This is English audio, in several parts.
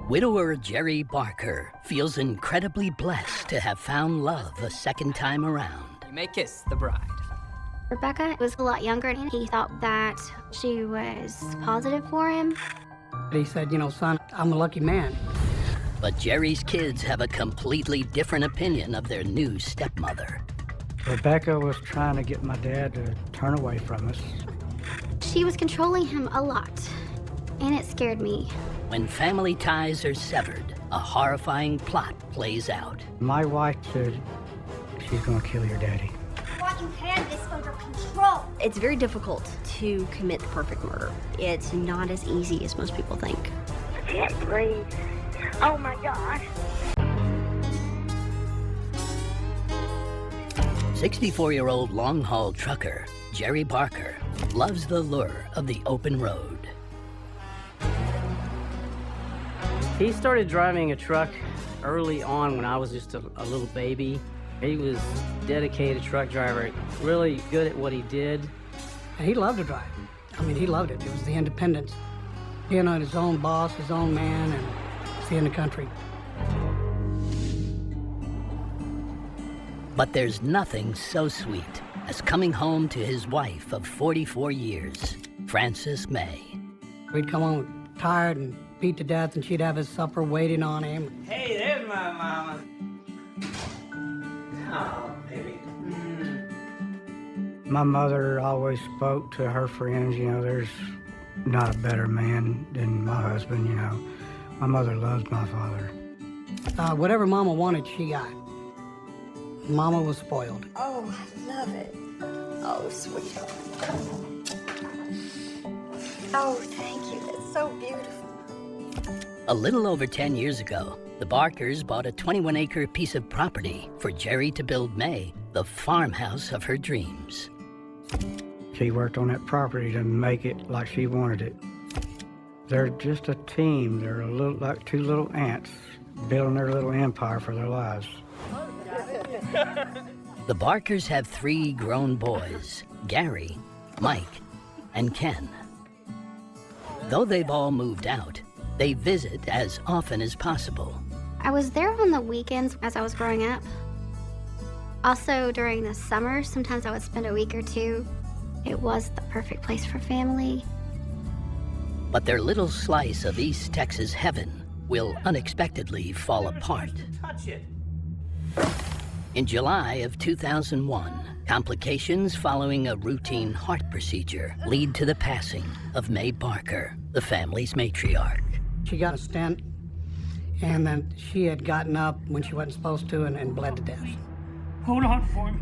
Widower Jerry Barker feels incredibly blessed to have found love a second time around. You may kiss the bride. Rebecca was a lot younger, and he thought that she was positive for him. He said, you know, son, I'm a lucky man. But Jerry's kids have a completely different opinion of their new stepmother. Rebecca was trying to get my dad to turn away from us. She was controlling him a lot, and it scared me. When family ties are severed, a horrifying plot plays out. My wife said she's gonna kill your daddy. Want you had this under control. It's very difficult to commit the perfect murder. It's not as easy as most people think. I can't breathe. Oh my gosh. 64-year-old long-haul trucker Jerry Barker loves the lure of the open road. He started driving a truck early on when I was just a little baby. He was a dedicated truck driver, really good at what he did. And he loved to drive. I mean, he loved it. It was the independence. Being on his own boss, his own man, and seeing the country. But there's nothing so sweet as coming home to his wife of 44 years, Frances May. We'd come home tired and beat to death, and she'd have his supper waiting on him. Hey, there's my mama. Oh, baby. My mother always spoke to her friends, you know, there's not a better man than my husband, you know. My mother loves my father. Whatever Mama wanted, she got. Mama was spoiled. Oh, I love it. Oh, sweetheart. Oh, thank you. That's so beautiful. A little over 10 years ago, the Barkers bought a 21-acre piece of property for Jerry to build May the farmhouse of her dreams. She worked on that property to make it like she wanted it. They're just a team. They're a little like two little ants building their little empire for their lives. The Barkers have 3 grown boys, Gary, Mike, and Ken. Though they've all moved out, they visit as often as possible. I was there on the weekends as I was growing up. Also, during the summer, sometimes I would spend a week or two. It was the perfect place for family. But their little slice of East Texas heaven will unexpectedly fall apart. Touch it. In July of 2001, complications following a routine heart procedure lead to the passing of May Barker, the family's matriarch. She got a stent, and then she had gotten up when she wasn't supposed to and bled to death. Hold on for me.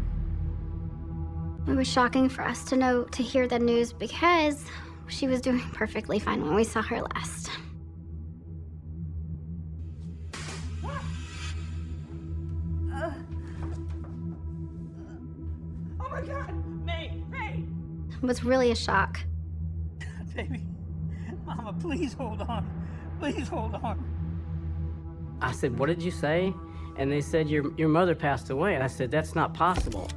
It was shocking for us to hear the news because she was doing perfectly fine when we saw her last. Oh my God, May. It was really a shock. Baby, Mama, please hold on. Please hold on. I said, what did you say? And they said, your mother passed away. And I said, that's not possible.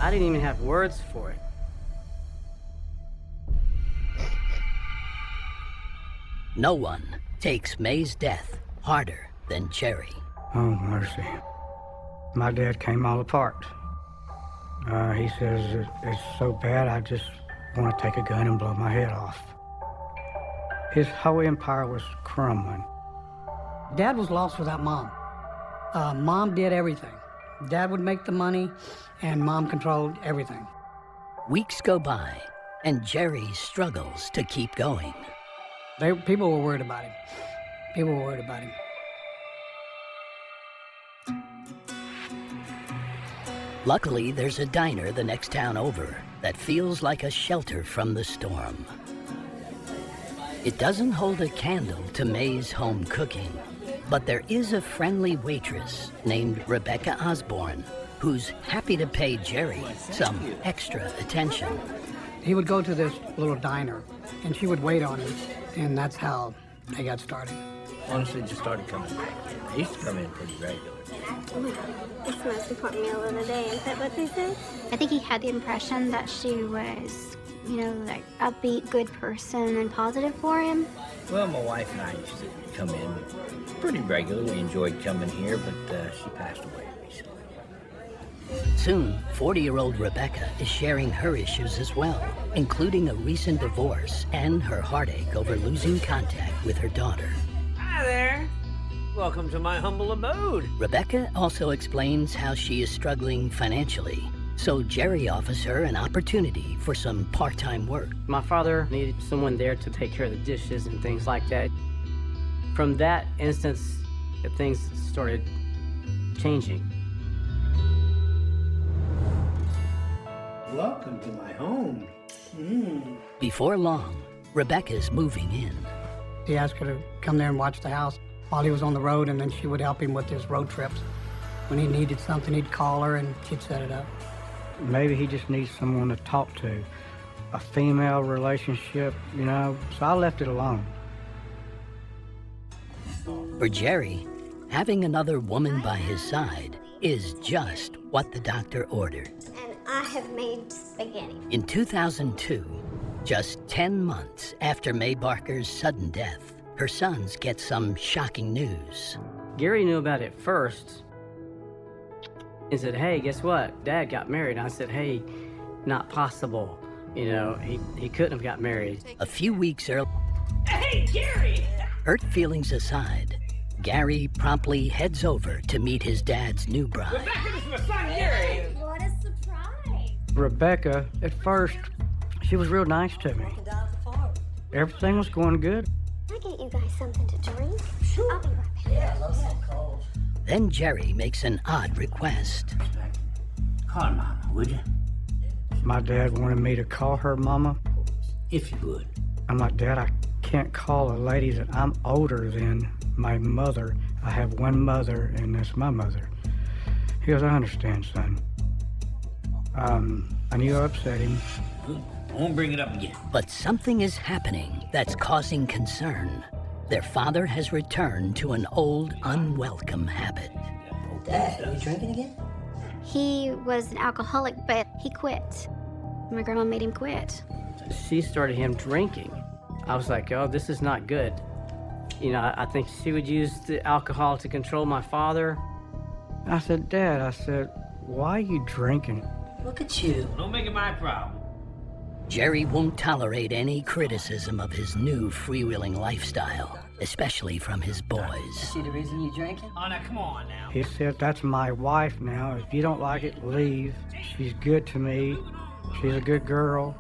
I didn't even have words for it. No one takes May's death harder than Jerry. Oh, mercy. My dad came all apart. He says, it's so bad, I just want to take a gun and blow my head off. His whole empire was crumbling. Dad was lost without Mom. Mom did everything. Dad would make the money, and Mom controlled everything. Weeks go by, and Jerry struggles to keep going. People were worried about him. People were worried about him. Luckily, there's a diner the next town over that feels like a shelter from the storm. It doesn't hold a candle to May's home cooking, but there is a friendly waitress named Rebecca Osborne who's happy to pay Jerry some extra attention. He would go to this little diner, and she would wait on him, and that's how they got started. Honestly, just started coming. I used to come in pretty regular. It's the most important meal of the day, is that what they said? I think he had the impression that she was that upbeat, good person and positive for him. Well, my wife and I used to come in pretty regularly. We enjoyed coming here, but she passed away recently. Soon, 40-year-old Rebecca is sharing her issues as well, including a recent divorce and her heartache over losing contact with her daughter. Hi there. Welcome to my humble abode. Rebecca also explains how she is struggling financially, so Jerry offers her an opportunity for some part-time work. My father needed someone there to take care of the dishes and things like that. From that instance, things started changing. Welcome to my home. Before long, Rebecca's moving in. He asked her to come there and watch the house while he was on the road, and then she would help him with his road trips. When he needed something, he'd call her and she'd set it up. Maybe he just needs someone to talk to, a female relationship, so I left it alone. For Jerry, having another woman by his side is just what the doctor ordered. And I have made spaghetti. In 2002, just 10 months after May Barker's sudden death, her sons get some shocking news. Gary knew about it first and said, hey, guess what? Dad got married. I said, hey, not possible. He couldn't have got married. A few weeks earlier, Hey, Gary! hurt feelings aside, Gary promptly heads over to meet his dad's new bride. Rebecca, this is my son, Gary. What a surprise. Rebecca, at first, she was real nice to me. Everything was going good. Can I get you guys something to drink? Sure. I'll be right back. Then Jerry makes an odd request. Call Mama, would you? My dad wanted me to call her Mama. If you would. I'm like, Dad, I can't call a lady that I'm older than my mother. I have one mother, and that's my mother. He goes, I understand, son. I knew I upset him. I won't bring it up again. But something is happening that's causing concern. Their father has returned to an old, unwelcome habit. Dad, are you drinking again? He was an alcoholic, but he quit. My grandma made him quit. She started him drinking. I was like, oh, this is not good. I think she would use the alcohol to control my father. I said, Dad, why are you drinking? Look at you. Don't make it my problem. Jerry won't tolerate any criticism of his new freewheeling lifestyle, especially from his boys. See the reason you drinking? Oh, now, come on now. He said, that's my wife now. If you don't like it, leave. She's good to me. She's a good girl.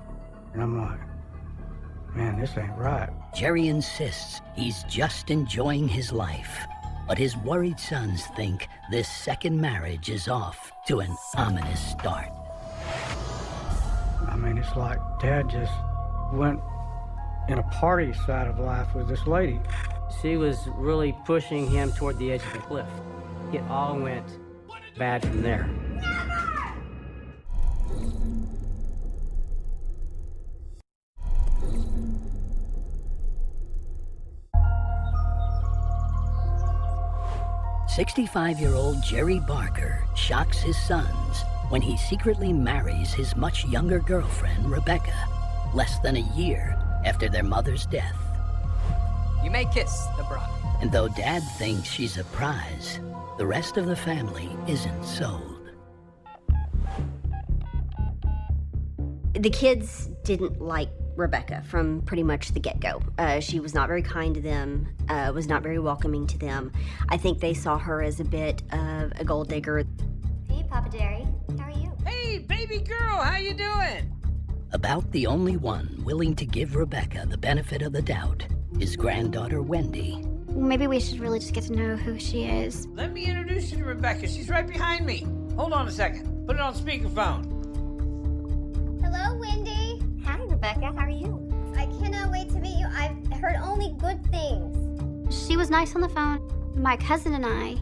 And I'm like, man, this ain't right. Jerry insists he's just enjoying his life, but his worried sons think this second marriage is off to an ominous start. I mean, it's like Dad just went in a party side of life with this lady. She was really pushing him toward the edge of the cliff. It all went bad from there. 65-year-old Jerry Barker shocks his sons when he secretly marries his much younger girlfriend, Rebecca, less than a year after their mother's death. You may kiss the bride. And though Dad thinks she's a prize, the rest of the family isn't sold. The kids didn't like Rebecca from pretty much the get-go. She was not very kind to them, was not very welcoming to them. I think they saw her as a bit of a gold digger. Hey, Papa Derry. How are you? Hey, baby girl, how you doing? About the only one willing to give Rebecca the benefit of the doubt is granddaughter Wendy. Maybe we should really just get to know who she is. Let me introduce you to Rebecca. She's right behind me. Hold on a second. Put it on speakerphone. Hello, Wendy. Hi, Rebecca. How are you? I cannot wait to meet you. I've heard only good things. She was nice on the phone. My cousin and I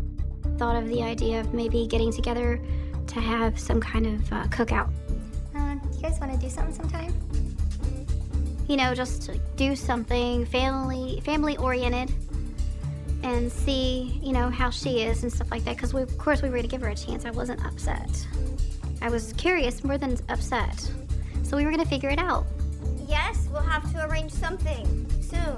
thought of the idea of maybe getting together to have some kind of cookout. Do you guys want to do something sometime? Just to do something family-oriented and see, how she is and stuff like that. Because of course we were going to give her a chance. I wasn't upset. I was curious more than upset. So we were going to figure it out. Yes, we'll have to arrange something soon.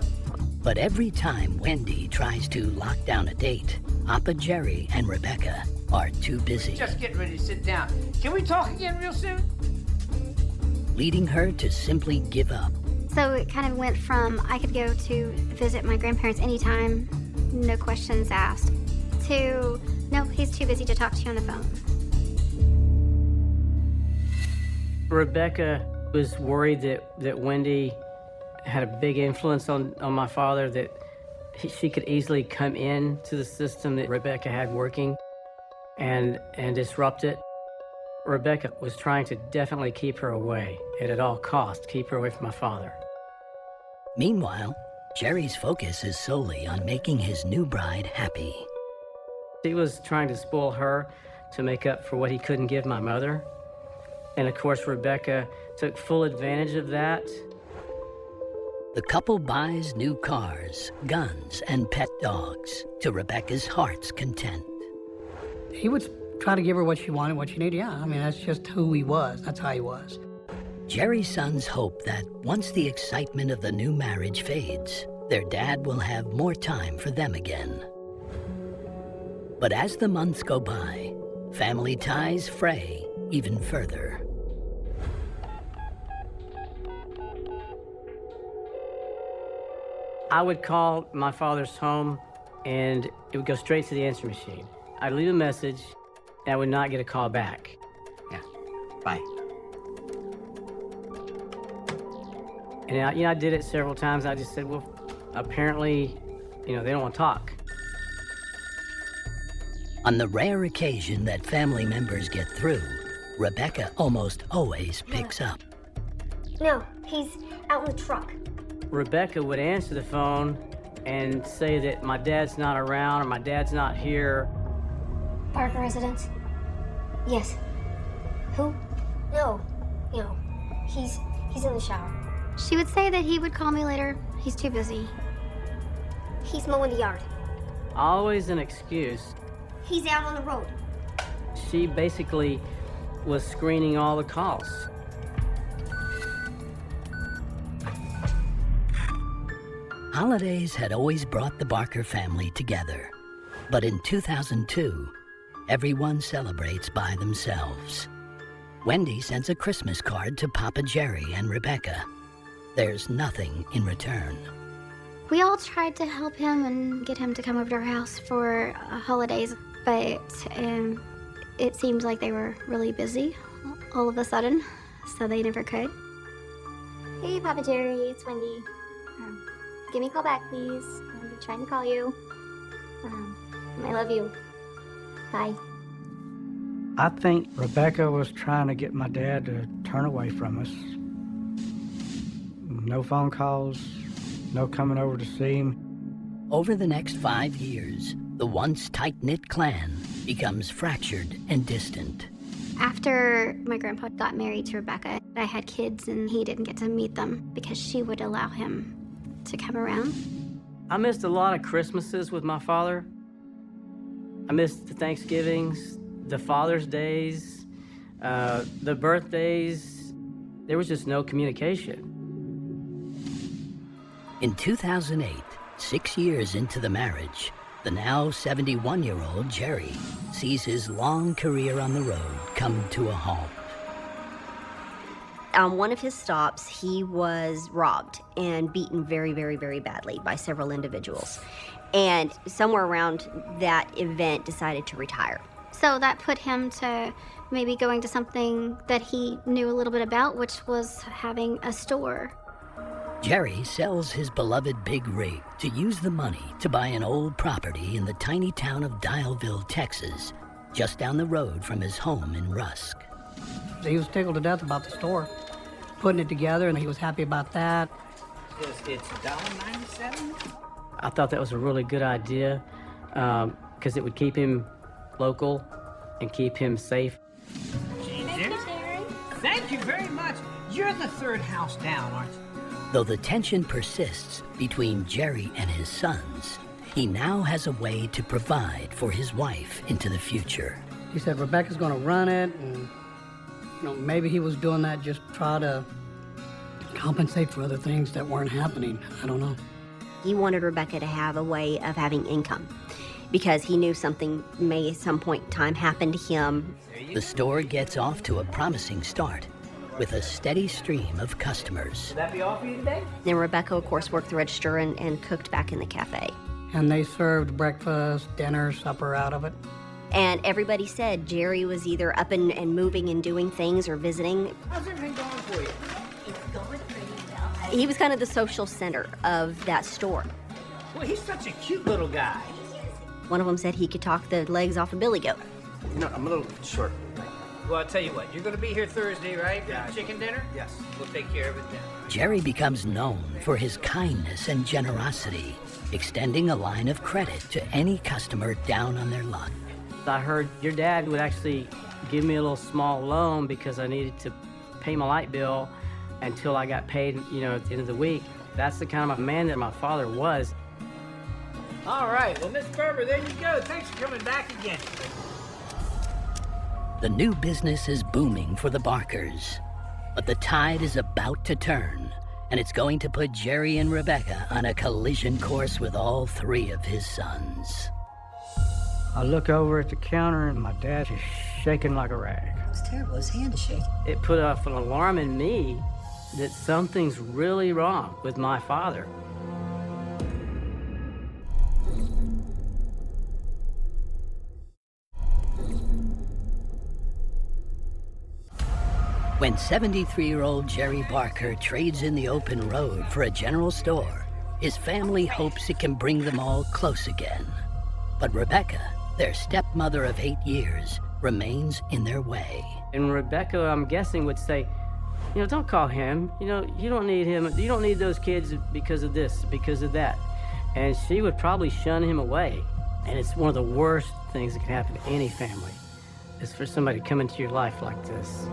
But every time Wendy tries to lock down a date, Papa Jerry and Rebecca are too busy, Just getting ready to sit down. Can we talk again real soon? leading her to simply give up. So it kind of went from I could go to visit my grandparents anytime, no questions asked, to no, he's too busy to talk to you on the phone. Rebecca was worried that Wendy had a big influence on my father, that she could easily come in to the system that Rebecca had working and disrupt it. Rebecca was trying to definitely keep her away, and at all costs, keep her away from my father. Meanwhile, Jerry's focus is solely on making his new bride happy. He was trying to spoil her to make up for what he couldn't give my mother. And of course, Rebecca took full advantage of that. The couple buys new cars, guns, and pet dogs to Rebecca's heart's content. He would try to give her what she wanted, what she needed. Yeah, I mean, that's just who he was. That's how he was. Jerry's sons hope that once the excitement of the new marriage fades, their dad will have more time for them again. But as the months go by, family ties fray even further. I would call my father's home, and it would go straight to the answering machine. I'd leave a message, and I would not get a call back. Yeah. Bye. And I did it several times. I just said, well, apparently, they don't want to talk. On the rare occasion that family members get through, Rebecca almost always picks up. No, he's out in the truck. Rebecca would answer the phone and say that my dad's not around or my dad's not here. Park residence? Yes. Who? No. He's in the shower. She would say that he would call me later. He's too busy. He's mowing the yard. Always an excuse. He's out on the road. She basically was screening all the calls. Holidays had always brought the Barker family together. But in 2002, everyone celebrates by themselves. Wendy sends a Christmas card to Papa Jerry and Rebecca. There's nothing in return. We all tried to help him and get him to come over to our house for holidays, but it seemed like they were really busy all of a sudden, so they never could. Hey, Papa Jerry, it's Wendy. Give me a call back, please. I'm trying to call you. I love you. Bye. I think Rebecca was trying to get my dad to turn away from us. No phone calls, no coming over to see him. Over the next 5 years, the once tight-knit clan becomes fractured and distant. After my grandpa got married to Rebecca, I had kids and he didn't get to meet them because she would allow him to come around. I missed a lot of Christmases with my father. I missed the Thanksgivings, the Father's Days, the birthdays. There was just no communication. In 2008, 6 years into the marriage, the now 71-year-old Jerry sees his long career on the road come to a halt. On one of his stops, he was robbed and beaten very, very, very badly by several individuals. And somewhere around that event, decided to retire. So that put him to maybe going to something that he knew a little bit about, which was having a store. Jerry sells his beloved big rig to use the money to buy an old property in the tiny town of Dialville, Texas, just down the road from his home in Rusk. He was tickled to death about the store, putting it together, and he was happy about that. It's $1.97? I thought that was a really good idea because it would keep him local and keep him safe. Thank you very much. You're the third house down, aren't you? Though the tension persists between Jerry and his sons, he now has a way to provide for his wife into the future. He said Rebecca's going to run it, and maybe he was doing that just to try to compensate for other things that weren't happening. I don't know. He wanted Rebecca to have a way of having income because he knew something may at some point in time happen to him. The store gets off to a promising start with a steady stream of customers. Will that be all for you today? Then Rebecca, of course, worked the register and cooked back in the cafe. And they served breakfast, dinner, supper out of it. And everybody said Jerry was either up and moving and doing things or visiting. How's everything going for you? He was kind of the social center of that store. Well, he's such a cute little guy. One of them said he could talk the legs off a billy goat. You know, I'm a little short. Well, I'll tell you what. You're going to be here Thursday, right? Yeah. Chicken dinner? Yes. We'll take care of it then. Jerry becomes known for his kindness and generosity, extending a line of credit to any customer down on their luck. I heard your dad would actually give me a little small loan because I needed to pay my light bill until I got paid, at the end of the week. That's the kind of man that my father was. All right. Well, Miss Berber, there you go. Thanks for coming back again. The new business is booming for the Barkers, but the tide is about to turn, and it's going to put Jerry and Rebecca on a collision course with all three of his sons. I look over at the counter and my dad's just shaking like a rag. It was terrible. His hand is shaking. It put off an alarm in me that something's really wrong with my father. When 73-year-old Jerry Barker trades in the open road for a general store, his family hopes it can bring them all close again. But Rebecca, their stepmother of 8 years, remains in their way. And Rebecca, I'm guessing, would say, don't call him. You don't need him. You don't need those kids because of this, because of that. And she would probably shun him away. And it's one of the worst things that can happen to any family, is for somebody to come into your life like this.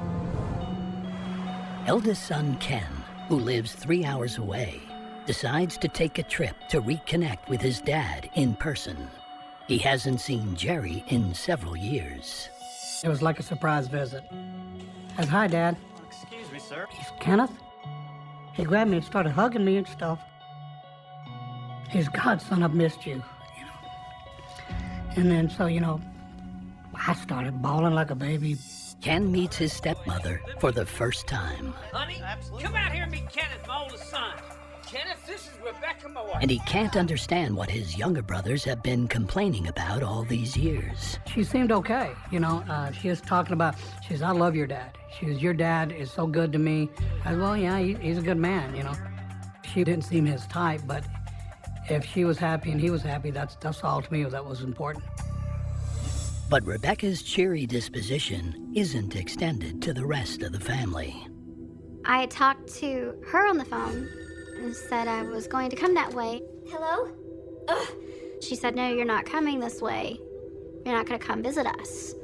Eldest son Ken, who lives 3 hours away, decides to take a trip to reconnect with his dad in person. He hasn't seen Jerry in several years. It was like a surprise visit. I said, "Hi, Dad." Excuse me, sir. He's Kenneth. He grabbed me and started hugging me and stuff. He's, "Godson, I've missed you." And then, so, I started bawling like a baby. Ken meets his stepmother for the first time. Honey, come out here and meet Kenneth, my oldest son. Kenneth, this is Rebecca, my wife. And he can't understand what his younger brothers have been complaining about all these years. She seemed okay, she was talking about, she says, "I love your dad." She says, "Your dad is so good to me." I said, "Well, yeah, he's a good man, She didn't seem his type, but if she was happy and he was happy, that's all to me that was important. But Rebecca's cheery disposition isn't extended to the rest of the family. I had talked to her on the phone and said I was going to come that way. Hello? Ugh. She said, "No, you're not coming this way. You're not going to come visit us."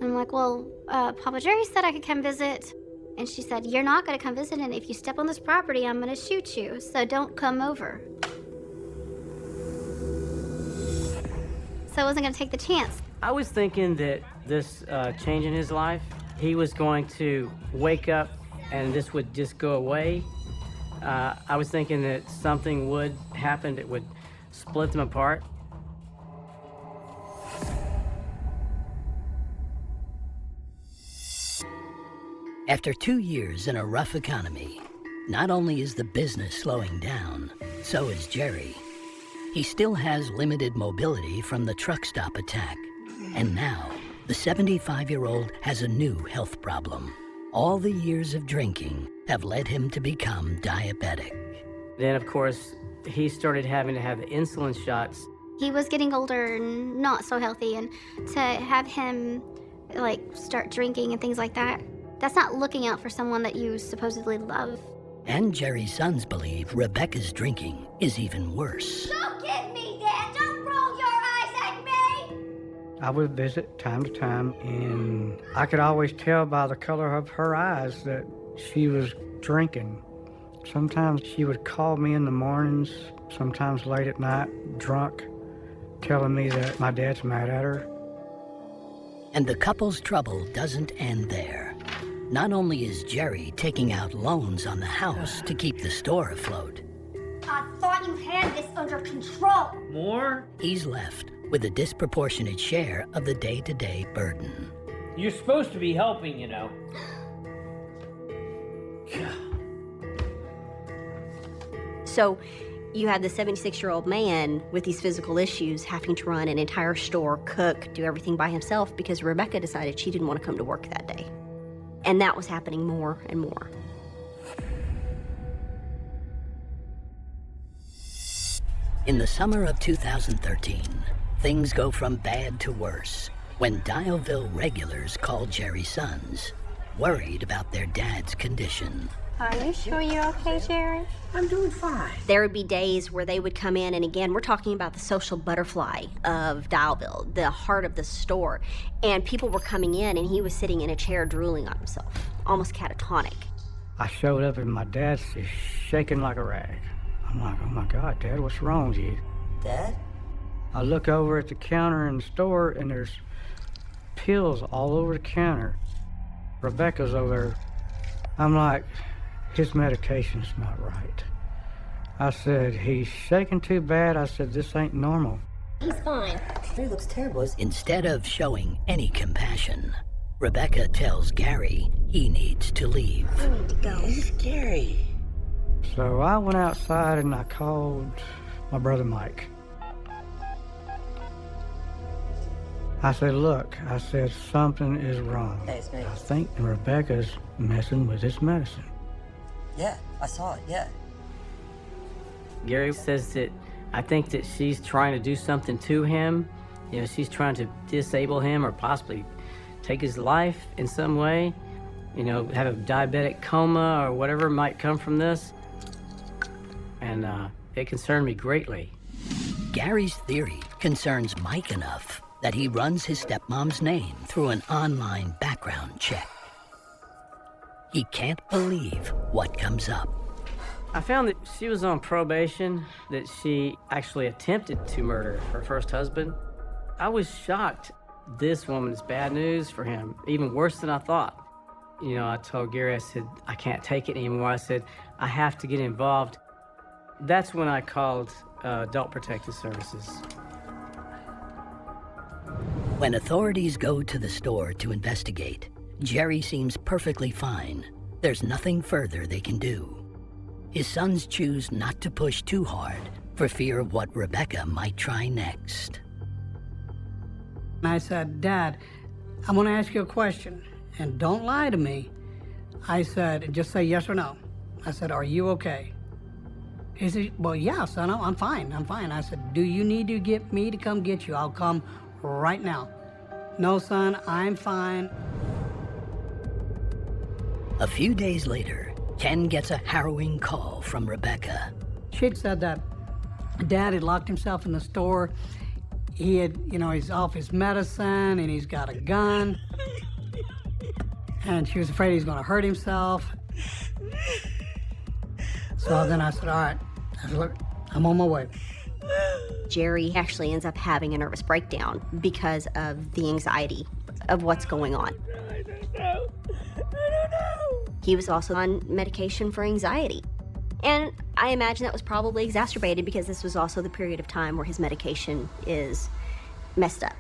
I'm like, "Well, Papa Jerry said I could come visit." And she said, "You're not going to come visit, and if you step on this property, I'm going to shoot you, so don't come over." So I wasn't going to take the chance. I was thinking that this change in his life, he was going to wake up and this would just go away. I was thinking that something would happen that would split them apart. After 2 years in a rough economy, not only is the business slowing down, so is Jerry. He still has limited mobility from the truck stop attack. And now, the 75-year-old has a new health problem. All the years of drinking have led him to become diabetic. Then, of course, he started having to have the insulin shots. He was getting older and not so healthy, and to have him, start drinking and things like that, that's not looking out for someone that you supposedly love. And Jerry's sons believe Rebecca's drinking is even worse. Don't get me, Dad! Don't roll your eyes at me! I would visit time to time, and I could always tell by the color of her eyes that she was drinking. Sometimes she would call me in the mornings, sometimes late at night, drunk, telling me that my dad's mad at her. And the couple's trouble doesn't end there. Not only is Jerry taking out loans on the house to keep the store afloat, I thought you had this under control. More? he's left with a disproportionate share of the day-to-day burden. You're supposed to be helping, you know. So you have the 76-year-old man with these physical issues having to run an entire store, cook, do everything by himself because Rebecca decided she didn't want to come to work that day. And that was happening more and more. In the summer of 2013, things go from bad to worse when Dialville regulars call Jerry's sons, worried about their dad's condition. Are you sure you're okay, Jerry? I'm doing fine. There would be days where they would come in, and again, we're talking about the social butterfly of Dialville, the heart of the store. And people were coming in, and he was sitting in a chair drooling on himself, almost catatonic. I showed up and my dad's just shaking like a rag. I'm like, oh my God, Dad, what's wrong with you? Dad? I look over at the counter in the store and there's pills all over the counter. Rebecca's over there. I'm like, his medication's not right. I said, he's shaking too bad. I said, this ain't normal. He's fine. He looks terrible. Instead of showing any compassion, Rebecca tells Gary he needs to leave. I need to go. He's scary. So I went outside and I called my brother Mike. I said, look, I said, something is wrong. Hey, it's me. I think Rebecca's messing with his medicine. Yeah, I saw it, yeah. Gary says that I think that she's trying to do something to him. You know, she's trying to disable him or possibly take his life in some way. You know, have a diabetic coma or whatever might come from this. And it concerned me greatly. Gary's theory concerns Mike enough that he runs his stepmom's name through an online background check. He can't believe what comes up. I found that she was on probation, that she actually attempted to murder her first husband. I was shocked. This woman's bad news for him, even worse than I thought. You know, I told Gary, I said, I can't take it anymore. I said, I have to get involved. That's when I called Adult Protective Services. When authorities go to the store to investigate, Jerry seems perfectly fine. There's nothing further they can do. His sons choose not to push too hard for fear of what Rebecca might try next. And I said, Dad, I'm gonna ask you a question, and don't lie to me. I said, just say yes or no. I said, are you okay? He said, well, yeah, son, I'm fine. I said, do you need to get me to come get you? I'll come right now. No, son, I'm fine. A few days later, Ken gets a harrowing call from Rebecca. She'd said that Dad had locked himself in the store. He had, you know, he's off his medicine and he's got a gun. And she was afraid he's gonna hurt himself. So then I said, all right. I said, look, I'm on my way. Jerry actually ends up having a nervous breakdown because of the anxiety of what's going on. I don't know. He was also on medication for anxiety. And I imagine that was probably exacerbated because this was also the period of time where his medication is messed up.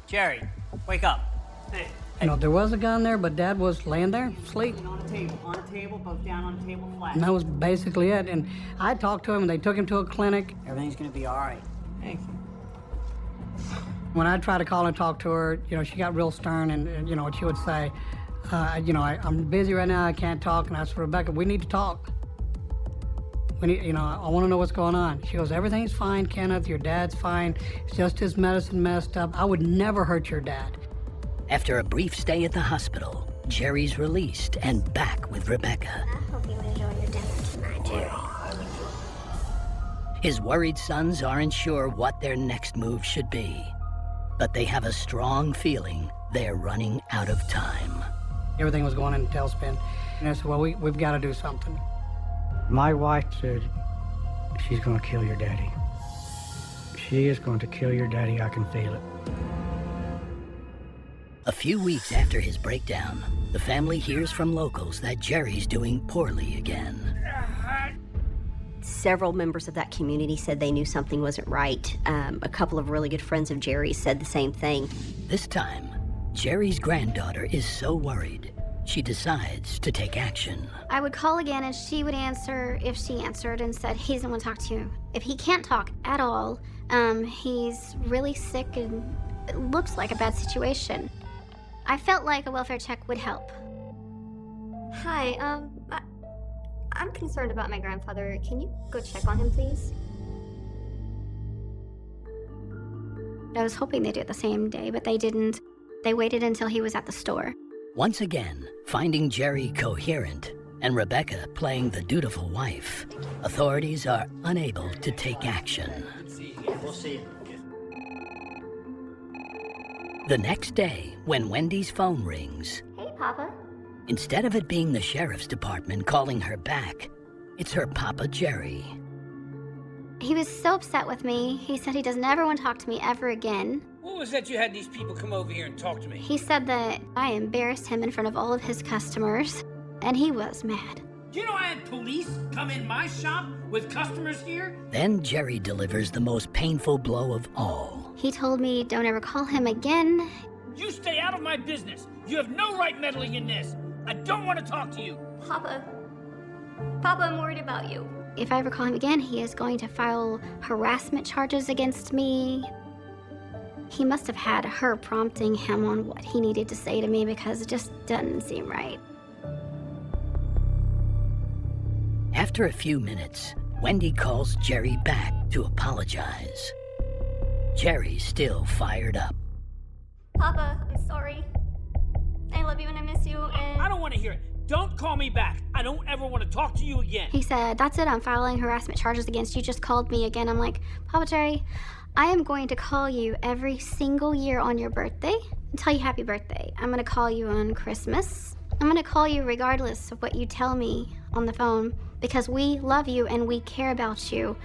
Jerry, wake up. Hey. You know, there was a gun there, but Dad was laying there, asleep. On a table, both down on a table flat. And that was basically it. And I talked to him and they took him to a clinic. Everything's gonna be all right. Thank you. When I tried to call and talk to her, you know, she got real stern and you know, what she would say, you know, I'm busy right now, I can't talk. And I said, Rebecca, we need to talk. We need, you know, I want to know what's going on. She goes, everything's fine, Kenneth, your dad's fine. It's just his medicine messed up. I would never hurt your dad. After a brief stay at the hospital, Jerry's released and back with Rebecca. I hope you enjoy your dinner tonight, Jerry. His worried sons aren't sure what their next move should be, but they have a strong feeling they're running out of time. Everything was going in a tailspin. And I said, well, we've got to do something. My wife said, she's gonna kill your daddy. She is going to kill your daddy, I can feel it. A few weeks after his breakdown, the family hears from locals that Jerry's doing poorly again. Several members of that community said they knew something wasn't right. A couple of really good friends of Jerry's said the same thing. This time, Jerry's granddaughter is so worried, she decides to take action. I would call again and she would answer if she answered and said, he doesn't want to talk to you. If he can't talk at all, he's really sick and it looks like a bad situation. I felt like a welfare check would help. Hi, I'm concerned about my grandfather. Can you go check on him, please? I was hoping they'd do it the same day, but they didn't. They waited until he was at the store. Once again, finding Jerry coherent and Rebecca playing the dutiful wife, authorities are unable to take action. We'll see. The next day, when Wendy's phone rings, Hey, Papa. instead of it being the sheriff's department calling her back, it's her Papa Jerry. He was so upset with me. He said he doesn't ever want to talk to me ever again. What was that you had these people come over here and talk to me? He said that I embarrassed him in front of all of his customers, and he was mad. Do you know I had police come in my shop with customers here? Then Jerry delivers the most painful blow of all. He told me don't ever call him again. You stay out of my business. You have no right meddling in this. I don't want to talk to you. Papa. Papa, I'm worried about you. If I ever call him again, he is going to file harassment charges against me. He must have had her prompting him on what he needed to say to me because it just doesn't seem right. After a few minutes, Wendy calls Jerry back to apologize. Jerry's still fired up. Papa, I'm sorry. I love you and I miss you and... I don't want to hear it. Don't call me back. I don't ever want to talk to you again. He said, that's it, I'm filing harassment charges against you. Just called me again. I'm like, Papa Jerry, I am going to call you every single year on your birthday and tell you happy birthday. I'm going to call you on Christmas. I'm going to call you regardless of what you tell me on the phone because we love you and we care about you.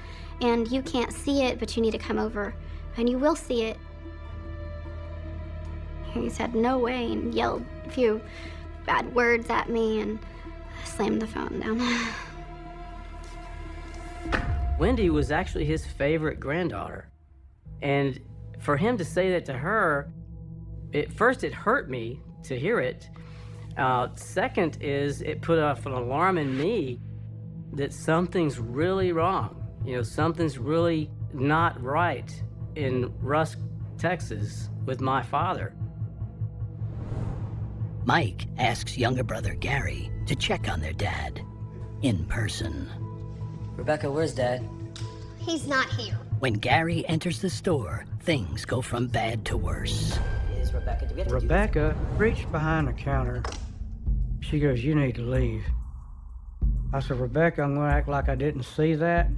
And you can't see it, but you need to come over and you will see it. He said, no way, and yelled a few bad words at me and slammed the phone down. Wendy was actually his favorite granddaughter. And for him to say that to her, first it hurt me to hear it. Second is it put off an alarm in me that something's really wrong. You know, something's really not right in Rusk, Texas with my father. Mike asks younger brother Gary to check on their dad in person. Rebecca, where's Dad? He's not here. When Gary enters the store, things go from bad to worse. Is Rebecca? Do we have to Rebecca reached behind the counter. She goes, you need to leave. I said, Rebecca, I'm going to act like I didn't see that.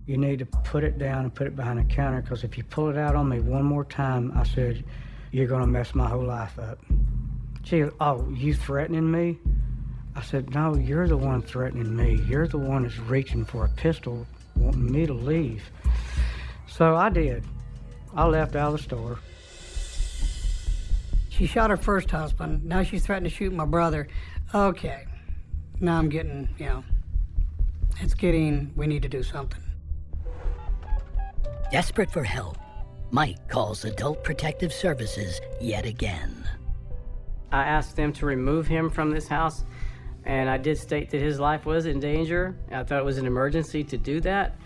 You need to put it down and put it behind the counter because if you pull it out on me one more time, I said, you're going to mess my whole life up. She goes, oh, you threatening me? I said, no, you're the one threatening me. You're the one that's reaching for a pistol, wanting me to leave. So I did. I left out of the store. She shot her first husband. Now she's threatening to shoot my brother. Okay. Now I'm getting, we need to do something. Desperate for help, Mike calls Adult Protective Services yet again. I asked them to remove him from this house, and I did state that his life was in danger. I thought it was an emergency to do that.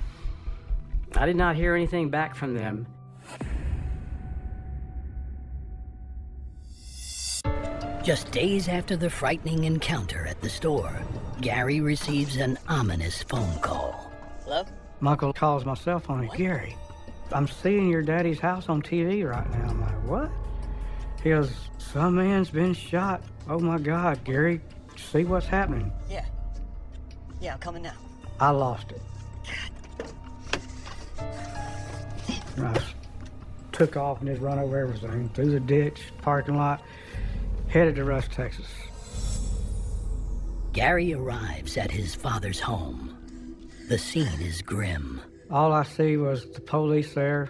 I did not hear anything back from them. Just days after the frightening encounter at the store, Gary receives an ominous phone call. Hello? Michael calls my cell phone. Gary, I'm seeing your daddy's house on TV right now. I'm like, what? He goes, some man's been shot. Oh my God, Gary, see what's happening? Yeah. Yeah, I'm coming now. I lost it. I took off and just run over everything, through the ditch, parking lot, headed to Rusk, Texas. Gary arrives at his father's home. The scene is grim. All I see was the police there.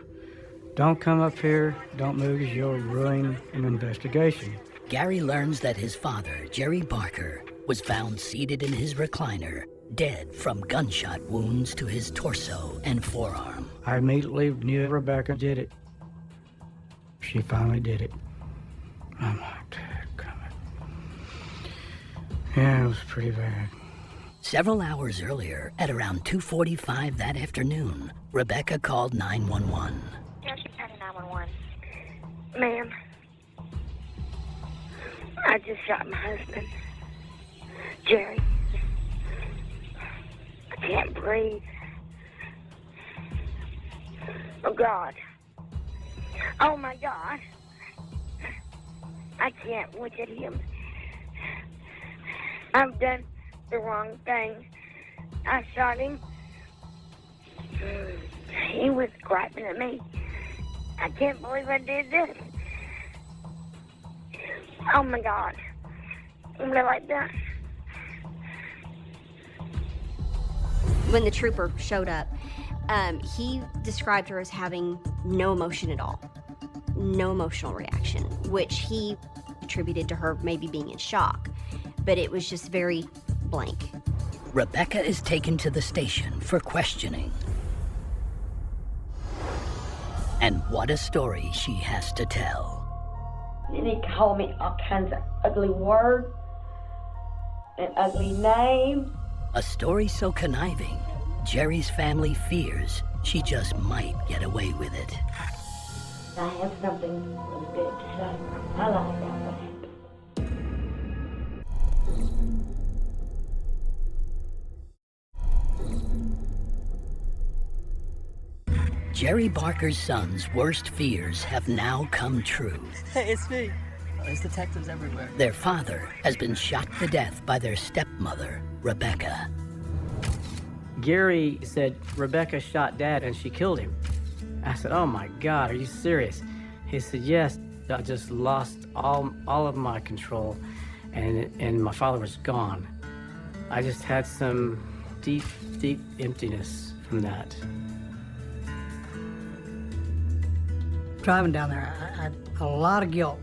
Don't come up here, don't move, 'cause you'll ruin an investigation. Gary learns that his father, Jerry Barker, was found seated in his recliner, dead from gunshot wounds to his torso and forearm. I immediately knew Rebecca did it. She finally did it. I'm like, dadgummit. Yeah, it was pretty bad. Several hours earlier, at around 2:45 that afternoon, Rebecca called 911. Yes, 911. Ma'am, I just shot my husband, Jerry. I can't breathe. Oh, God. Oh, my God. I can't look at him. I've done the wrong thing. I shot him. He was griping at me. I can't believe I did this. Oh, my God. I'm like that. When the trooper showed up, he described her as having no emotion at all, no emotional reaction, which he attributed to her maybe being in shock, but it was just very blank. Rebecca is taken to the station for questioning. And what a story she has to tell. And he called me all kinds of ugly words and ugly names. A story so conniving, Jerry's family fears she just might get away with it. I have something really good to say. I like that one. Jerry Barker's son's worst fears have now come true. Hey, it's me. There's detectives everywhere. Their father has been shot to death by their stepmother, Rebecca. Gary said, Rebecca shot Dad and she killed him. I said, oh my God, are you serious? He said, yes, I just lost all of my control and my father was gone. I just had some deep, deep emptiness from that. Driving down there, I had a lot of guilt.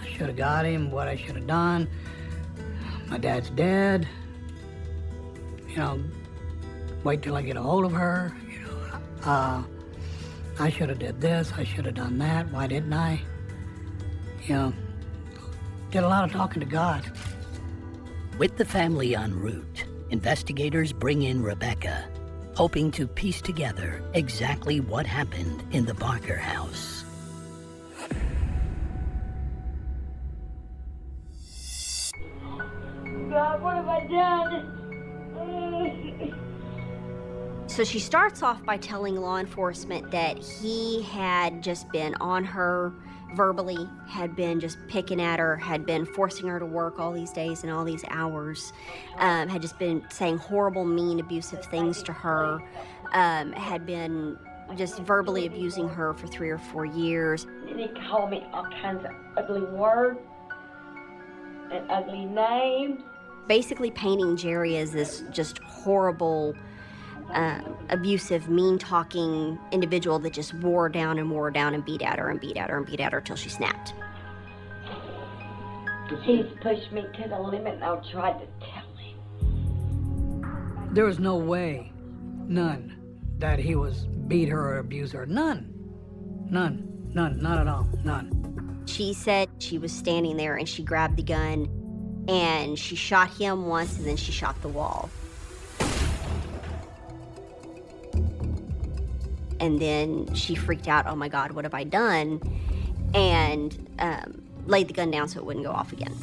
I should have got him, what I should have done. My dad's dead. You know, wait till I get a hold of her. You know, I should have did this, I should have done that. Why didn't I? You know, did a lot of talking to God. With the family en route, investigators bring in Rebecca, hoping to piece together exactly what happened in the Barker house. God, what have I done? So she starts off by telling law enforcement that he had just been on her verbally, had been just picking at her, had been forcing her to work all these days and all these hours, had just been saying horrible, mean, abusive things to her, had been just verbally abusing her for 3 or 4 years. And he called me all kinds of ugly words and ugly names. Basically painting Jerry as this just horrible, abusive, mean-talking individual that just wore her down and wore her down and beat at her and beat at her and beat at her till she snapped. He's pushed me to the limit and I've tried to tell him. There was no way, none, that he was beat her or abused her. None, not at all, none. She said she was standing there and she grabbed the gun and she shot him once and then she shot the wall. And then she freaked out, oh my God, what have I done? And laid the gun down so it wouldn't go off again.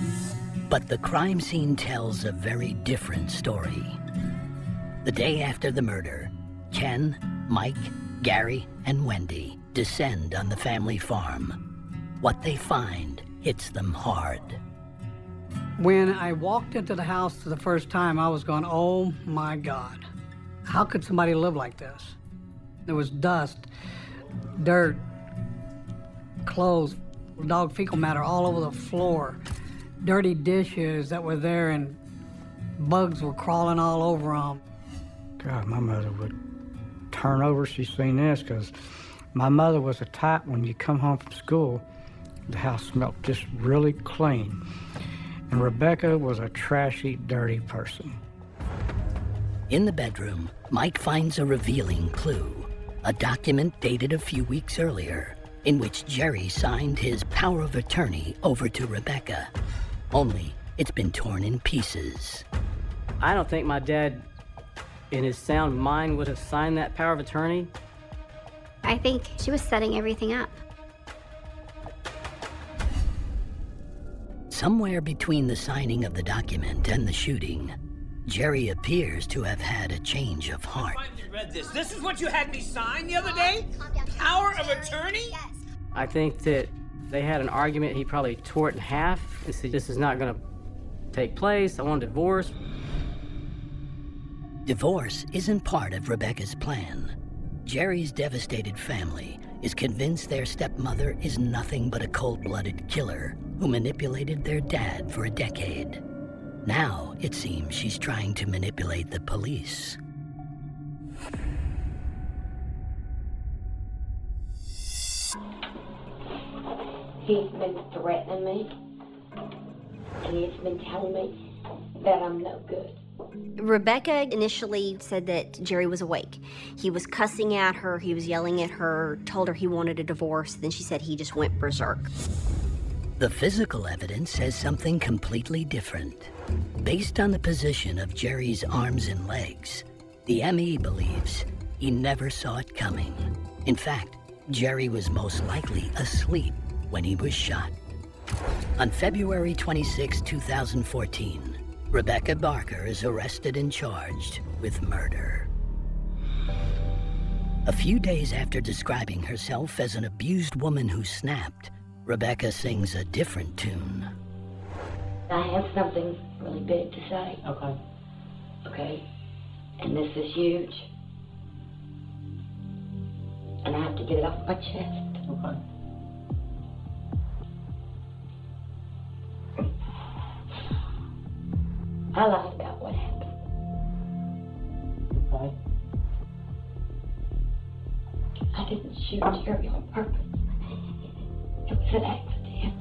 But the crime scene tells a very different story. The day after the murder, Ken, Mike, Gary, and Wendy descend on the family farm. What they find hits them hard. When I walked into the house for the first time, I was going, oh my God, how could somebody live like this? There was dust, dirt, clothes, dog fecal matter all over the floor, dirty dishes that were there, and bugs were crawling all over them. God, my mother would turn over if she seen this, because my mother was a type when you come home from school The house smelled just really clean. And Rebecca was a trashy, dirty person. In the bedroom, Mike finds a revealing clue, a document dated a few weeks earlier, in which Jerry signed his power of attorney over to Rebecca. Only, it's been torn in pieces. I don't think my dad, in his sound mind, would have signed that power of attorney. I think she was setting everything up. Somewhere between the signing of the document and the shooting, Jerry appears to have had a change of heart. I finally read this. This is what you had me sign the other day? Power of attorney? I think that they had an argument. He probably tore it in half and said, this is not going to take place. I want a divorce. Divorce isn't part of Rebecca's plan. Jerry's devastated family is convinced their stepmother is nothing but a cold-blooded killer who manipulated their dad for a decade. Now, it seems she's trying to manipulate the police. He's been threatening me, and he's been telling me that I'm no good. Rebecca initially said that Jerry was awake. He was cussing at her, he was yelling at her, told her he wanted a divorce. Then she said he just went berserk. The physical evidence says something completely different. Based on the position of Jerry's arms and legs, the ME believes he never saw it coming. In fact, Jerry was most likely asleep when he was shot. On February 26, 2014, Rebecca Barker is arrested and charged with murder. A few days after describing herself as an abused woman who snapped, Rebecca sings a different tune. I have something really big to say. Okay. Okay? And this is huge. And I have to get it off my chest. Okay. I lied about what happened. Okay. I didn't shoot Jerry on purpose. It was an accident.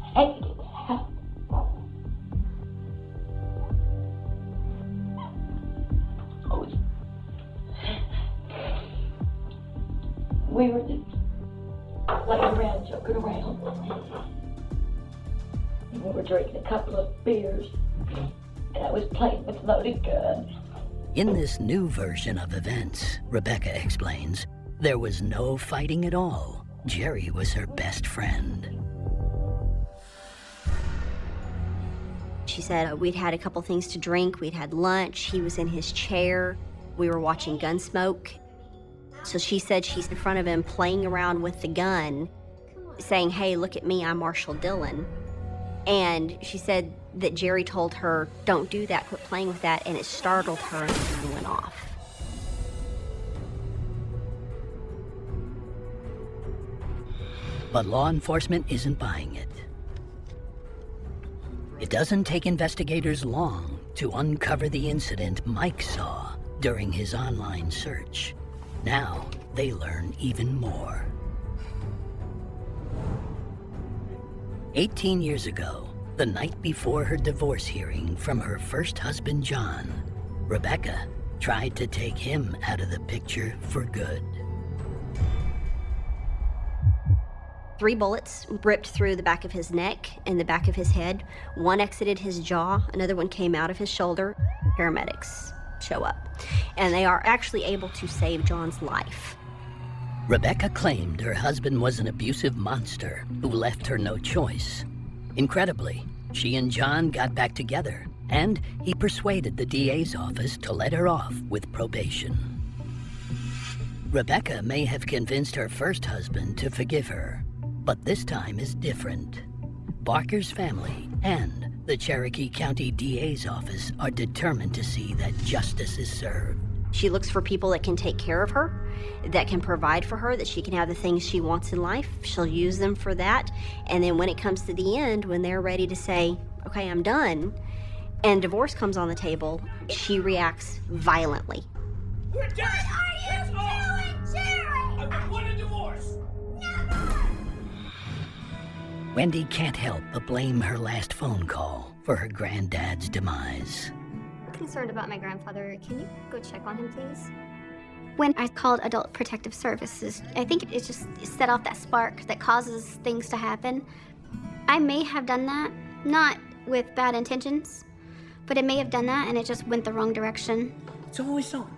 I hated it out. We were just laying around, joking around. And we were drinking a couple of beers. And I was playing with loaded guns. In this new version of events, Rebecca explains, there was no fighting at all. Jerry was her best friend. She said we'd had a couple things to drink, we'd had lunch, he was in his chair, we were watching Gunsmoke. So she said she's in front of him playing around with the gun, saying, hey, look at me, I'm Marshall Dillon. And she said that Jerry told her, don't do that, quit playing with that, and it startled her and the gun went off. But law enforcement isn't buying it. It doesn't take investigators long to uncover the incident Mike saw during his online search. Now, they learn even more. 18 years ago, the night before her divorce hearing from her first husband, John, Rebecca tried to take him out of the picture for good. 3 bullets ripped through the back of his neck and the back of his head. One exited his jaw, another one came out of his shoulder. Paramedics show up, and they are actually able to save John's life. Rebecca claimed her husband was an abusive monster who left her no choice. Incredibly, she and John got back together, and he persuaded the DA's office to let her off with probation. Rebecca may have convinced her first husband to forgive her, but this time is different. Barker's family and the Cherokee County DA's office are determined to see that justice is served. She looks for people that can take care of her, that can provide for her, that she can have the things she wants in life. She'll use them for that. And then when it comes to the end, when they're ready to say, okay, I'm done, and divorce comes on the table, she reacts violently. What are you doing, Jerry? I wanted Wendy can't help but blame her last phone call for her granddad's demise. I'm concerned about my grandfather. Can you go check on him, please? When I called Adult Protective Services, I think it just set off that spark that causes things to happen. I may have done that, not with bad intentions, but it may have done that and it just went the wrong direction. It's always something.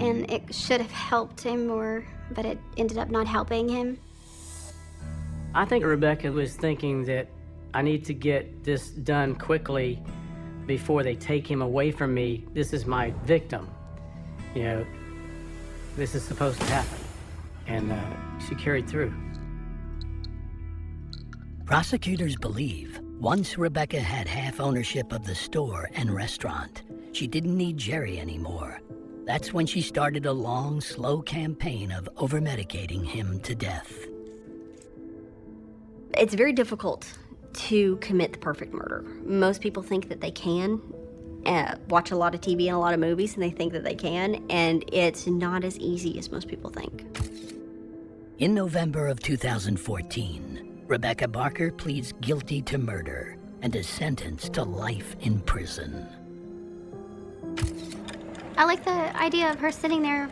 And it should have helped him more, but it ended up not helping him. I think Rebecca was thinking that I need to get this done quickly before they take him away from me. This is my victim. You know, this is supposed to happen. And she carried through. Prosecutors believe once Rebecca had half ownership of the store and restaurant, she didn't need Jerry anymore. That's when she started a long, slow campaign of over-medicating him to death. It's very difficult to commit the perfect murder. Most people think that they can, watch a lot of TV and a lot of movies, and they think that they can, and it's not as easy as most people think. In November of 2014, Rebecca Barker pleads guilty to murder and is sentenced to life in prison. I like the idea of her sitting there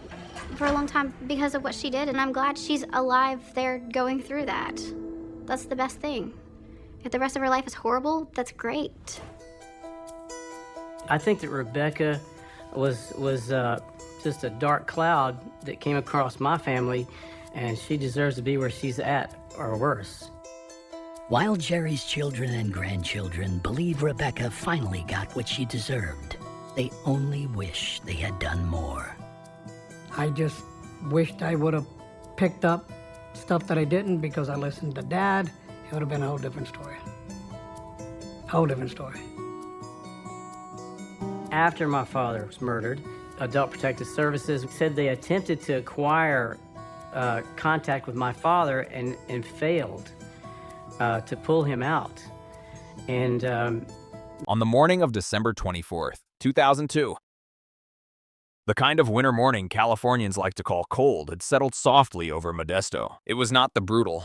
for a long time because of what she did, and I'm glad she's alive there going through that. That's the best thing. If the rest of her life is horrible, that's great. I think that Rebecca was just a dark cloud that came across my family, and she deserves to be where she's at, or worse. While Jerry's children and grandchildren believe Rebecca finally got what she deserved, they only wish they had done more. I just wished I would have picked up stuff that I didn't because I listened to Dad. It would have been a whole different story. Whole different story. After my father was murdered, Adult Protective Services said they attempted to acquire contact with my father and failed to pull him out. And on the morning of December 24th, 2002, the kind of winter morning Californians like to call cold had settled softly over Modesto. It was not the brutal,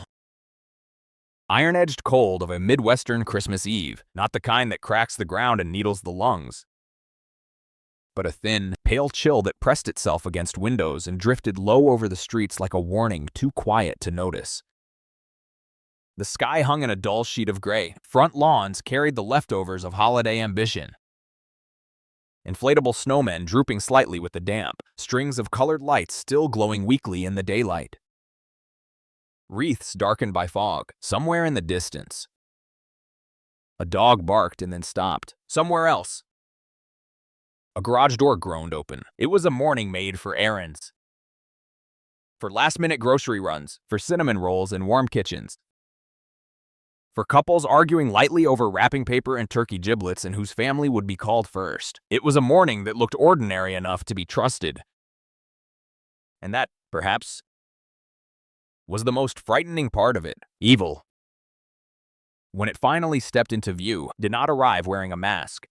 iron-edged cold of a Midwestern Christmas Eve, not the kind that cracks the ground and needles the lungs, but a thin, pale chill that pressed itself against windows and drifted low over the streets like a warning too quiet to notice. The sky hung in a dull sheet of gray. Front lawns carried the leftovers of holiday ambition. Inflatable snowmen drooping slightly with the damp, strings of colored lights still glowing weakly in the daylight. Wreaths darkened by fog, somewhere in the distance. A dog barked and then stopped. Somewhere else. A garage door groaned open. It was a morning made for errands. For last-minute grocery runs, for cinnamon rolls and warm kitchens. For couples arguing lightly over wrapping paper and turkey giblets and whose family would be called first. It was a morning that looked ordinary enough to be trusted. And that, perhaps, was the most frightening part of it. Evil, when it finally stepped into view, did not arrive wearing a mask.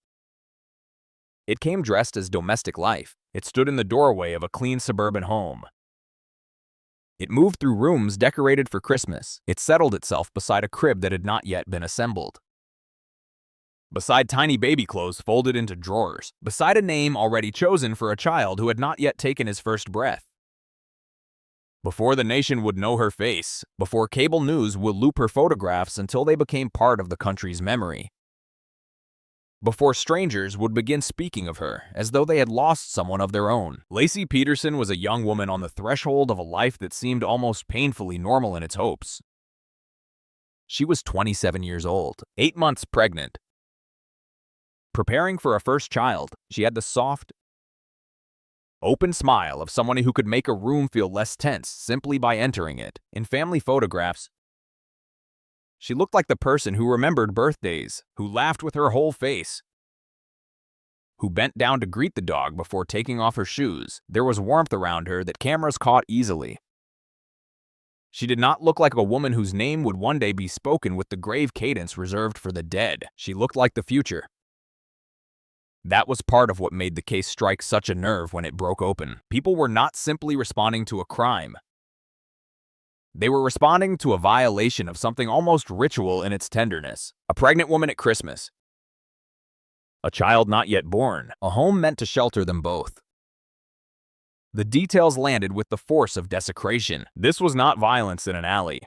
It came dressed as domestic life. It stood in the doorway of a clean suburban home. It moved through rooms decorated for Christmas. It settled itself beside a crib that had not yet been assembled. Beside tiny baby clothes folded into drawers. Beside a name already chosen for a child who had not yet taken his first breath. Before the nation would know her face, before cable news would loop her photographs until they became part of the country's memory. Before strangers would begin speaking of her as though they had lost someone of their own. Lacey Peterson was a young woman on the threshold of a life that seemed almost painfully normal in its hopes. She was 27 years old, 8 months pregnant. Preparing for a first child, she had the soft, open smile of someone who could make a room feel less tense simply by entering it. In family photographs, she looked like the person who remembered birthdays, who laughed with her whole face, who bent down to greet the dog before taking off her shoes. There was warmth around her that cameras caught easily. She did not look like a woman whose name would one day be spoken with the grave cadence reserved for the dead. She looked like the future. That was part of what made the case strike such a nerve when it broke open. People were not simply responding to a crime. They were responding to a violation of something almost ritual in its tenderness. A pregnant woman at Christmas. A child not yet born. A home meant to shelter them both. The details landed with the force of desecration. This was not violence in an alley.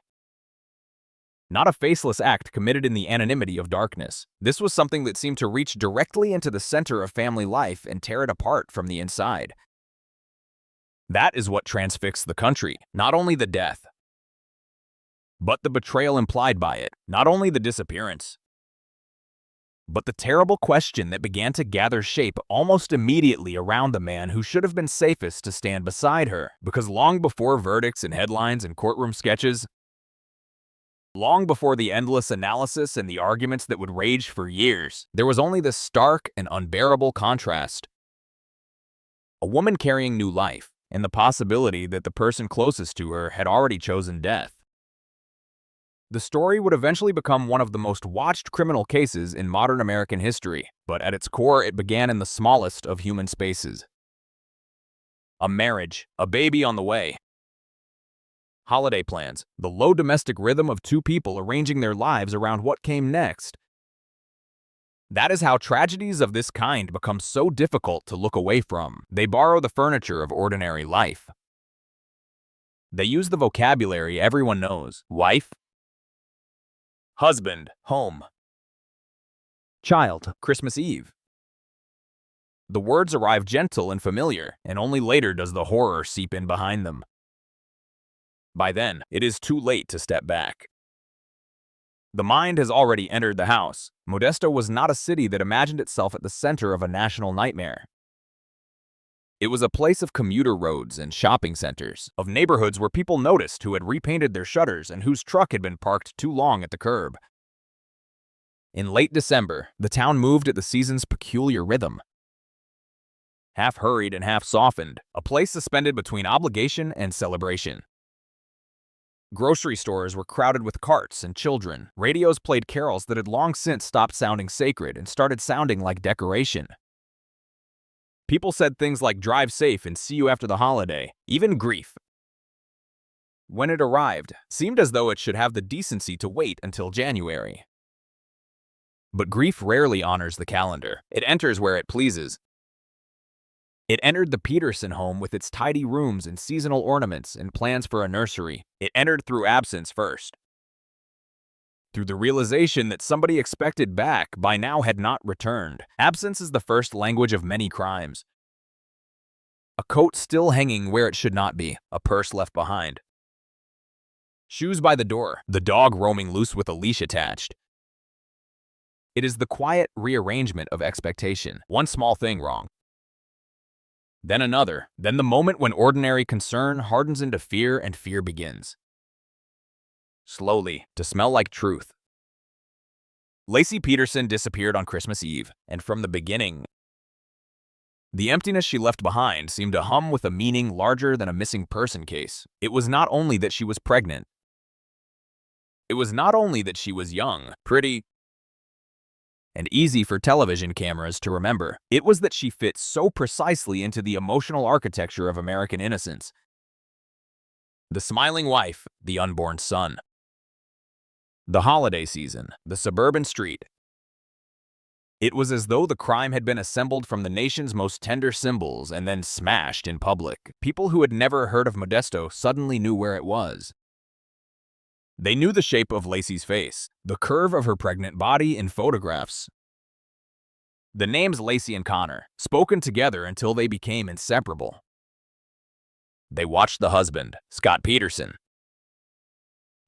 Not a faceless act committed in the anonymity of darkness. This was something that seemed to reach directly into the center of family life and tear it apart from the inside. That is what transfixed the country. Not only the death, but the betrayal implied by it. Not only the disappearance, but the terrible question that began to gather shape almost immediately around the man who should have been safest to stand beside her. Because long before verdicts and headlines and courtroom sketches, long before the endless analysis and the arguments that would rage for years, there was only this stark and unbearable contrast. A woman carrying new life, and the possibility that the person closest to her had already chosen death. The story would eventually become one of the most watched criminal cases in modern American history, but at its core it began in the smallest of human spaces. A marriage, a baby on the way. Holiday plans, the low domestic rhythm of two people arranging their lives around what came next. That is how tragedies of this kind become so difficult to look away from. They borrow the furniture of ordinary life. They use the vocabulary everyone knows. Wife, husband, home, child, Christmas Eve. The words arrive gentle and familiar, and only later does the horror seep in behind them. By then, it is too late to step back. The mind has already entered the house. Modesto was not a city that imagined itself at the center of a national nightmare. It was a place of commuter roads and shopping centers, of neighborhoods where people noticed who had repainted their shutters and whose truck had been parked too long at the curb. In late December, the town moved at the season's peculiar rhythm. Half hurried and half softened, a place suspended between obligation and celebration. Grocery stores were crowded with carts and children. Radios played carols that had long since stopped sounding sacred and started sounding like decoration. People said things like drive safe and see you after the holiday. Even grief, when it arrived, seemed as though it should have the decency to wait until January. But grief rarely honors the calendar. It enters where it pleases. It entered the Peterson home with its tidy rooms and seasonal ornaments and plans for a nursery. It entered through absence first. Through the realization that somebody expected back by now had not returned. Absence is the first language of many crimes. A coat still hanging where it should not be, a purse left behind. Shoes by the door, the dog roaming loose with a leash attached. It is the quiet rearrangement of expectation. One small thing wrong, then another, then the moment when ordinary concern hardens into fear and fear begins. Slowly, to smell like truth. Lacey Peterson disappeared on Christmas Eve, and from the beginning, the emptiness she left behind seemed to hum with a meaning larger than a missing person case. It was not only that she was pregnant. It was not only that she was young, pretty, and easy for television cameras to remember. It was that she fit so precisely into the emotional architecture of American innocence. The smiling wife, the unborn son. The holiday season, the suburban street. It was as though the crime had been assembled from the nation's most tender symbols and then smashed in public. People who had never heard of Modesto suddenly knew where it was. They knew the shape of Lacey's face, the curve of her pregnant body in photographs. The names Lacey and Connor, spoken together until they became inseparable. They watched the husband, Scott Peterson,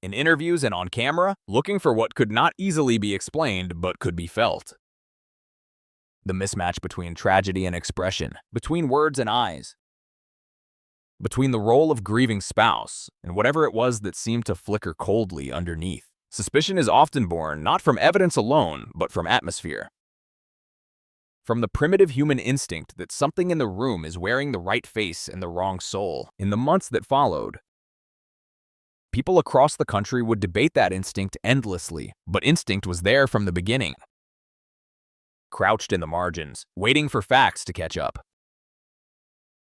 in interviews and on camera, looking for what could not easily be explained but could be felt. The mismatch between tragedy and expression, between words and eyes, between the role of grieving spouse and whatever it was that seemed to flicker coldly underneath. Suspicion is often born not from evidence alone, but from atmosphere. From the primitive human instinct that something in the room is wearing the right face and the wrong soul. In the months that followed, people across the country would debate that instinct endlessly, but instinct was there from the beginning, crouched in the margins, waiting for facts to catch up.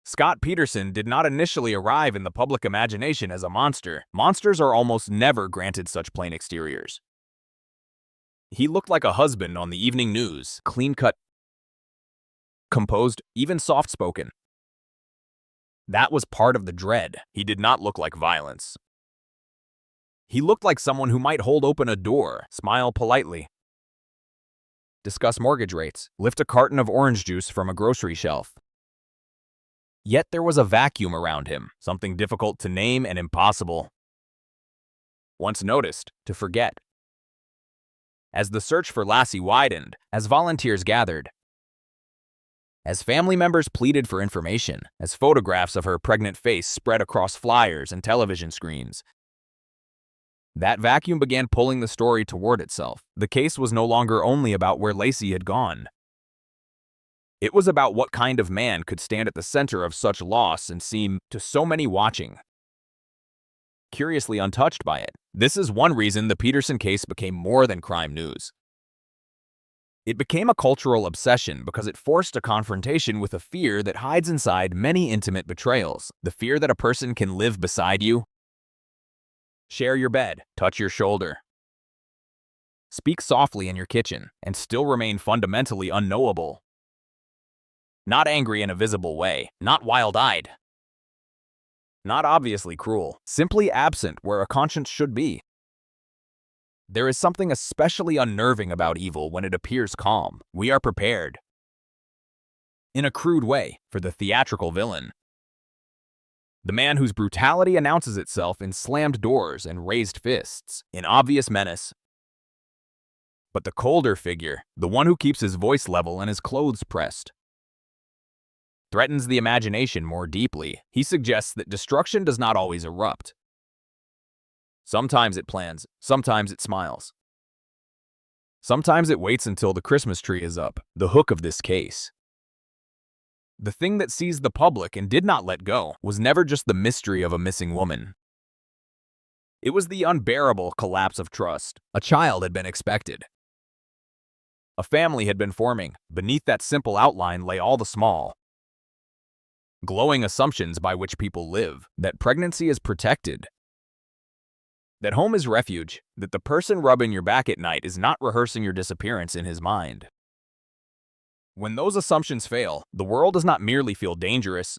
Scott Peterson did not initially arrive in the public imagination as a monster. Monsters are almost never granted such plain exteriors. He looked like a husband on the evening news, clean-cut, composed, even soft-spoken. That was part of the dread. He did not look like violence. He looked like someone who might hold open a door, smile politely, discuss mortgage rates, lift a carton of orange juice from a grocery shelf. Yet there was a vacuum around him, something difficult to name and impossible. Once noticed, to forget. As the search for Lassie widened, as volunteers gathered, as family members pleaded for information, as photographs of her pregnant face spread across flyers and television screens, that vacuum began pulling the story toward itself. The case was no longer only about where Lacey had gone. It was about what kind of man could stand at the center of such loss and seem, to so many watching, curiously untouched by it. This is one reason the Peterson case became more than crime news. It became a cultural obsession because it forced a confrontation with a fear that hides inside many intimate betrayals. The fear that a person can live beside you, share your bed, touch your shoulder, speak softly in your kitchen, and still remain fundamentally unknowable. Not angry in a visible way, not wild-eyed, not obviously cruel, simply absent where a conscience should be. There is something especially unnerving about evil when it appears calm. We are prepared, in a crude way, for the theatrical villain. The man whose brutality announces itself in slammed doors and raised fists, in obvious menace. But the colder figure, the one who keeps his voice level and his clothes pressed, threatens the imagination more deeply. He suggests that destruction does not always erupt. Sometimes it plans, sometimes it smiles. Sometimes it waits until the Christmas tree is up, the hook of this case. The thing that seized the public and did not let go was never just the mystery of a missing woman. It was the unbearable collapse of trust. A child had been expected. A family had been forming. Beneath that simple outline lay all the small, glowing assumptions by which people live. That pregnancy is protected, that home is refuge, that the person rubbing your back at night is not rehearsing your disappearance in his mind. When those assumptions fail, the world does not merely feel dangerous.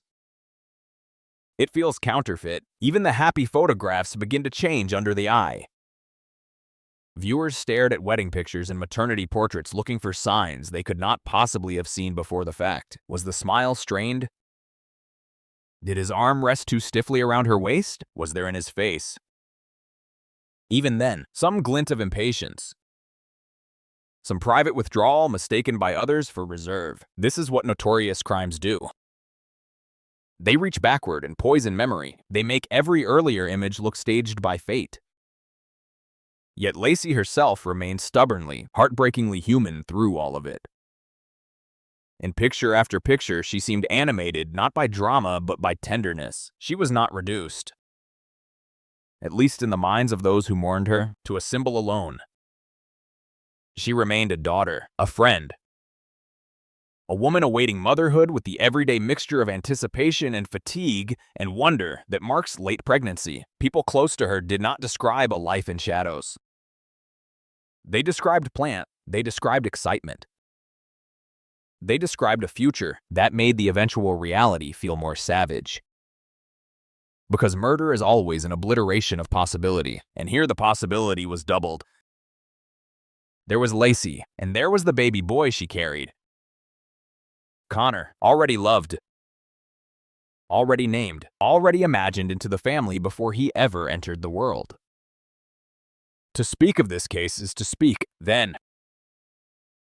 It feels counterfeit. Even the happy photographs begin to change under the eye. Viewers stared at wedding pictures and maternity portraits looking for signs they could not possibly have seen before the fact. Was the smile strained? Did his arm rest too stiffly around her waist? Was there in his face, even then, some glint of impatience, some private withdrawal mistaken by others for reserve? This is what notorious crimes do. They reach backward and poison memory. They make every earlier image look staged by fate. Yet Lacey herself remained stubbornly, heartbreakingly human through all of it. In picture after picture, she seemed animated not by drama but by tenderness. She was not reduced, at least in the minds of those who mourned her, to a symbol alone. She remained a daughter, a friend, a woman awaiting motherhood with the everyday mixture of anticipation and fatigue and wonder that marks late pregnancy. People close to her did not describe a life in shadows. They described they described excitement. They described a future that made the eventual reality feel more savage. Because murder is always an obliteration of possibility, and here the possibility was doubled. There was Lacey, and there was the baby boy she carried. Connor, already loved, already named, already imagined into the family before he ever entered the world. To speak of this case is to speak, then,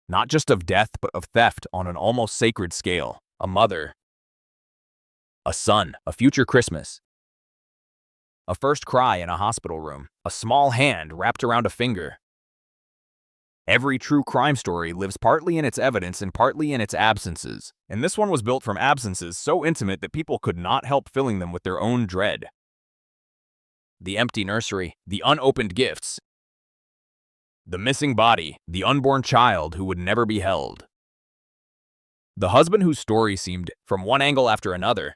not just of death but of theft on an almost sacred scale. A mother, a son, a future Christmas, a first cry in a hospital room, a small hand wrapped around a finger. Every true crime story lives partly in its evidence and partly in its absences, and this one was built from absences so intimate that people could not help filling them with their own dread. The empty nursery, the unopened gifts, the missing body, the unborn child who would never be held. The husband whose story seemed, from one angle after another,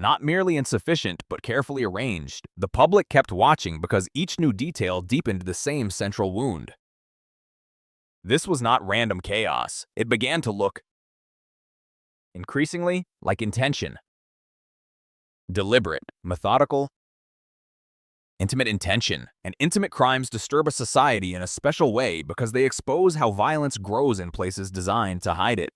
Not merely insufficient, but carefully arranged. The public kept watching because each new detail deepened the same central wound. This was not random chaos. It began to look increasingly like intention. Deliberate, methodical, intimate intention. And intimate crimes disturb a society in a special way because they expose how violence grows in places designed to hide it.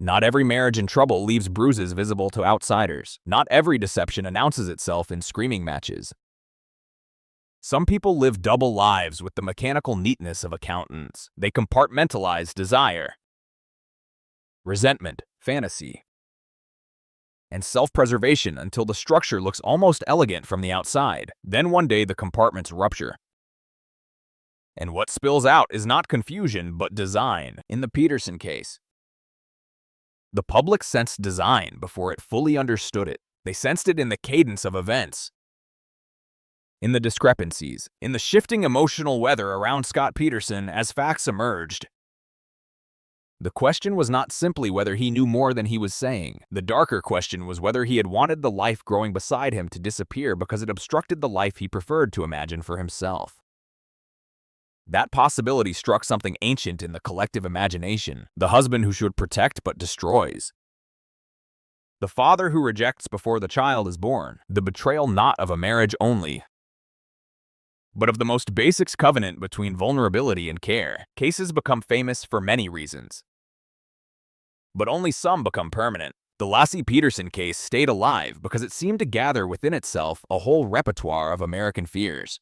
Not every marriage in trouble leaves bruises visible to outsiders. Not every deception announces itself in screaming matches. Some people live double lives with the mechanical neatness of accountants. They compartmentalize desire, resentment, fantasy, and self-preservation until the structure looks almost elegant from the outside. Then one day the compartments rupture. And what spills out is not confusion, but design. In the Peterson case, the public sensed design before it fully understood it. They sensed it in the cadence of events, in the discrepancies, in the shifting emotional weather around Scott Peterson as facts emerged. The question was not simply whether he knew more than he was saying. The darker question was whether he had wanted the life growing beside him to disappear because it obstructed the life he preferred to imagine for himself. That possibility struck something ancient in the collective imagination. The husband who should protect but destroys. The father who rejects before the child is born. The betrayal not of a marriage only, but of the most basic covenant between vulnerability and care. Cases become famous for many reasons, but only some become permanent. The Lassie Peterson case stayed alive because it seemed to gather within itself a whole repertoire of American fears.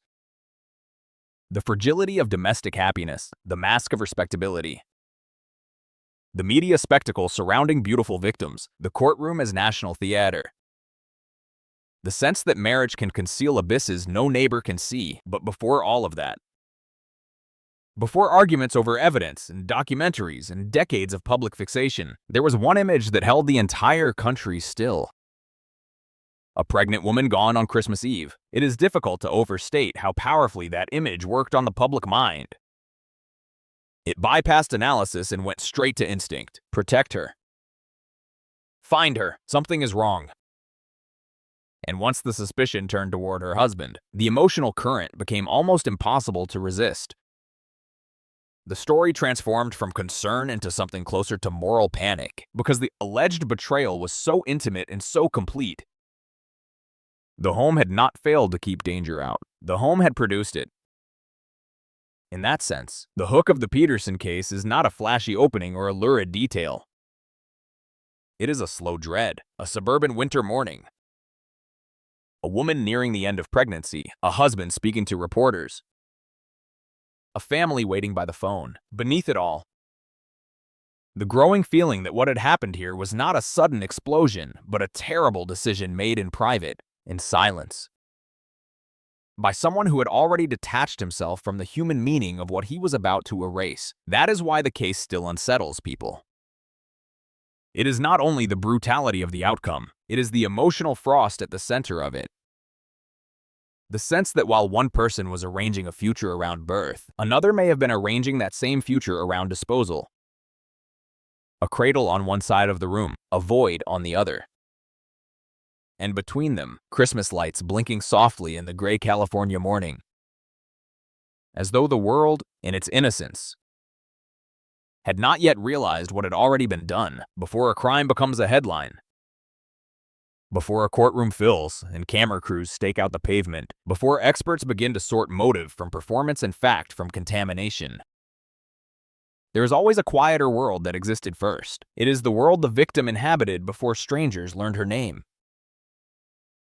The fragility of domestic happiness, the mask of respectability, the media spectacle surrounding beautiful victims, the courtroom as national theater, the sense that marriage can conceal abysses no neighbor can see. But before all of that, before arguments over evidence and documentaries and decades of public fixation, there was one image that held the entire country still. A pregnant woman gone on Christmas Eve. It is difficult to overstate how powerfully that image worked on the public mind. It bypassed analysis and went straight to instinct. Protect her. Find her. Something is wrong. And once the suspicion turned toward her husband, the emotional current became almost impossible to resist. The story transformed from concern into something closer to moral panic because the alleged betrayal was so intimate and so complete. The home had not failed to keep danger out. The home had produced it. In that sense, the hook of the Peterson case is not a flashy opening or a lurid detail. It is a slow dread, a suburban winter morning, a woman nearing the end of pregnancy, a husband speaking to reporters, a family waiting by the phone. Beneath it all, the growing feeling that what had happened here was not a sudden explosion, but a terrible decision made in private, in silence, by someone who had already detached himself from the human meaning of what he was about to erase. That is why the case still unsettles people. It is not only the brutality of the outcome, it is the emotional frost at the center of it. The sense that while one person was arranging a future around birth, another may have been arranging that same future around disposal. A cradle on one side of the room, a void on the other. And between them, Christmas lights blinking softly in the gray California morning. As though the world, in its innocence, had not yet realized what had already been done before a crime becomes a headline. Before a courtroom fills and camera crews stake out the pavement, before experts begin to sort motive from performance and fact from contamination. There is always a quieter world that existed first. It is the world the victim inhabited before strangers learned her name.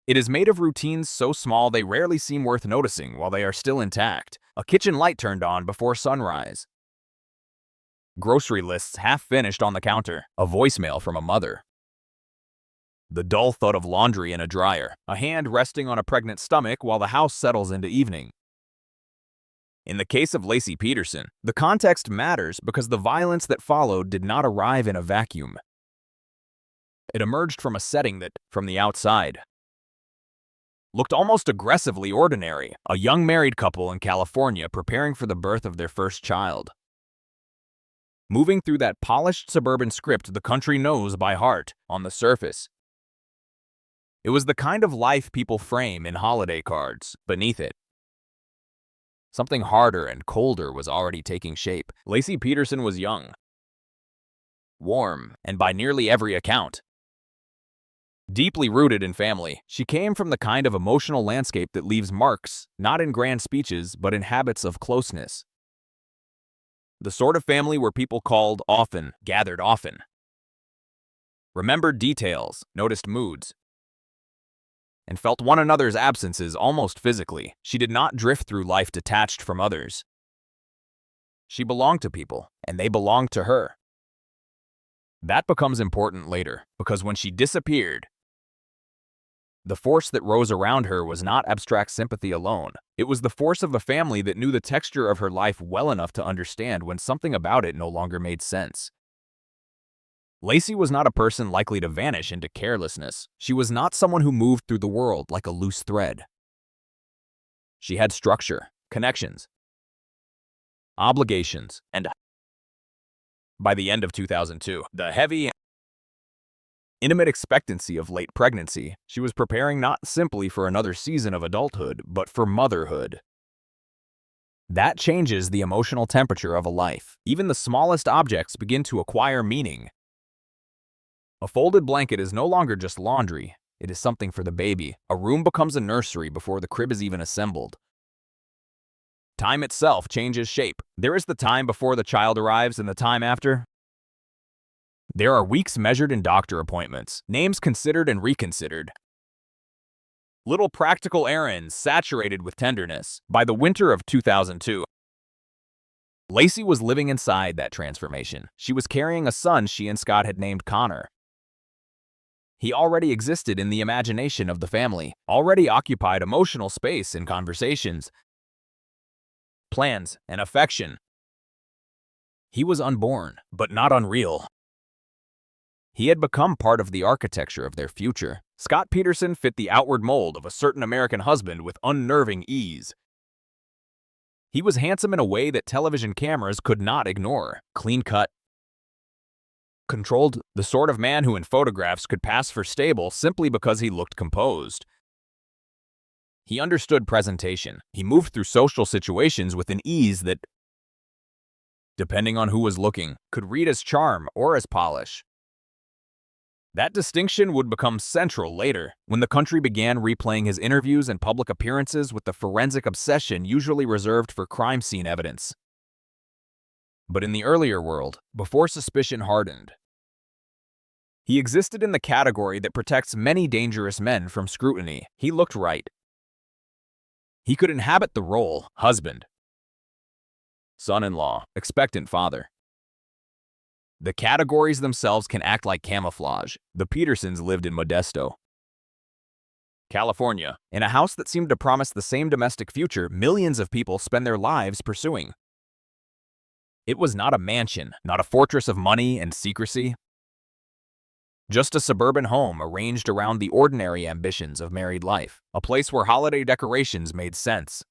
It is made of routines so small they rarely seem worth noticing while they are still intact. A kitchen light turned on before sunrise. Grocery lists half finished on the counter. A voicemail from a mother. The dull thud of laundry in a dryer. A hand resting on a pregnant stomach while the house settles into evening. In the case of Lassie Peterson, the context matters because the violence that followed did not arrive in a vacuum. It emerged from a setting that, from the outside, looked almost aggressively ordinary. A young married couple in California preparing for the birth of their first child. Moving through that polished suburban script the country knows by heart. On the surface, It was the kind of life people frame in holiday cards. Beneath it, something harder and colder was already taking shape. Lacey Peterson was young, warm, and by nearly every account, deeply rooted in family. She came from the kind of emotional landscape that leaves marks, not in grand speeches, but in habits of closeness. The sort of family where people called often, gathered often, remembered details, noticed moods, and felt one another's absences almost physically. She did not drift through life detached from others. She belonged to people, and they belonged to her. That becomes important later, because when she disappeared, the force that rose around her was not abstract sympathy alone. It was the force of a family that knew the texture of her life well enough to understand when something about it no longer made sense. Lacey was not a person likely to vanish into carelessness. She was not someone who moved through the world like a loose thread. She had structure, connections, obligations, and by the end of 2002, the heavy, intimate expectancy of late pregnancy, she was preparing not simply for another season of adulthood, but for motherhood. That changes the emotional temperature of a life. Even the smallest objects begin to acquire meaning. A folded blanket is no longer just laundry, it is something for the baby. A room becomes a nursery before the crib is even assembled. Time itself changes shape. There is the time before the child arrives and the time after. There are weeks measured in doctor appointments, names considered and reconsidered. Little practical errands saturated with tenderness. By the winter of 2002, Lacey was living inside that transformation. She was carrying a son she and Scott had named Connor. He already existed in the imagination of the family, already occupied emotional space in conversations, plans, and affection. He was unborn, but not unreal. He had become part of the architecture of their future. Scott Peterson fit the outward mold of a certain American husband with unnerving ease. He was handsome in a way that television cameras could not ignore. Clean-cut, controlled, the sort of man who in photographs could pass for stable simply because he looked composed. He understood presentation. He moved through social situations with an ease that, depending on who was looking, could read as charm or as polish. That distinction would become central later, when the country began replaying his interviews and public appearances with the forensic obsession usually reserved for crime scene evidence. But in the earlier world, before suspicion hardened, he existed in the category that protects many dangerous men from scrutiny. He looked right. He could inhabit the role, husband, son-in-law, expectant father. The categories themselves can act like camouflage. The Petersons lived in Modesto, California, in a house that seemed to promise the same domestic future millions of people spend their lives pursuing. It was not a mansion, not a fortress of money and secrecy. Just a suburban home arranged around the ordinary ambitions of married life, a place where holiday decorations made sense,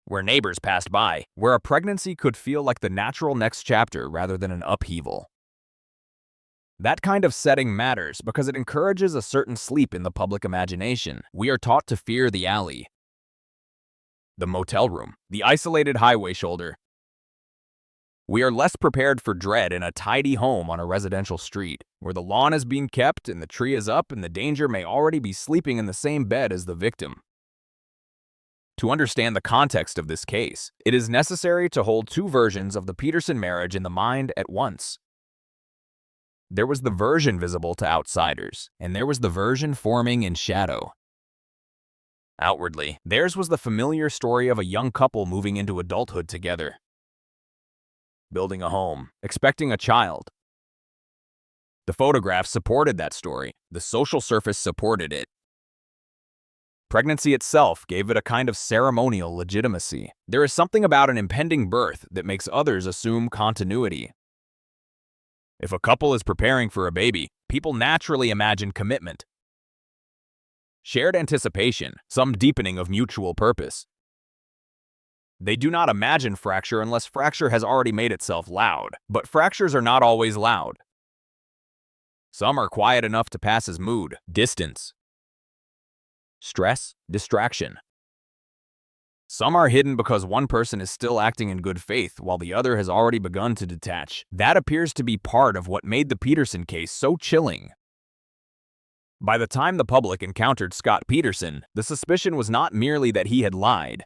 where neighbors passed by, where a pregnancy could feel like the natural next chapter rather than an upheaval. That kind of setting matters because it encourages a certain sleep in the public imagination. We are taught to fear the alley, the motel room, the isolated highway shoulder. We are less prepared for dread in a tidy home on a residential street, where the lawn is being kept and the tree is up and the danger may already be sleeping in the same bed as the victim. To understand the context of this case, it is necessary to hold two versions of the Peterson marriage in the mind at once. There was the version visible to outsiders, and there was the version forming in shadow. Outwardly, theirs was the familiar story of a young couple moving into adulthood together, building a home, expecting a child. The photographs supported that story. The social surface supported it. Pregnancy itself gave it a kind of ceremonial legitimacy. There is something about an impending birth that makes others assume continuity. If a couple is preparing for a baby, people naturally imagine commitment, shared anticipation, some deepening of mutual purpose. They do not imagine fracture unless fracture has already made itself loud, but fractures are not always loud. Some are quiet enough to pass as mood, distance, stress, distraction. Some are hidden because one person is still acting in good faith while the other has already begun to detach. That appears to be part of what made the Peterson case so chilling. By the time the public encountered Scott Peterson, the suspicion was not merely that he had lied.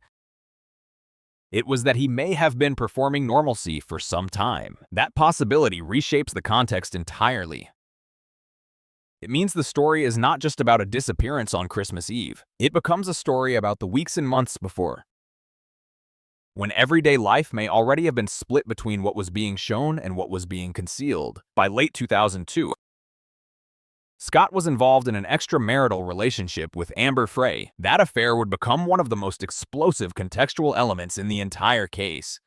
It was that he may have been performing normalcy for some time. That possibility reshapes the context entirely. It means the story is not just about a disappearance on Christmas Eve. It becomes a story about the weeks and months before, when everyday life may already have been split between what was being shown and what was being concealed. By late 2002, Scott was involved in an extramarital relationship with Amber Frey. That affair would become one of the most explosive contextual elements in the entire case.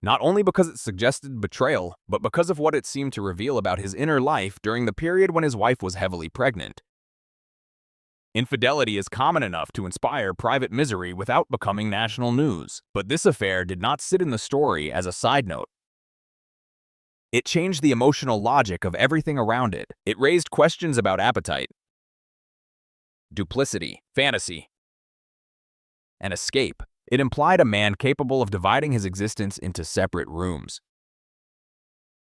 Not only because it suggested betrayal, but because of what it seemed to reveal about his inner life during the period when his wife was heavily pregnant. Infidelity is common enough to inspire private misery without becoming national news. But this affair did not sit in the story as a side note. It changed the emotional logic of everything around it. It raised questions about appetite, duplicity, fantasy, and escape. It implied a man capable of dividing his existence into separate rooms,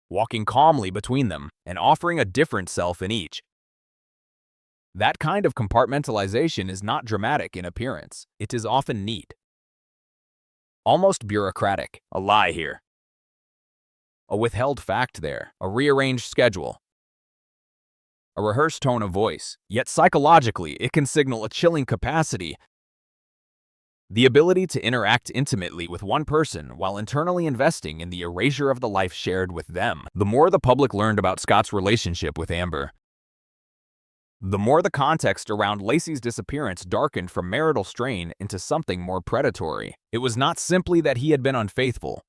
walking calmly between them and offering a different self in each. That kind of compartmentalization is not dramatic in appearance. It is often neat, almost bureaucratic. A lie here, a withheld fact there, a rearranged schedule, a rehearsed tone of voice. Yet psychologically, it can signal a chilling capacity, the ability to interact intimately with one person while internally investing in the erasure of the life shared with them. The more the public learned about Scott's relationship with Amber, the more the context around Lacey's disappearance darkened from marital strain into something more predatory. It was not simply that he had been unfaithful.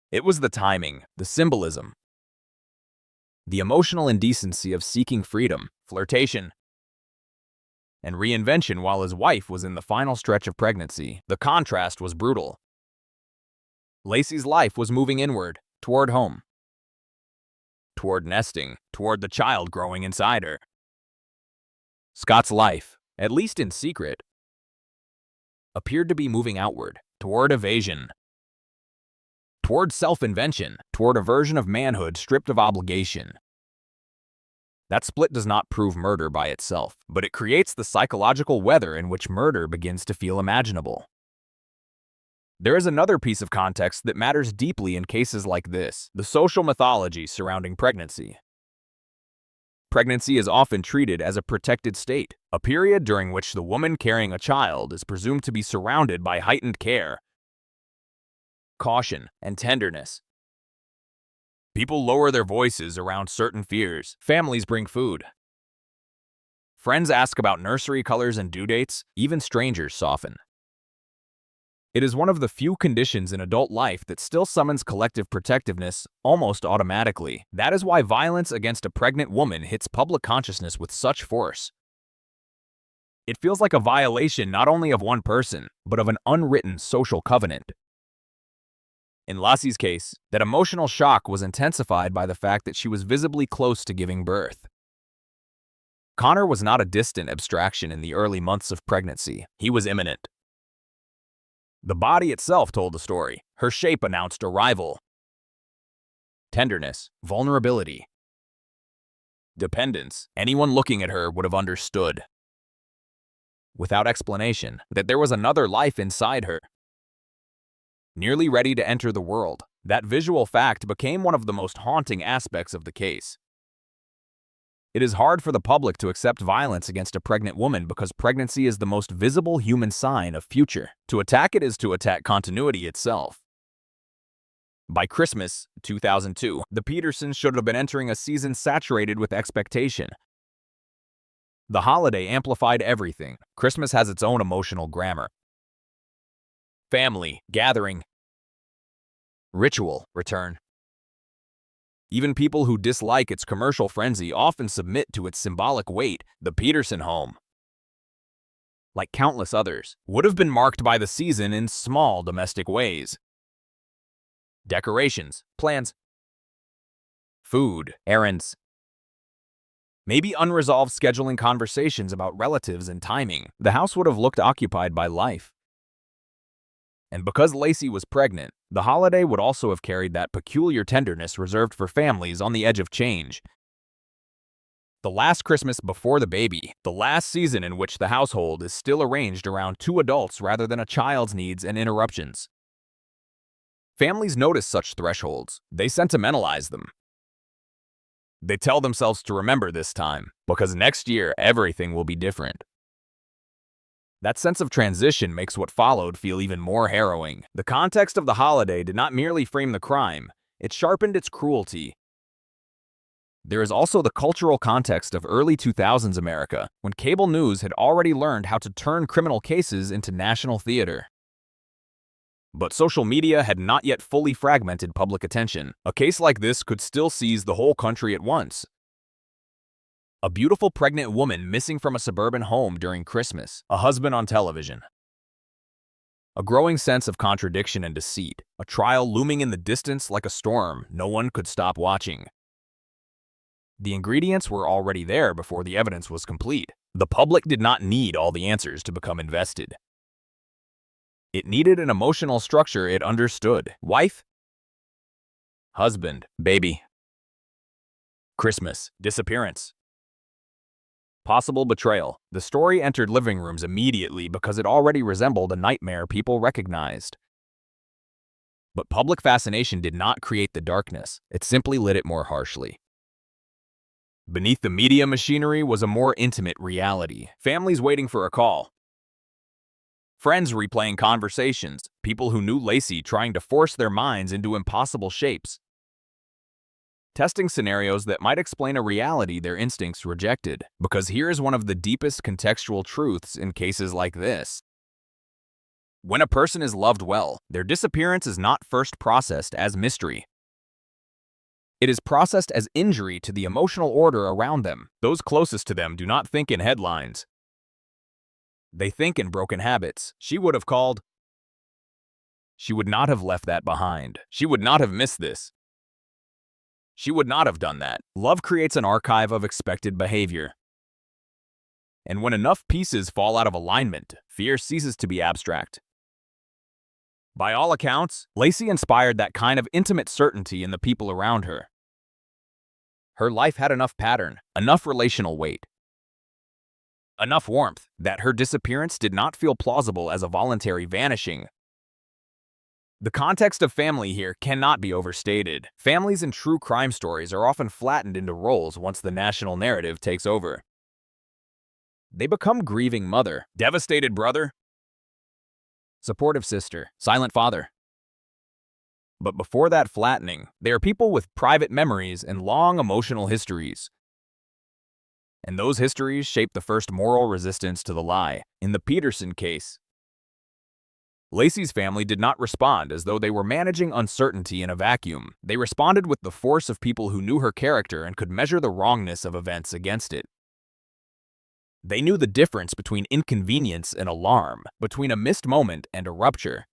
It was the timing, the symbolism, the emotional indecency of seeking freedom, flirtation, and reinvention while his wife was in the final stretch of pregnancy. The contrast was brutal. Lacey's life was moving inward, toward home, toward nesting, toward the child growing inside her. Scott's life, at least in secret, appeared to be moving outward, toward evasion, toward self-invention, toward a version of manhood stripped of obligation. That split does not prove murder by itself, but it creates the psychological weather in which murder begins to feel imaginable. There is another piece of context that matters deeply in cases like this: the social mythology surrounding pregnancy. Pregnancy is often treated as a protected state, a period during which the woman carrying a child is presumed to be surrounded by heightened care, caution, and tenderness. People lower their voices around certain fears. Families bring food. Friends ask about nursery colors and due dates. Even strangers soften. It is one of the few conditions in adult life that still summons collective protectiveness almost automatically. That is why violence against a pregnant woman hits public consciousness with such force. It feels like a violation not only of one person, but of an unwritten social covenant. In Lassie's case, that emotional shock was intensified by the fact that she was visibly close to giving birth. Connor was not a distant abstraction in the early months of pregnancy. He was imminent. The body itself told the story. Her shape announced arrival. Tenderness, vulnerability, dependence. Anyone looking at her would have understood, without explanation, that there was another life inside her, nearly ready to enter the world. That visual fact became one of the most haunting aspects of the case. It is hard for the public to accept violence against a pregnant woman because pregnancy is the most visible human sign of future. To attack it is to attack continuity itself. By Christmas 2002, the Petersons should have been entering a season saturated with expectation. The holiday amplified everything. Christmas has its own emotional grammar. Family, gathering, ritual, return. Even people who dislike its commercial frenzy often submit to its symbolic weight. The Peterson home, like countless others, would have been marked by the season in small domestic ways. Decorations, plans, food, errands. Maybe unresolved scheduling conversations about relatives and timing. The house would have looked occupied by life. And because Lacey was pregnant, the holiday would also have carried that peculiar tenderness reserved for families on the edge of change. The last Christmas before the baby, the last season in which the household is still arranged around two adults rather than a child's needs and interruptions. Families notice such thresholds. They sentimentalize them. They tell themselves to remember this time, because next year everything will be different. That sense of transition makes what followed feel even more harrowing. The context of the holiday did not merely frame the crime, it sharpened its cruelty. There is also the cultural context of early 2000s America, when cable news had already learned how to turn criminal cases into national theater. But social media had not yet fully fragmented public attention. A case like this could still seize the whole country at once. A beautiful pregnant woman missing from a suburban home during Christmas, a husband on television. A growing sense of contradiction and deceit, a trial looming in the distance like a storm no one could stop watching. The ingredients were already there before the evidence was complete. The public did not need all the answers to become invested. It needed an emotional structure it understood. Wife, husband, baby. Christmas, disappearance. Possible betrayal. The story entered living rooms immediately because it already resembled a nightmare people recognized. But public fascination did not create the darkness. It simply lit it more harshly. Beneath the media machinery was a more intimate reality. Families waiting for a call. Friends replaying conversations. People who knew Lacey trying to force their minds into impossible shapes. Testing scenarios that might explain a reality their instincts rejected. Because here is one of the deepest contextual truths in cases like this. When a person is loved well, their disappearance is not first processed as mystery. It is processed as injury to the emotional order around them. Those closest to them do not think in headlines. They think in broken habits. She would have called. She would not have left that behind. She would not have missed this. She would not have done that. Love creates an archive of expected behavior. And when enough pieces fall out of alignment, fear ceases to be abstract. By all accounts, Lacey inspired that kind of intimate certainty in the people around her. Her life had enough pattern, enough relational weight, enough warmth that her disappearance did not feel plausible as a voluntary vanishing. The context of family here cannot be overstated. Families in true crime stories are often flattened into roles once the national narrative takes over. They become grieving mother, devastated brother, supportive sister, silent father. But before that flattening, they are people with private memories and long emotional histories. And those histories shape the first moral resistance to the lie. In the Peterson case, Lacey's family did not respond as though they were managing uncertainty in a vacuum. They responded with the force of people who knew her character and could measure the wrongness of events against it. They knew the difference between inconvenience and alarm, between a missed moment and a rupture.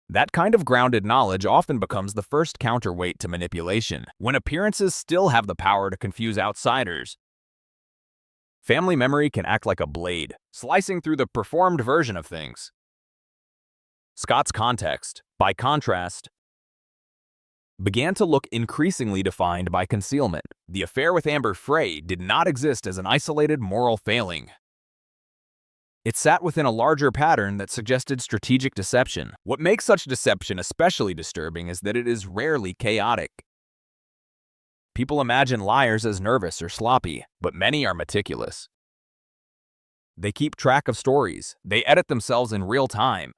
That kind of grounded knowledge often becomes the first counterweight to manipulation, when appearances still have the power to confuse outsiders. Family memory can act like a blade, slicing through the performed version of things. Scott's context, by contrast, began to look increasingly defined by concealment. The affair with Amber Frey did not exist as an isolated moral failing. It sat within a larger pattern that suggested strategic deception. What makes such deception especially disturbing is that it is rarely chaotic. People imagine liars as nervous or sloppy, but many are meticulous. They keep track of stories. They edit themselves in real time.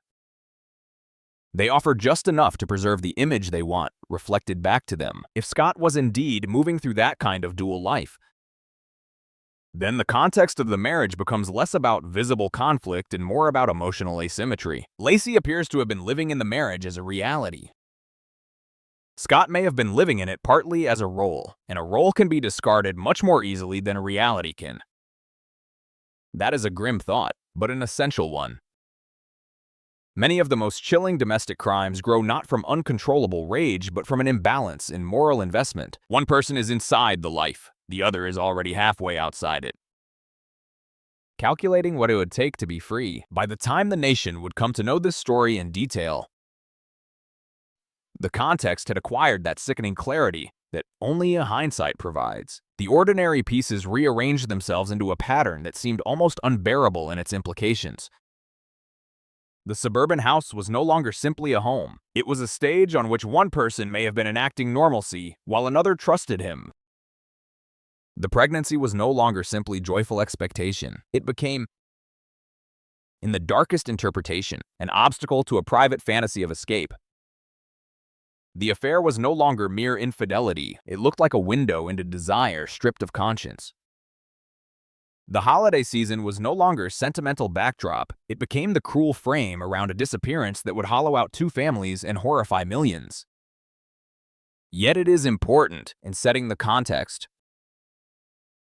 They offer just enough to preserve the image they want, reflected back to them. If Scott was indeed moving through that kind of dual life, then the context of the marriage becomes less about visible conflict and more about emotional asymmetry. Lacey appears to have been living in the marriage as a reality. Scott may have been living in it partly as a role, and a role can be discarded much more easily than a reality can. That is a grim thought, but an essential one. Many of the most chilling domestic crimes grow not from uncontrollable rage, but from an imbalance in moral investment. One person is inside the life, the other is already halfway outside it. Calculating what it would take to be free. By the time the nation would come to know this story in detail, the context had acquired that sickening clarity that only a hindsight provides. The ordinary pieces rearranged themselves into a pattern that seemed almost unbearable in its implications. The suburban house was no longer simply a home. It was a stage on which one person may have been enacting normalcy, while another trusted him. The pregnancy was no longer simply joyful expectation. It became, in the darkest interpretation, an obstacle to a private fantasy of escape. The affair was no longer mere infidelity. It looked like a window into desire stripped of conscience. The holiday season was no longer a sentimental backdrop. It became the cruel frame around a disappearance that would hollow out two families and horrify millions. Yet it is important, in setting the context,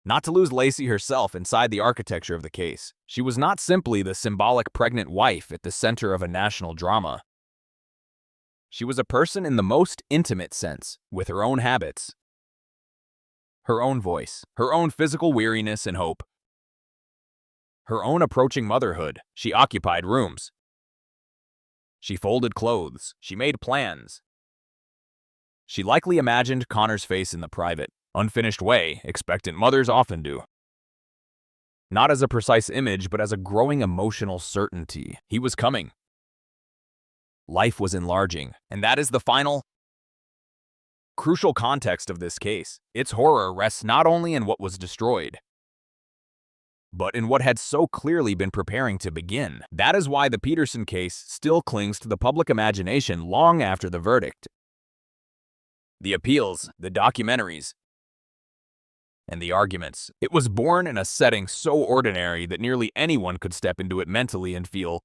not to lose Lacey herself inside the architecture of the case. She was not simply the symbolic pregnant wife at the center of a national drama. She was a person in the most intimate sense, with her own habits, her own voice, her own physical weariness and hope, her own approaching motherhood. She occupied rooms. She folded clothes. She made plans. She likely imagined Connor's face in the private, unfinished way expectant mothers often do. Not as a precise image, but as a growing emotional certainty. He was coming. Life was enlarging, and that is the final, crucial context of this case. Its horror rests not only in what was destroyed, but in what had so clearly been preparing to begin. That is why the Peterson case still clings to the public imagination long after the verdict. The appeals, the documentaries, and the arguments. It was born in a setting so ordinary that nearly anyone could step into it mentally and feel,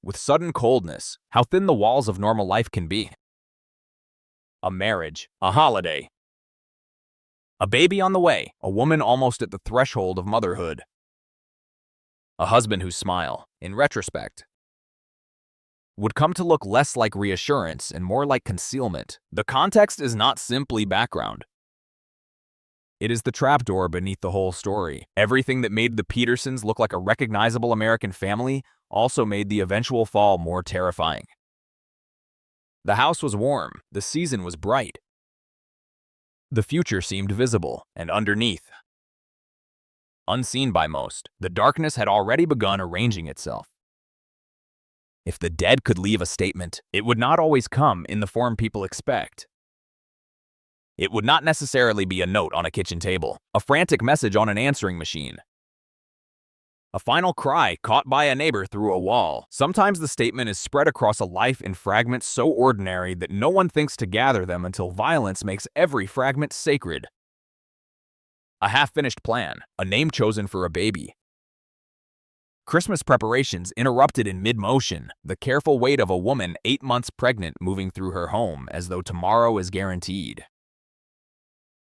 with sudden coldness, how thin the walls of normal life can be. A marriage, a holiday, a baby on the way, a woman almost at the threshold of motherhood, a husband whose smile, in retrospect, would come to look less like reassurance and more like concealment. The context is not simply background. It is the trapdoor beneath the whole story. Everything that made the Petersons look like a recognizable American family also made the eventual fall more terrifying. The house was warm, the season was bright. The future seemed visible, and underneath, unseen by most, the darkness had already begun arranging itself. If the dead could leave a statement, it would not always come in the form people expect. It would not necessarily be a note on a kitchen table, a frantic message on an answering machine, a final cry caught by a neighbor through a wall. Sometimes the statement is spread across a life in fragments so ordinary that no one thinks to gather them until violence makes every fragment sacred. A half-finished plan, a name chosen for a baby, Christmas preparations interrupted in mid-motion, the careful weight of a woman 8 months pregnant moving through her home as though tomorrow is guaranteed.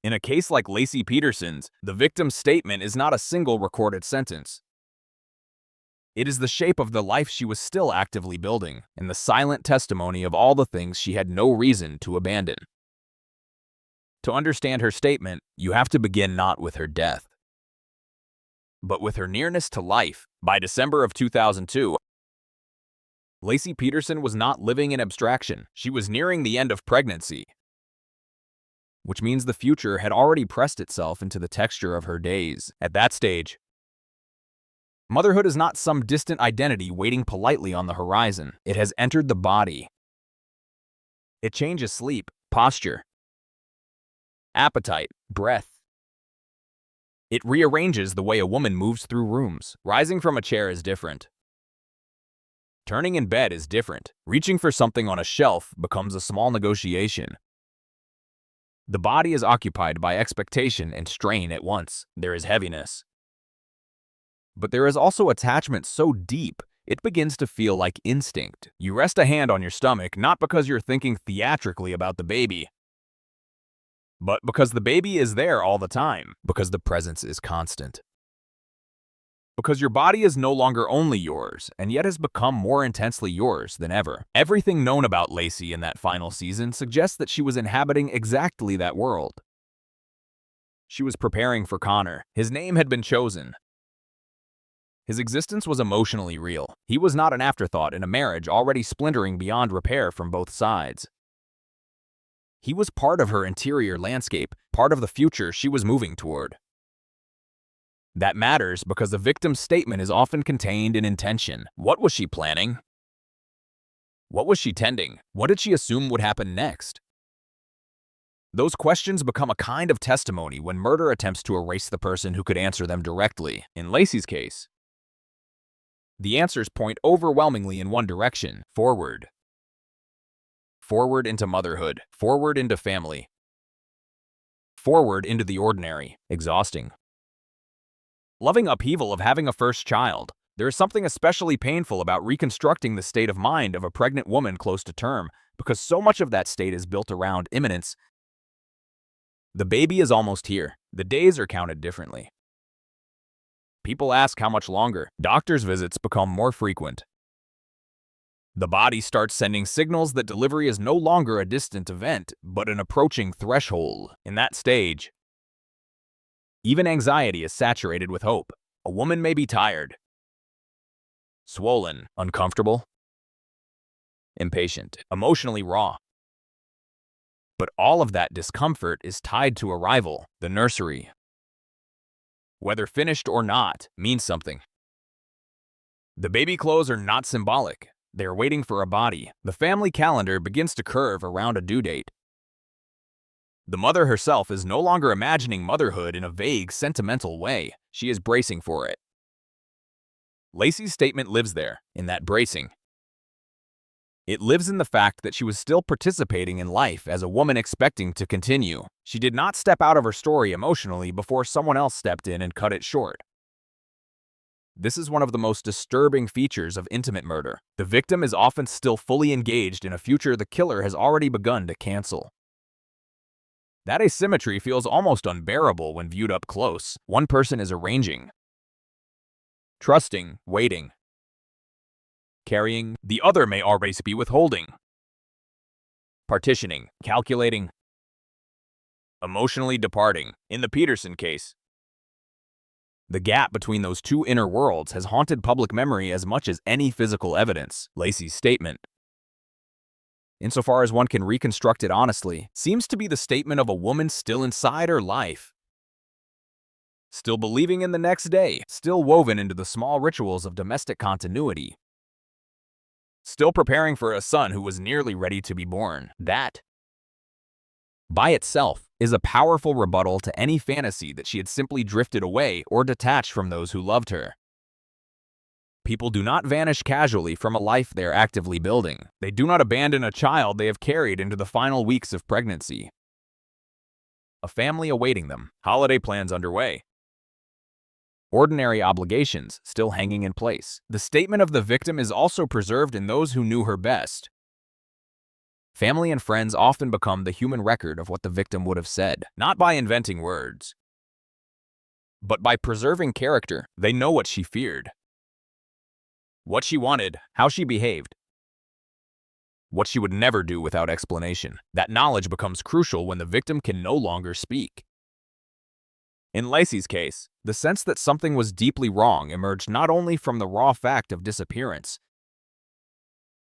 In a case like Lacey Peterson's, the victim's statement is not a single recorded sentence. It is the shape of the life she was still actively building, and the silent testimony of all the things she had no reason to abandon. To understand her statement, you have to begin not with her death, but with her nearness to life. By December of 2002, Lacey Peterson was not living in abstraction. She was nearing the end of pregnancy, which means the future had already pressed itself into the texture of her days. At that stage, motherhood is not some distant identity waiting politely on the horizon. It has entered the body. It changes sleep, posture, appetite, breath. It rearranges the way a woman moves through rooms. Rising from a chair is different. Turning in bed is different. Reaching for something on a shelf becomes a small negotiation. The body is occupied by expectation and strain at once. There is heaviness. But there is also attachment so deep, it begins to feel like instinct. You rest a hand on your stomach not because you're thinking theatrically about the baby, but because the baby is there all the time, because the presence is constant. Because your body is no longer only yours, and yet has become more intensely yours than ever. Everything known about Lacey in that final season suggests that she was inhabiting exactly that world. She was preparing for Connor. His name had been chosen. His existence was emotionally real. He was not an afterthought in a marriage already splintering beyond repair from both sides. He was part of her interior landscape, part of the future she was moving toward. That matters because the victim's statement is often contained in intention. What was she planning? What was she tending? What did she assume would happen next? Those questions become a kind of testimony when murder attempts to erase the person who could answer them directly. In Lacey's case, the answers point overwhelmingly in one direction: forward. Forward into motherhood, forward into family, forward into the ordinary, exhausting, loving upheaval of having a first child. There is something especially painful about reconstructing the state of mind of a pregnant woman close to term, because so much of that state is built around imminence. The baby is almost here. The days are counted differently. People ask how much longer. Doctor's visits become more frequent. The body starts sending signals that delivery is no longer a distant event, but an approaching threshold. In that stage, even anxiety is saturated with hope. A woman may be tired, swollen, uncomfortable, impatient, emotionally raw. But all of that discomfort is tied to arrival. The nursery, whether finished or not, means something. The baby clothes are not symbolic. They are waiting for a body. The family calendar begins to curve around a due date. The mother herself is no longer imagining motherhood in a vague, sentimental way. She is bracing for it. Lacey's statement lives there, in that bracing. It lives in the fact that she was still participating in life as a woman expecting to continue. She did not step out of her story emotionally before someone else stepped in and cut it short. This is one of the most disturbing features of intimate murder. The victim is often still fully engaged in a future the killer has already begun to cancel. That asymmetry feels almost unbearable when viewed up close. One person is arranging, trusting, waiting, carrying. The other may already be withholding, partitioning, calculating, emotionally departing. In the Peterson case, the gap between those two inner worlds has haunted public memory as much as any physical evidence. Lacey's statement, insofar as one can reconstruct it honestly, seems to be the statement of a woman still inside her life, still believing in the next day, still woven into the small rituals of domestic continuity, still preparing for a son who was nearly ready to be born. That, by itself, is a powerful rebuttal to any fantasy that she had simply drifted away or detached from those who loved her. People do not vanish casually from a life they are actively building. They do not abandon a child they have carried into the final weeks of pregnancy. A family awaiting them, holiday plans underway, ordinary obligations still hanging in place. The statement of the victim is also preserved in those who knew her best. Family and friends often become the human record of what the victim would have said, not by inventing words, but by preserving character. They know what she feared, what she wanted, how she behaved, what she would never do without explanation. That knowledge becomes crucial when the victim can no longer speak. In Lacey's case, the sense that something was deeply wrong emerged not only from the raw fact of disappearance,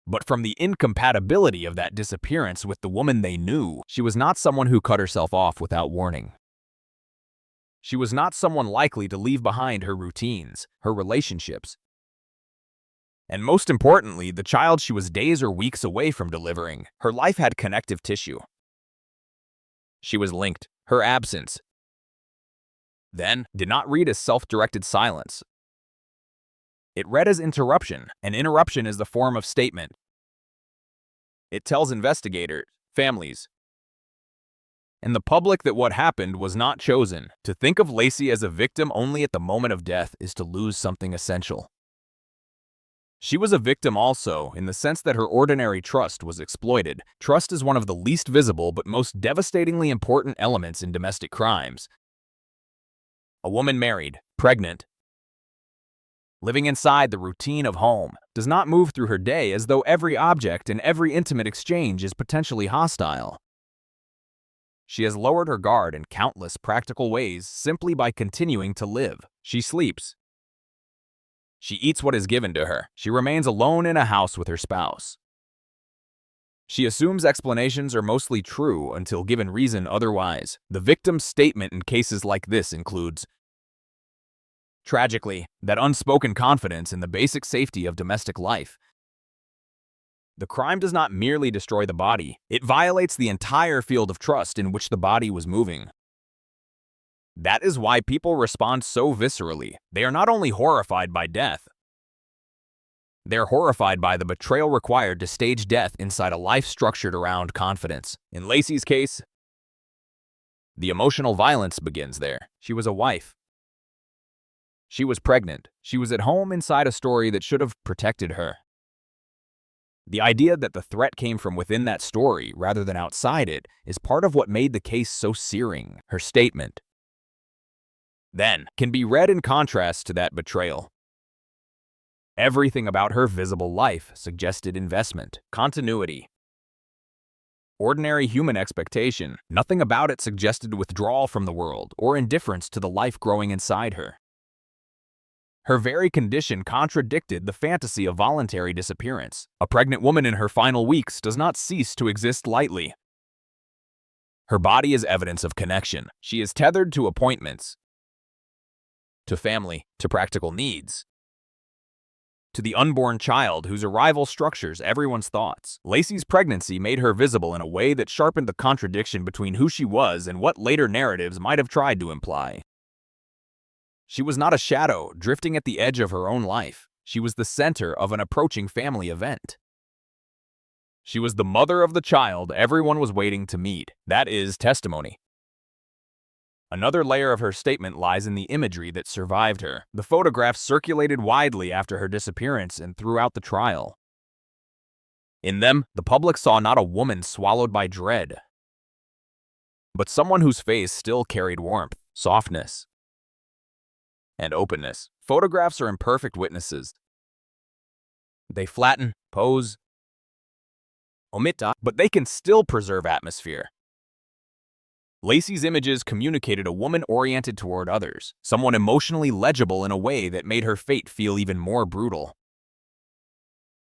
but from the incompatibility of that disappearance with the woman they knew. She was not someone who cut herself off without warning. She was not someone likely to leave behind her routines, her relationships, and most importantly, the child she was days or weeks away from delivering. Her life had connective tissue. She was linked. Her absence, then, did not read as self-directed silence. It read as interruption. An interruption is the form of statement. It tells investigators, families, and the public that what happened was not chosen. To think of Lacey as a victim only at the moment of death is to lose something essential. She was a victim also, in the sense that her ordinary trust was exploited. Trust is one of the least visible but most devastatingly important elements in domestic crimes. A woman married, pregnant, living inside the routine of home, does not move through her day as though every object and every intimate exchange is potentially hostile. She has lowered her guard in countless practical ways simply by continuing to live. She sleeps. She eats what is given to her. She remains alone in a house with her spouse. She assumes explanations are mostly true until given reason otherwise. The victim's statement in cases like this includes, tragically, that unspoken confidence in the basic safety of domestic life. The crime does not merely destroy the body, it violates the entire field of trust in which the body was moving. That is why people respond so viscerally. They are not only horrified by death, they're horrified by the betrayal required to stage death inside a life structured around confidence. In Lacey's case, the emotional violence begins there. She was a wife. She was pregnant. She was at home inside a story that should have protected her. The idea that the threat came from within that story rather than outside it is part of what made the case so searing. Her statement, then, can be read in contrast to that betrayal. Everything about her visible life suggested investment, continuity, ordinary human expectation. Nothing about it suggested withdrawal from the world or indifference to the life growing inside her. Her very condition contradicted the fantasy of voluntary disappearance. A pregnant woman in her final weeks does not cease to exist lightly. Her body is evidence of connection. She is tethered to appointments, to family, to practical needs, to the unborn child whose arrival structures everyone's thoughts. Lacey's pregnancy made her visible in a way that sharpened the contradiction between who she was and what later narratives might have tried to imply. She was not a shadow drifting at the edge of her own life. She was the center of an approaching family event. She was the mother of the child everyone was waiting to meet. That is testimony. Another layer of her statement lies in the imagery that survived her. The photographs circulated widely after her disappearance and throughout the trial. In them, the public saw not a woman swallowed by dread, but someone whose face still carried warmth, softness, and openness. Photographs are imperfect witnesses. They flatten, pose, omit, but they can still preserve atmosphere. Lacey's images communicated a woman oriented toward others, someone emotionally legible in a way that made her fate feel even more brutal.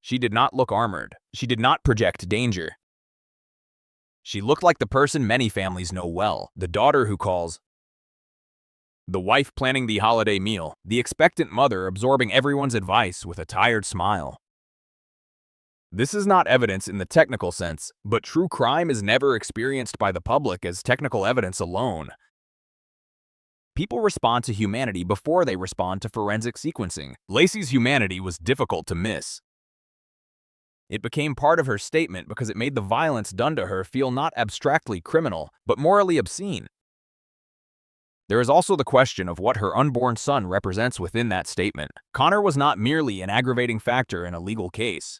She did not look armored. She did not project danger. She looked like the person many families know well, the daughter who calls, the wife planning the holiday meal, the expectant mother absorbing everyone's advice with a tired smile. This is not evidence in the technical sense, but true crime is never experienced by the public as technical evidence alone. People respond to humanity before they respond to forensic sequencing. Lacey's humanity was difficult to miss. It became part of her statement because it made the violence done to her feel not abstractly criminal, but morally obscene. There is also the question of what her unborn son represents within that statement. Connor was not merely an aggravating factor in a legal case.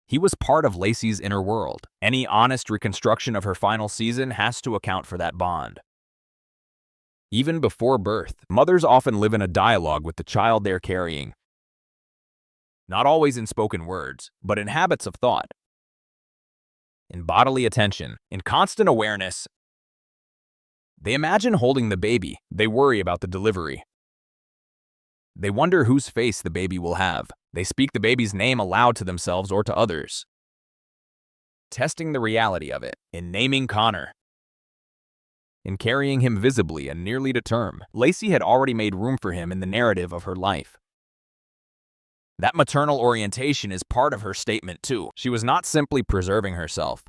He was part of Lacey's inner world. Any honest reconstruction of her final season has to account for that bond. Even before birth, mothers often live in a dialogue with the child they're carrying. Not always in spoken words, but in habits of thought, in bodily attention, in constant awareness. They imagine holding the baby. They worry about the delivery. They wonder whose face the baby will have. They speak the baby's name aloud to themselves or to others, testing the reality of it, in naming Connor, in carrying him visibly and nearly to term. Lacey had already made room for him in the narrative of her life. That maternal orientation is part of her statement too. She was not simply preserving herself.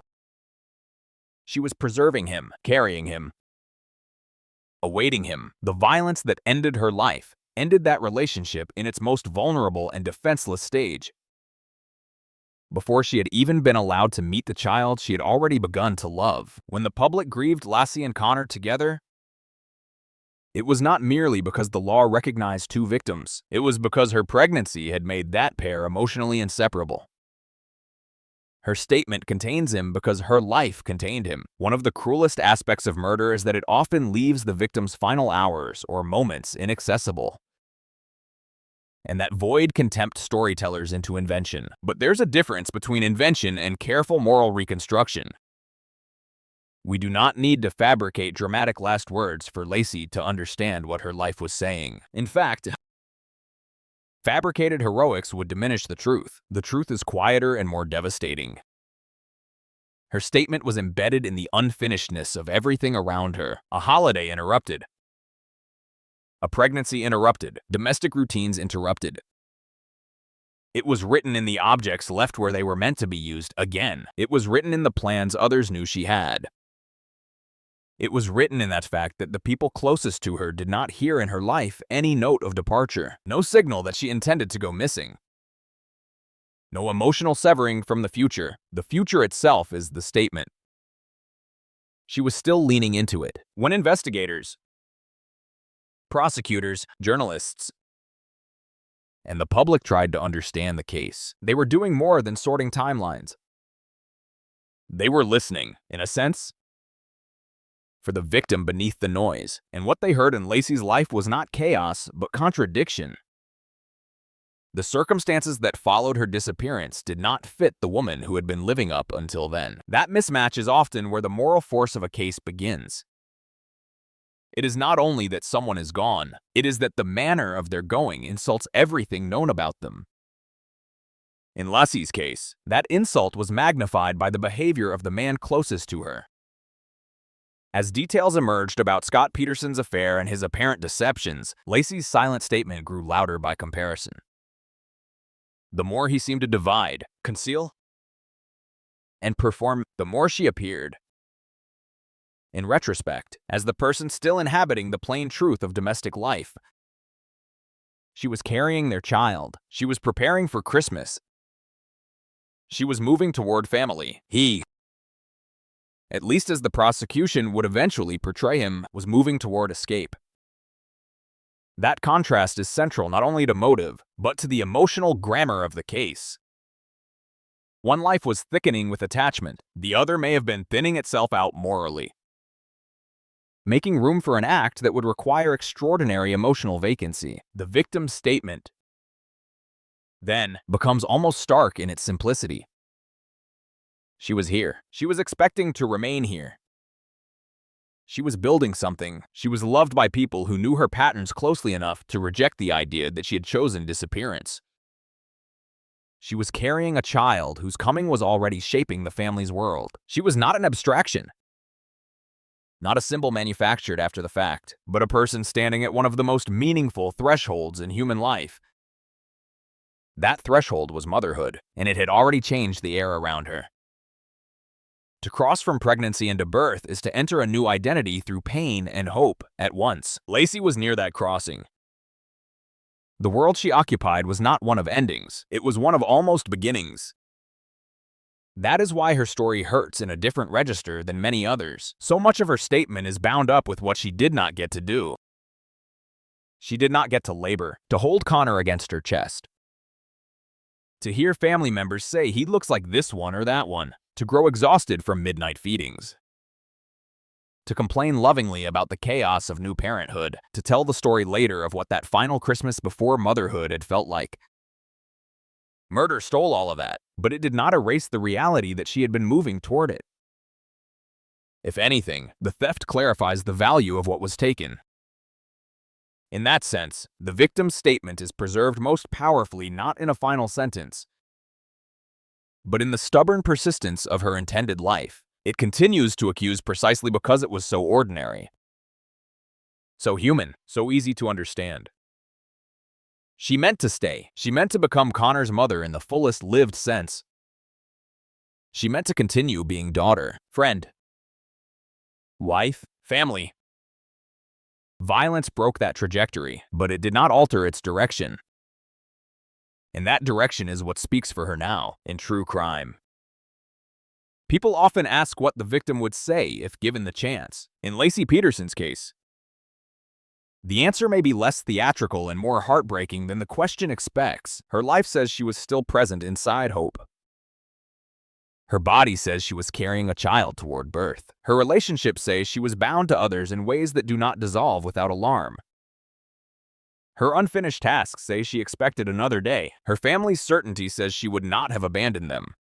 She was preserving him, carrying him, awaiting him. The violence that ended her life ended that relationship in its most vulnerable and defenseless stage. Before she had even been allowed to meet the child she had already begun to love. When the public grieved Lacey and Connor together, it was not merely because the law recognized two victims. It was because her pregnancy had made that pair emotionally inseparable. Her statement contains him because her life contained him. One of the cruelest aspects of murder is that it often leaves the victim's final hours or moments inaccessible. and that void can tempt storytellers into invention. But there's a difference between invention and careful moral reconstruction. We do not need to fabricate dramatic last words for Lacey to understand what her life was saying. In fact, fabricated heroics would diminish the truth. The truth is quieter and more devastating. Her statement was embedded in the unfinishedness of everything around her. A holiday interrupted. A pregnancy interrupted. Domestic routines interrupted. It was written in the objects left where they were meant to be used again. It was written in the plans others knew she had. It was written in that fact that the people closest to her did not hear in her life any note of departure, no signal that she intended to go missing. No emotional severing from the future. The future itself is the statement. She was still leaning into it. When investigators, prosecutors, journalists, and the public tried to understand the case, they were doing more than sorting timelines. They were listening, in a sense, for the victim beneath the noise, and what they heard in Lacey's life was not chaos, but contradiction. The circumstances that followed her disappearance did not fit the woman who had been living up until then. That mismatch is often where the moral force of a case begins. It is not only that someone is gone, it is that the manner of their going insults everything known about them. In Lacey's case, that insult was magnified by the behavior of the man closest to her. As details emerged about Scott Peterson's affair and his apparent deceptions, Lacey's silent statement grew louder by comparison. The more he seemed to divide, conceal, and perform, the more she appeared. In retrospect, as the person still inhabiting the plain truth of domestic life, she was carrying their child. She was preparing for Christmas. She was moving toward family. He, at least as the prosecution would eventually portray him, was moving toward escape. That contrast is central not only to motive, but to the emotional grammar of the case. One life was thickening with attachment, the other may have been thinning itself out morally, making room for an act that would require extraordinary emotional vacancy. The victim's statement, then, becomes almost stark in its simplicity. She was here. She was expecting to remain here. She was building something. She was loved by people who knew her patterns closely enough to reject the idea that she had chosen disappearance. She was carrying a child whose coming was already shaping the family's world. She was not an abstraction, not a symbol manufactured after the fact, but a person standing at one of the most meaningful thresholds in human life. That threshold was motherhood, and it had already changed the air around her. To cross from pregnancy into birth is to enter a new identity through pain and hope at once. Lacey was near that crossing. The world she occupied was not one of endings. It was one of almost beginnings. That is why her story hurts in a different register than many others. So much of her statement is bound up with what she did not get to do. She did not get to labor, to hold Connor against her chest, to hear family members say he looks like this one or that one, to grow exhausted from midnight feedings, to complain lovingly about the chaos of new parenthood, to tell the story later of what that final Christmas before motherhood had felt like. Murder stole all of that, but it did not erase the reality that she had been moving toward it. If anything, the theft clarifies the value of what was taken. In that sense, the victim's statement is preserved most powerfully not in a final sentence, but in the stubborn persistence of her intended life. It continues to accuse precisely because it was so ordinary, so human, so easy to understand. She meant to stay. She meant to become Connor's mother in the fullest lived sense. She meant to continue being daughter, friend, wife, family. Violence broke that trajectory, but it did not alter its direction. And that direction is what speaks for her now, in true crime. People often ask what the victim would say if given the chance. In Lacey Peterson's case, the answer may be less theatrical and more heartbreaking than the question expects. Her life says she was still present inside hope. Her body says she was carrying a child toward birth. Her relationships say she was bound to others in ways that do not dissolve without alarm. Her unfinished tasks say she expected another day. Her family's certainty says she would not have abandoned them.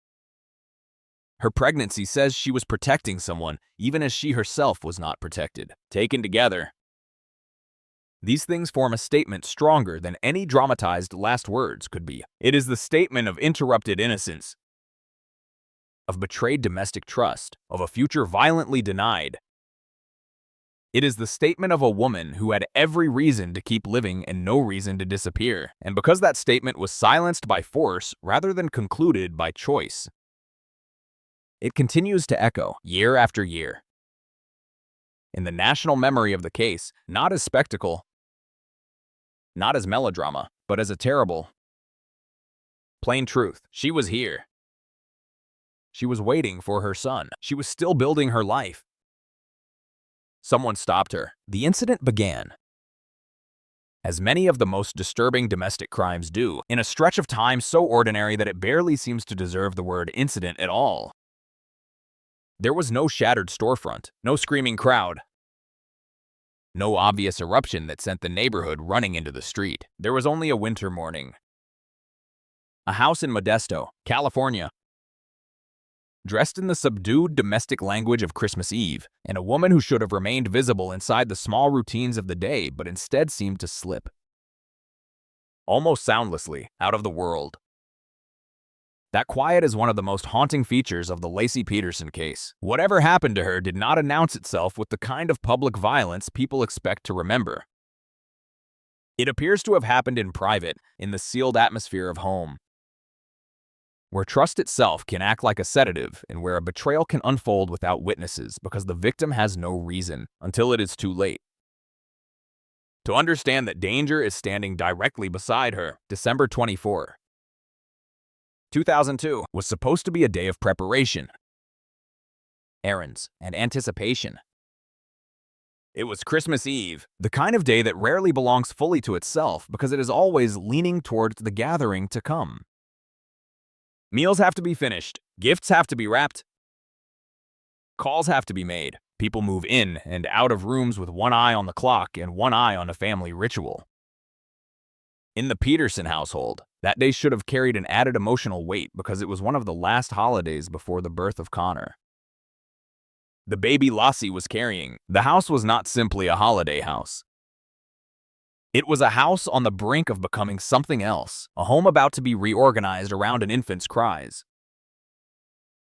Her pregnancy says she was protecting someone, even as she herself was not protected. Taken together, these things form a statement stronger than any dramatized last words could be. It is the statement of interrupted innocence, of betrayed domestic trust, of a future violently denied. It is the statement of a woman who had every reason to keep living and no reason to disappear. And because that statement was silenced by force rather than concluded by choice, it continues to echo year after year in the national memory of the case, not as spectacle, not as melodrama, but as a terrible, plain truth. She was here. She was waiting for her son. She was still building her life. Someone stopped her. The incident began, as many of the most disturbing domestic crimes do, in a stretch of time so ordinary that it barely seems to deserve the word incident at all. There was no shattered storefront, no screaming crowd, no obvious eruption that sent the neighborhood running into the street. There was only a winter morning. A house in Modesto, California, dressed in the subdued domestic language of Christmas Eve, and a woman who should have remained visible inside the small routines of the day but instead seemed to slip, almost soundlessly, out of the world. That quiet is one of the most haunting features of the Laci Peterson case. Whatever happened to her did not announce itself with the kind of public violence people expect to remember. It appears to have happened in private, in the sealed atmosphere of home, where trust itself can act like a sedative and where a betrayal can unfold without witnesses because the victim has no reason until it is too late to understand that danger is standing directly beside her. December 24, 2002 was supposed to be a day of preparation, errands, and anticipation. It was Christmas Eve, the kind of day that rarely belongs fully to itself because it is always leaning towards the gathering to come. Meals have to be finished, gifts have to be wrapped, calls have to be made, people move in and out of rooms with one eye on the clock and one eye on a family ritual. In the Peterson household, that day should have carried an added emotional weight because it was one of the last holidays before the birth of Connor. The baby Laci was carrying. The house was not simply a holiday house. It was a house on the brink of becoming something else, a home about to be reorganized around an infant's cries,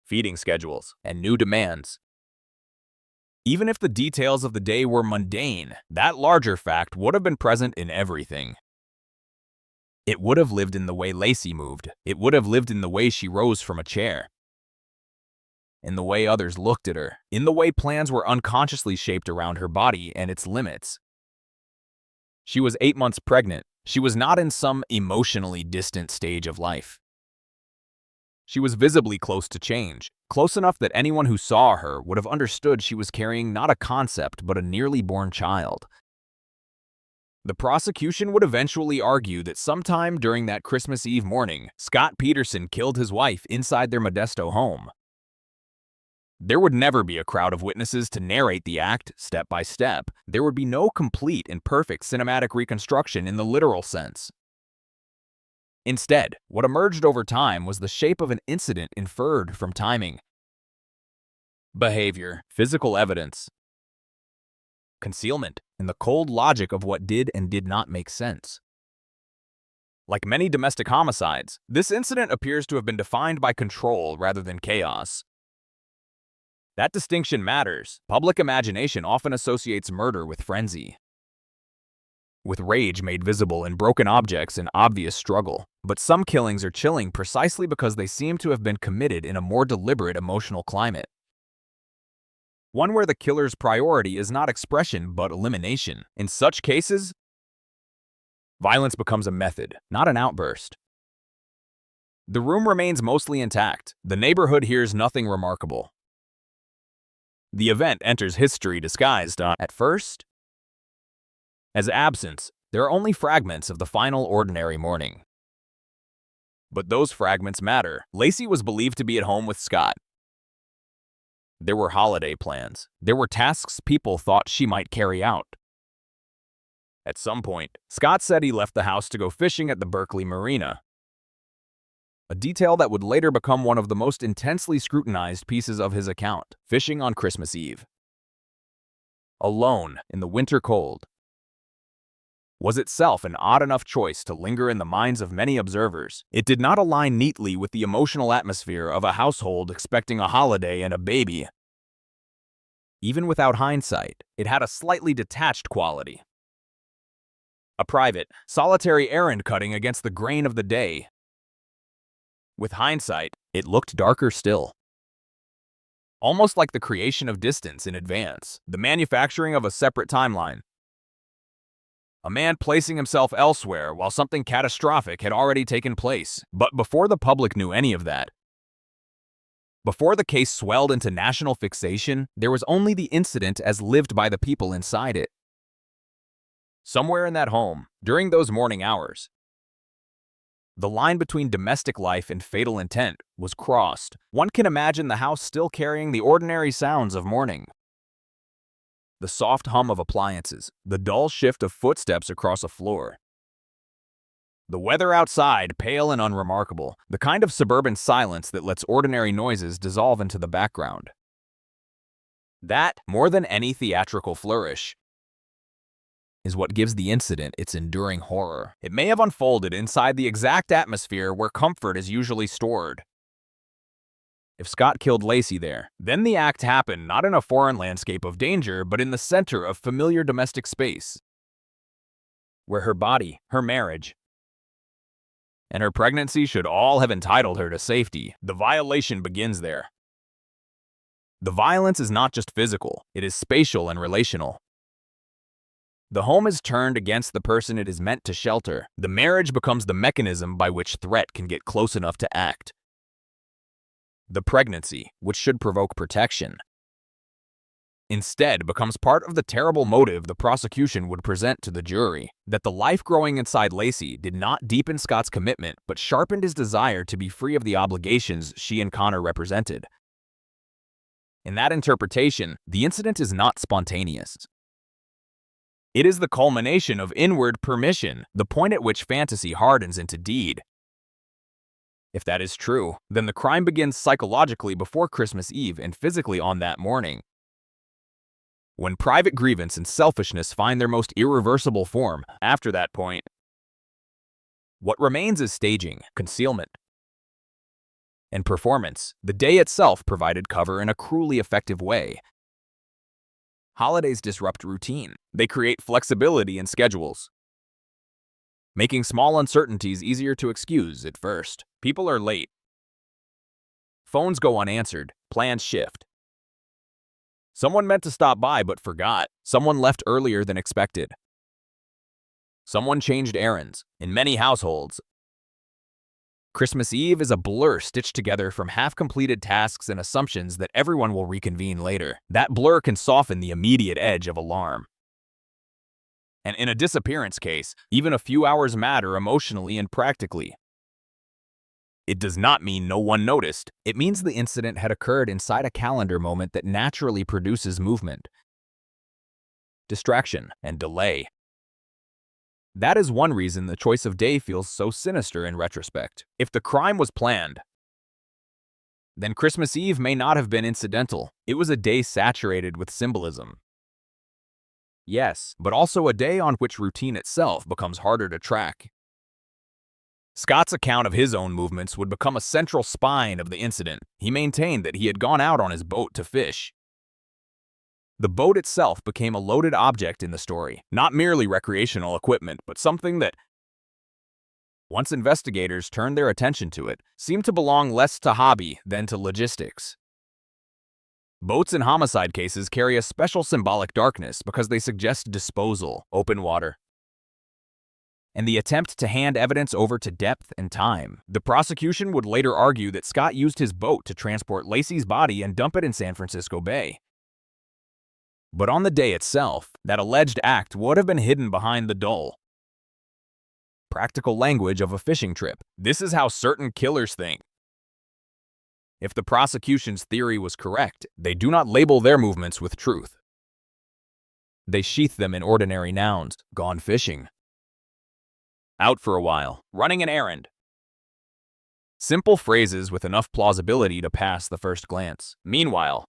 feeding schedules, and new demands. Even if the details of the day were mundane, that larger fact would have been present in everything. It would have lived in the way Laci moved. It would have lived in the way she rose from a chair, in the way others looked at her, in the way plans were unconsciously shaped around her body and its limits. She was 8 months pregnant. She was not in some emotionally distant stage of life. She was visibly close to change, close enough that anyone who saw her would have understood she was carrying not a concept but a nearly born child. The prosecution would eventually argue that sometime during that Christmas Eve morning, Scott Peterson killed his wife inside their Modesto home. There would never be a crowd of witnesses to narrate the act step by step. There would be no complete and perfect cinematic reconstruction in the literal sense. Instead, what emerged over time was the shape of an incident inferred from timing, behavior, physical evidence, concealment, and the cold logic of what did and did not make sense. Like many domestic homicides, this incident appears to have been defined by control rather than chaos. That distinction matters. Public imagination often associates murder with frenzy, with rage made visible in broken objects and obvious struggle. But some killings are chilling precisely because they seem to have been committed in a more deliberate emotional climate, one where the killer's priority is not expression but elimination. In such cases, violence becomes a method, not an outburst. The room remains mostly intact. The neighborhood hears nothing remarkable. The event enters history disguised, at first, as absence. There are only fragments of the final ordinary morning. But those fragments matter. Laci was believed to be at home with Scott. There were holiday plans. There were tasks people thought she might carry out. At some point, Scott said he left the house to go fishing at the Berkeley Marina, a detail that would later become one of the most intensely scrutinized pieces of his account, fishing on Christmas Eve. Alone in the winter cold was itself an odd enough choice to linger in the minds of many observers. It did not align neatly with the emotional atmosphere of a household expecting a holiday and a baby. Even without hindsight, it had a slightly detached quality. A private, solitary errand cutting against the grain of the day. With hindsight, it looked darker still. Almost like the creation of distance in advance, the manufacturing of a separate timeline. A man placing himself elsewhere while something catastrophic had already taken place. But before the public knew any of that, before the case swelled into national fixation, there was only the incident as lived by the people inside it. Somewhere in that home, during those morning hours, the line between domestic life and fatal intent was crossed. One can imagine the house still carrying the ordinary sounds of morning. The soft hum of appliances, the dull shift of footsteps across a floor. The weather outside, pale and unremarkable, the kind of suburban silence that lets ordinary noises dissolve into the background. That, more than any theatrical flourish, is what gives the incident its enduring horror. It may have unfolded inside the exact atmosphere where comfort is usually stored. If Scott killed Lacey there, then the act happened not in a foreign landscape of danger, but in the center of familiar domestic space, where her body, her marriage, and her pregnancy should all have entitled her to safety. The violation begins there. The violence is not just physical, it is spatial and relational. The home is turned against the person it is meant to shelter. The marriage becomes the mechanism by which threat can get close enough to act. The pregnancy, which should provoke protection, instead becomes part of the terrible motive the prosecution would present to the jury, that the life growing inside Lacey did not deepen Scott's commitment but sharpened his desire to be free of the obligations she and Connor represented. In that interpretation, the incident is not spontaneous. It is the culmination of inward permission, the point at which fantasy hardens into deed. If that is true, then the crime begins psychologically before Christmas Eve and physically on that morning. When private grievance and selfishness find their most irreversible form, after that point, what remains is staging, concealment, and performance. The day itself provided cover in a cruelly effective way. Holidays disrupt routine. They create flexibility in schedules, making small uncertainties easier to excuse at first. People are late. Phones go unanswered. Plans shift. Someone meant to stop by but forgot. Someone left earlier than expected. Someone changed errands. In many households, Christmas Eve is a blur stitched together from half-completed tasks and assumptions that everyone will reconvene later. That blur can soften the immediate edge of alarm. And in a disappearance case, even a few hours matter emotionally and practically. It does not mean no one noticed. It means the incident had occurred inside a calendar moment that naturally produces movement, distraction, and delay. That is one reason the choice of day feels so sinister in retrospect. If the crime was planned, then Christmas Eve may not have been incidental. It was a day saturated with symbolism. Yes, but also a day on which routine itself becomes harder to track. Scott's account of his own movements would become a central spine of the incident. He maintained that he had gone out on his boat to fish. The boat itself became a loaded object in the story, not merely recreational equipment, but something that, once investigators turned their attention to it, seemed to belong less to hobby than to logistics. Boats in homicide cases carry a special symbolic darkness because they suggest disposal, open water, and the attempt to hand evidence over to depth and time. The prosecution would later argue that Scott used his boat to transport Lacey's body and dump it in San Francisco Bay. But on the day itself, that alleged act would have been hidden behind the dull, practical language of a fishing trip. This is how certain killers think. If the prosecution's theory was correct, they do not label their movements with truth. They sheath them in ordinary nouns. Gone fishing. Out for a while. Running an errand. Simple phrases with enough plausibility to pass the first glance. Meanwhile,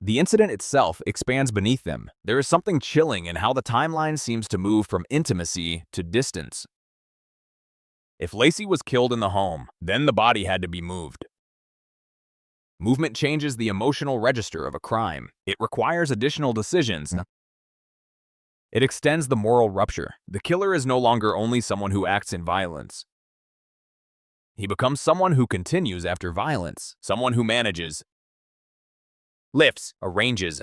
the incident itself expands beneath them. There is something chilling in how the timeline seems to move from intimacy to distance. If Lacey was killed in the home, then the body had to be moved. Movement changes the emotional register of a crime. It requires additional decisions. It extends the moral rupture. The killer is no longer only someone who acts in violence. He becomes someone who continues after violence, someone who manages, lifts, arranges,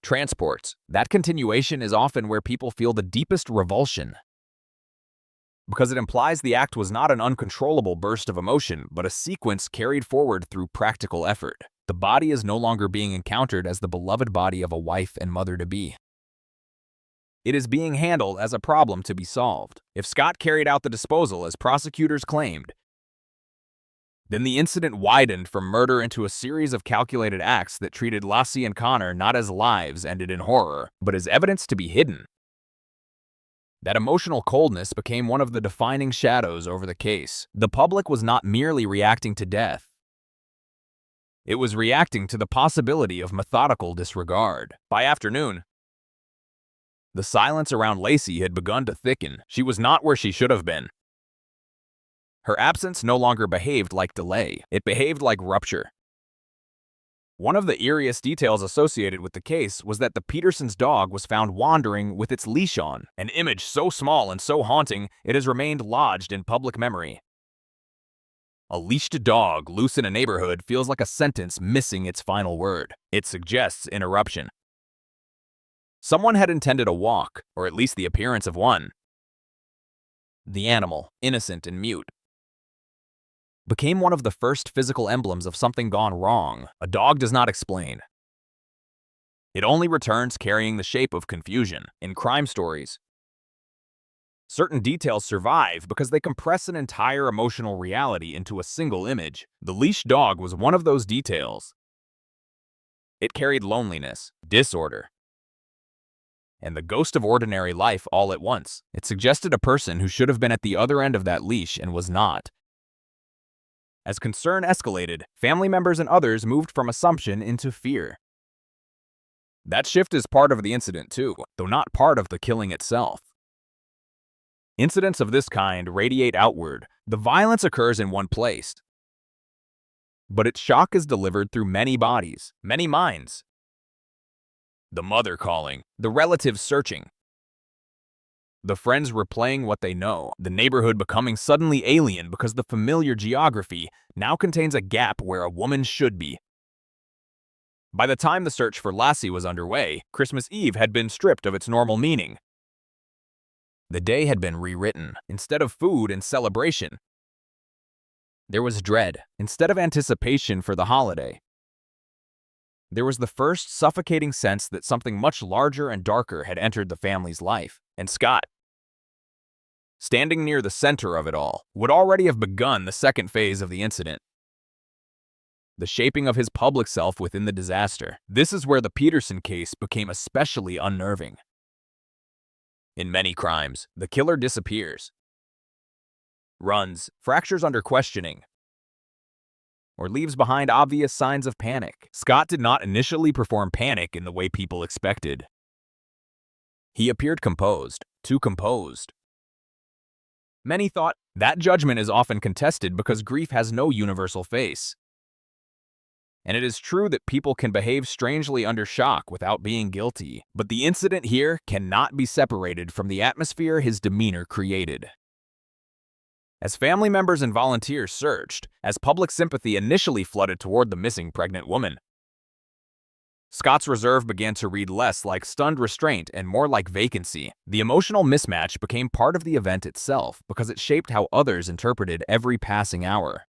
transports. That continuation is often where people feel the deepest revulsion, because it implies the act was not an uncontrollable burst of emotion, but a sequence carried forward through practical effort. The body is no longer being encountered as the beloved body of a wife and mother-to-be. It is being handled as a problem to be solved. If Scott carried out the disposal as prosecutors claimed, then the incident widened from murder into a series of calculated acts that treated Lassie and Connor not as lives ended in horror, but as evidence to be hidden. That emotional coldness became one of the defining shadows over the case. The public was not merely reacting to death. It was reacting to the possibility of methodical disregard. By afternoon, the silence around Lacey had begun to thicken. She was not where she should have been. Her absence no longer behaved like delay. It behaved like rupture. One of the eeriest details associated with the case was that the Petersons' dog was found wandering with its leash on, an image so small and so haunting it has remained lodged in public memory. A leashed dog loose in a neighborhood feels like a sentence missing its final word. It suggests interruption. Someone had intended a walk, or at least the appearance of one. The animal, innocent and mute, became one of the first physical emblems of something gone wrong. A dog does not explain. It only returns carrying the shape of confusion. In crime stories, certain details survive because they compress an entire emotional reality into a single image. The leashed dog was one of those details. It carried loneliness, disorder, and the ghost of ordinary life all at once. It suggested a person who should have been at the other end of that leash and was not. As concern escalated, family members and others moved from assumption into fear. That shift is part of the incident too, though not part of the killing itself. Incidents of this kind radiate outward. The violence occurs in one place, but its shock is delivered through many bodies, many minds. The mother calling, the relatives searching, the friends replaying what they know, the neighborhood becoming suddenly alien because the familiar geography now contains a gap where a woman should be. By the time the search for Lassie was underway, Christmas Eve had been stripped of its normal meaning. The day had been rewritten. Instead of food and celebration, there was dread. Instead of anticipation for the holiday, there was the first suffocating sense that something much larger and darker had entered the family's life. And Scott, standing near the center of it all, would already have begun the second phase of the incident, the shaping of his public self within the disaster. This is where the Peterson case became especially unnerving. In many crimes, the killer disappears, runs, fractures under questioning, or leaves behind obvious signs of panic. Scott did not initially perform panic in the way people expected. He appeared composed, too composed. Many thought that judgment is often contested because grief has no universal face. And it is true that people can behave strangely under shock without being guilty, but the incident here cannot be separated from the atmosphere his demeanor created. As family members and volunteers searched, as public sympathy initially flooded toward the missing pregnant woman, Scott's reserve began to read less like stunned restraint and more like vacancy. The emotional mismatch became part of the event itself because it shaped how others interpreted every passing hour.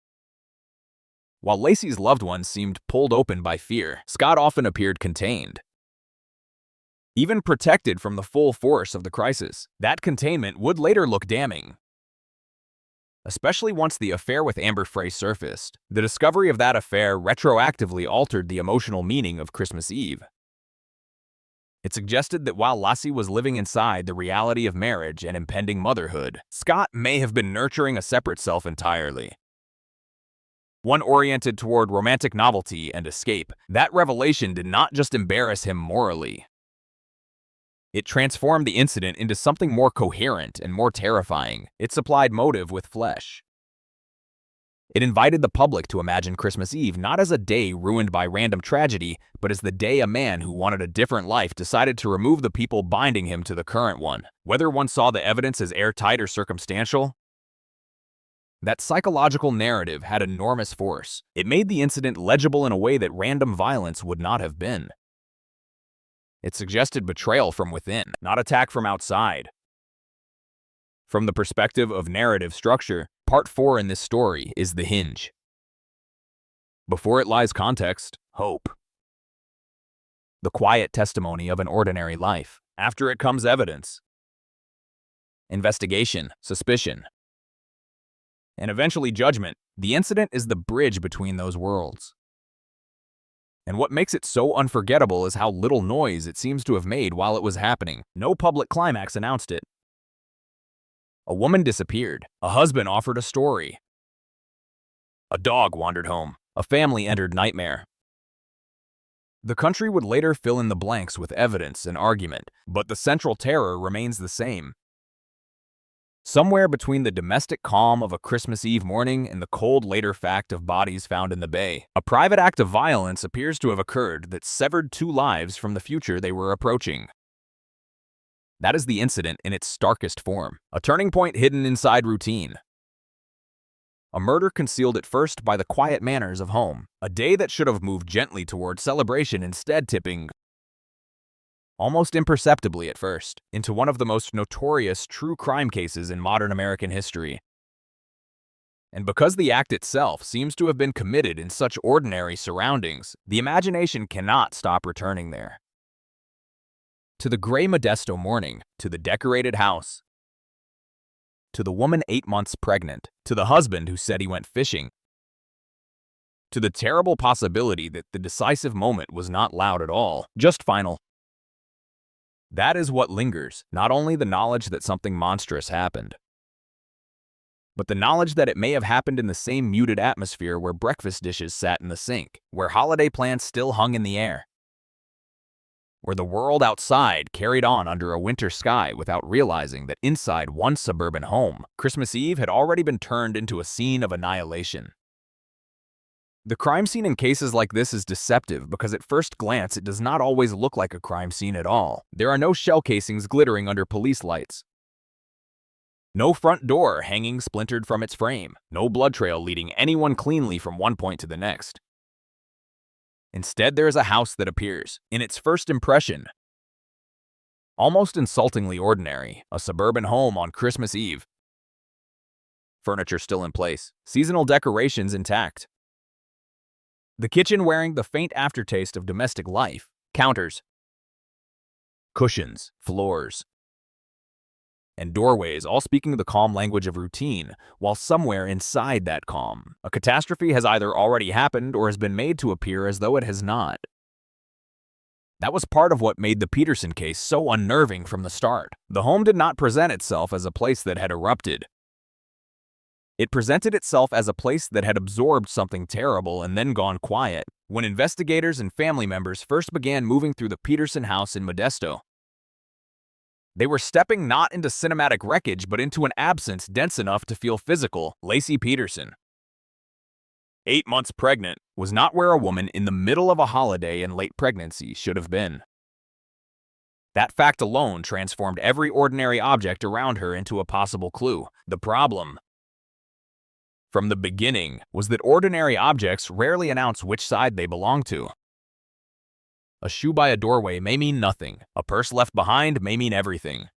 While Lacey's loved ones seemed pulled open by fear, Scott often appeared contained, even protected from the full force of the crisis. That containment would later look damning, especially once the affair with Amber Frey surfaced. The discovery of that affair retroactively altered the emotional meaning of Christmas Eve. It suggested that while Lassie was living inside the reality of marriage and impending motherhood, Scott may have been nurturing a separate self entirely. One oriented toward romantic novelty and escape. That revelation did not just embarrass him morally. It transformed the incident into something more coherent and more terrifying. It supplied motive with flesh. It invited the public to imagine Christmas Eve not as a day ruined by random tragedy, but as the day a man who wanted a different life decided to remove the people binding him to the current one. Whether one saw the evidence as airtight or circumstantial, that psychological narrative had enormous force. It made the incident legible in a way that random violence would not have been. It suggested betrayal from within, not attack from outside. From the perspective of narrative structure, Part 4 in this story is the hinge. Before it lies context, hope. The quiet testimony of an ordinary life. After it comes evidence, investigation, suspicion, and eventually judgment. The incident is the bridge between those worlds. And what makes it so unforgettable is how little noise it seems to have made while it was happening. No public climax announced it. A woman disappeared. A husband offered a story. A dog wandered home. A family entered nightmare. The country would later fill in the blanks with evidence and argument, but the central terror remains the same. Somewhere between the domestic calm of a Christmas Eve morning and the cold later fact of bodies found in the bay, a private act of violence appears to have occurred that severed two lives from the future they were approaching. That is the incident in its starkest form, a turning point hidden inside routine. A murder concealed at first by the quiet manners of home, a day that should have moved gently toward celebration instead tipping, almost imperceptibly at first, into one of the most notorious true crime cases in modern American history. And because the act itself seems to have been committed in such ordinary surroundings, the imagination cannot stop returning there. To the gray Modesto morning, to the decorated house, to the woman 8 months pregnant, to the husband who said he went fishing, to the terrible possibility that the decisive moment was not loud at all, just final. That is what lingers, not only the knowledge that something monstrous happened, but the knowledge that it may have happened in the same muted atmosphere where breakfast dishes sat in the sink, where holiday plans still hung in the air, where the world outside carried on under a winter sky without realizing that inside one suburban home, Christmas Eve had already been turned into a scene of annihilation. The crime scene in cases like this is deceptive because at first glance it does not always look like a crime scene at all. There are no shell casings glittering under police lights, no front door hanging splintered from its frame, no blood trail leading anyone cleanly from one point to the next. Instead, there is a house that appears, in its first impression, almost insultingly ordinary, a suburban home on Christmas Eve. Furniture still in place, seasonal decorations intact. The kitchen wearing the faint aftertaste of domestic life, counters, cushions, floors, and doorways all speaking the calm language of routine, while somewhere inside that calm, a catastrophe has either already happened or has been made to appear as though it has not. That was part of what made the Peterson case so unnerving from the start. The home did not present itself as a place that had erupted. It presented itself as a place that had absorbed something terrible and then gone quiet. When investigators and family members first began moving through the Peterson house in Modesto, they were stepping not into cinematic wreckage but into an absence dense enough to feel physical. Lacey Peterson, 8 months pregnant, was not where a woman in the middle of a holiday and late pregnancy should have been. That fact alone transformed every ordinary object around her into a possible clue. The problem, from the beginning, was that ordinary objects rarely announce which side they belong to. A shoe by a doorway may mean nothing. A purse left behind may mean everything.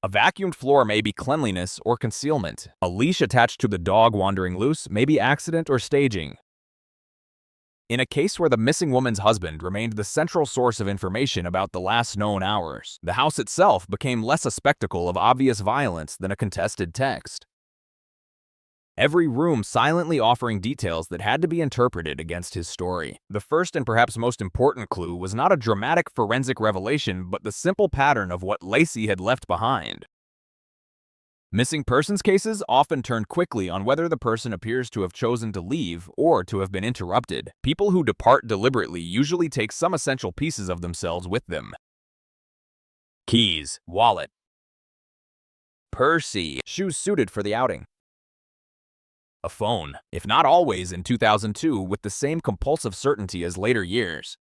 A vacuumed floor may be cleanliness or concealment. A leash attached to the dog wandering loose may be accident or staging. In a case where the missing woman's husband remained the central source of information about the last known hours, the house itself became less a spectacle of obvious violence than a contested text. every room silently offering details that had to be interpreted against his story. The first and perhaps most important clue was not a dramatic forensic revelation, but the simple pattern of what Lacey had left behind. Missing persons cases often turn quickly on whether the person appears to have chosen to leave or to have been interrupted. People who depart deliberately usually take some essential pieces of themselves with them. Keys, wallet, Percy, shoes suited for the outing. A phone, if not always in 2002 with the same compulsive certainty as later years.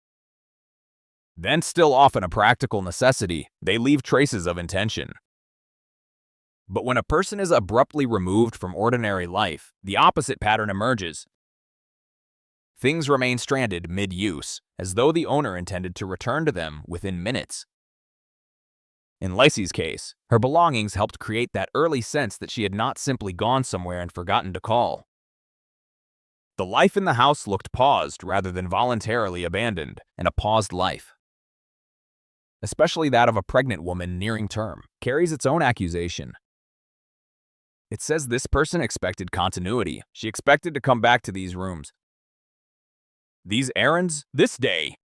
Then still often a practical necessity, they leave traces of intention. But when a person is abruptly removed from ordinary life, the opposite pattern emerges. Things remain stranded mid-use, as though the owner intended to return to them within minutes. In Lacey's case, her belongings helped create that early sense that she had not simply gone somewhere and forgotten to call. The life in the house looked paused rather than voluntarily abandoned, and a paused life, especially that of a pregnant woman nearing term, carries its own accusation. It says this person expected continuity. She expected to come back to these rooms, these errands, this day.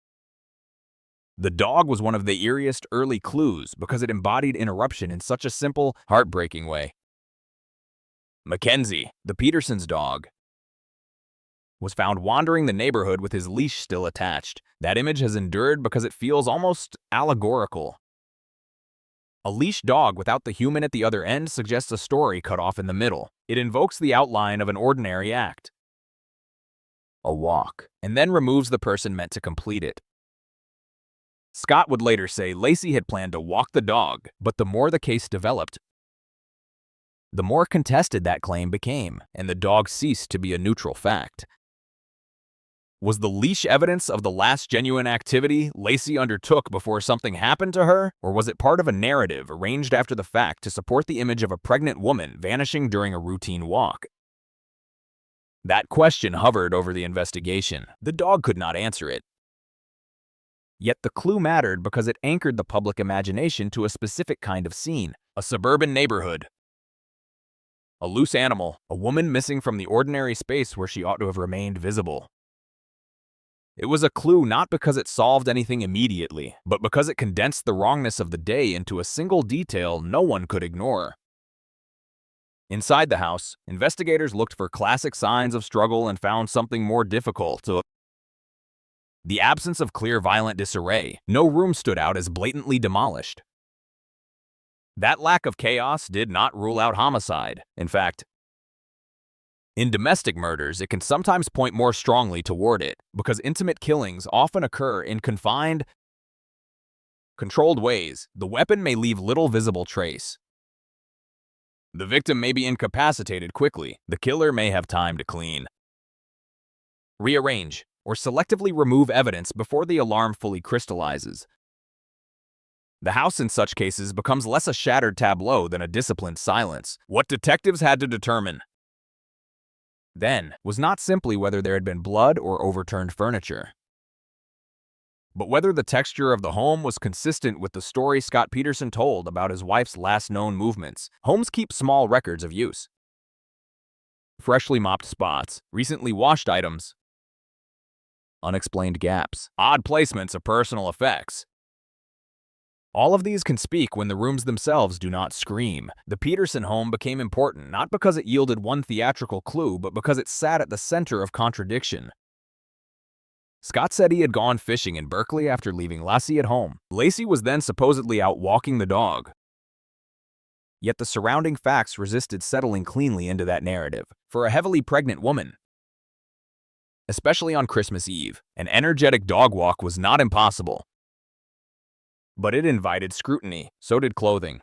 The dog was one of the eeriest early clues because it embodied interruption in such a simple, heartbreaking way. Mackenzie, the Petersons' dog, was found wandering the neighborhood with his leash still attached. That image has endured because it feels almost allegorical. A leashed dog without the human at the other end suggests a story cut off in the middle. It invokes the outline of an ordinary act, a walk, and then removes the person meant to complete it. Scott would later say Lacey had planned to walk the dog, but the more the case developed, the more contested that claim became, and the dog ceased to be a neutral fact. Was the leash evidence of the last genuine activity Lacey undertook before something happened to her, or was it part of a narrative arranged after the fact to support the image of a pregnant woman vanishing during a routine walk? That question hovered over the investigation. The dog could not answer it. Yet the clue mattered because it anchored the public imagination to a specific kind of scene, a suburban neighborhood. A loose animal, a woman missing from the ordinary space where she ought to have remained visible. It was a clue not because it solved anything immediately, but because it condensed the wrongness of the day into a single detail no one could ignore. Inside the house, investigators looked for classic signs of struggle and found something more difficult. The absence of clear violent disarray. No room stood out as blatantly demolished. That lack of chaos did not rule out homicide. In fact, in domestic murders, it can sometimes point more strongly toward it, because intimate killings often occur in confined, controlled ways. The weapon may leave little visible trace. The victim may be incapacitated quickly. The killer may have time to clean, rearrange, or selectively remove evidence before the alarm fully crystallizes. The house in such cases becomes less a shattered tableau than a disciplined silence. What detectives had to determine then was not simply whether there had been blood or overturned furniture, but whether the texture of the home was consistent with the story Scott Peterson told about his wife's last known movements. Homes keep small records of use. Freshly mopped spots, recently washed items, unexplained gaps, odd placements of personal effects. All of these can speak when the rooms themselves do not scream. The Peterson home became important not because it yielded one theatrical clue, but because it sat at the center of contradiction. Scott said he had gone fishing in Berkeley after leaving Lassie at home. Lacey was then supposedly out walking the dog. Yet the surrounding facts resisted settling cleanly into that narrative. For a heavily pregnant woman, especially on Christmas Eve, an energetic dog walk was not impossible. But it invited scrutiny. So did clothing,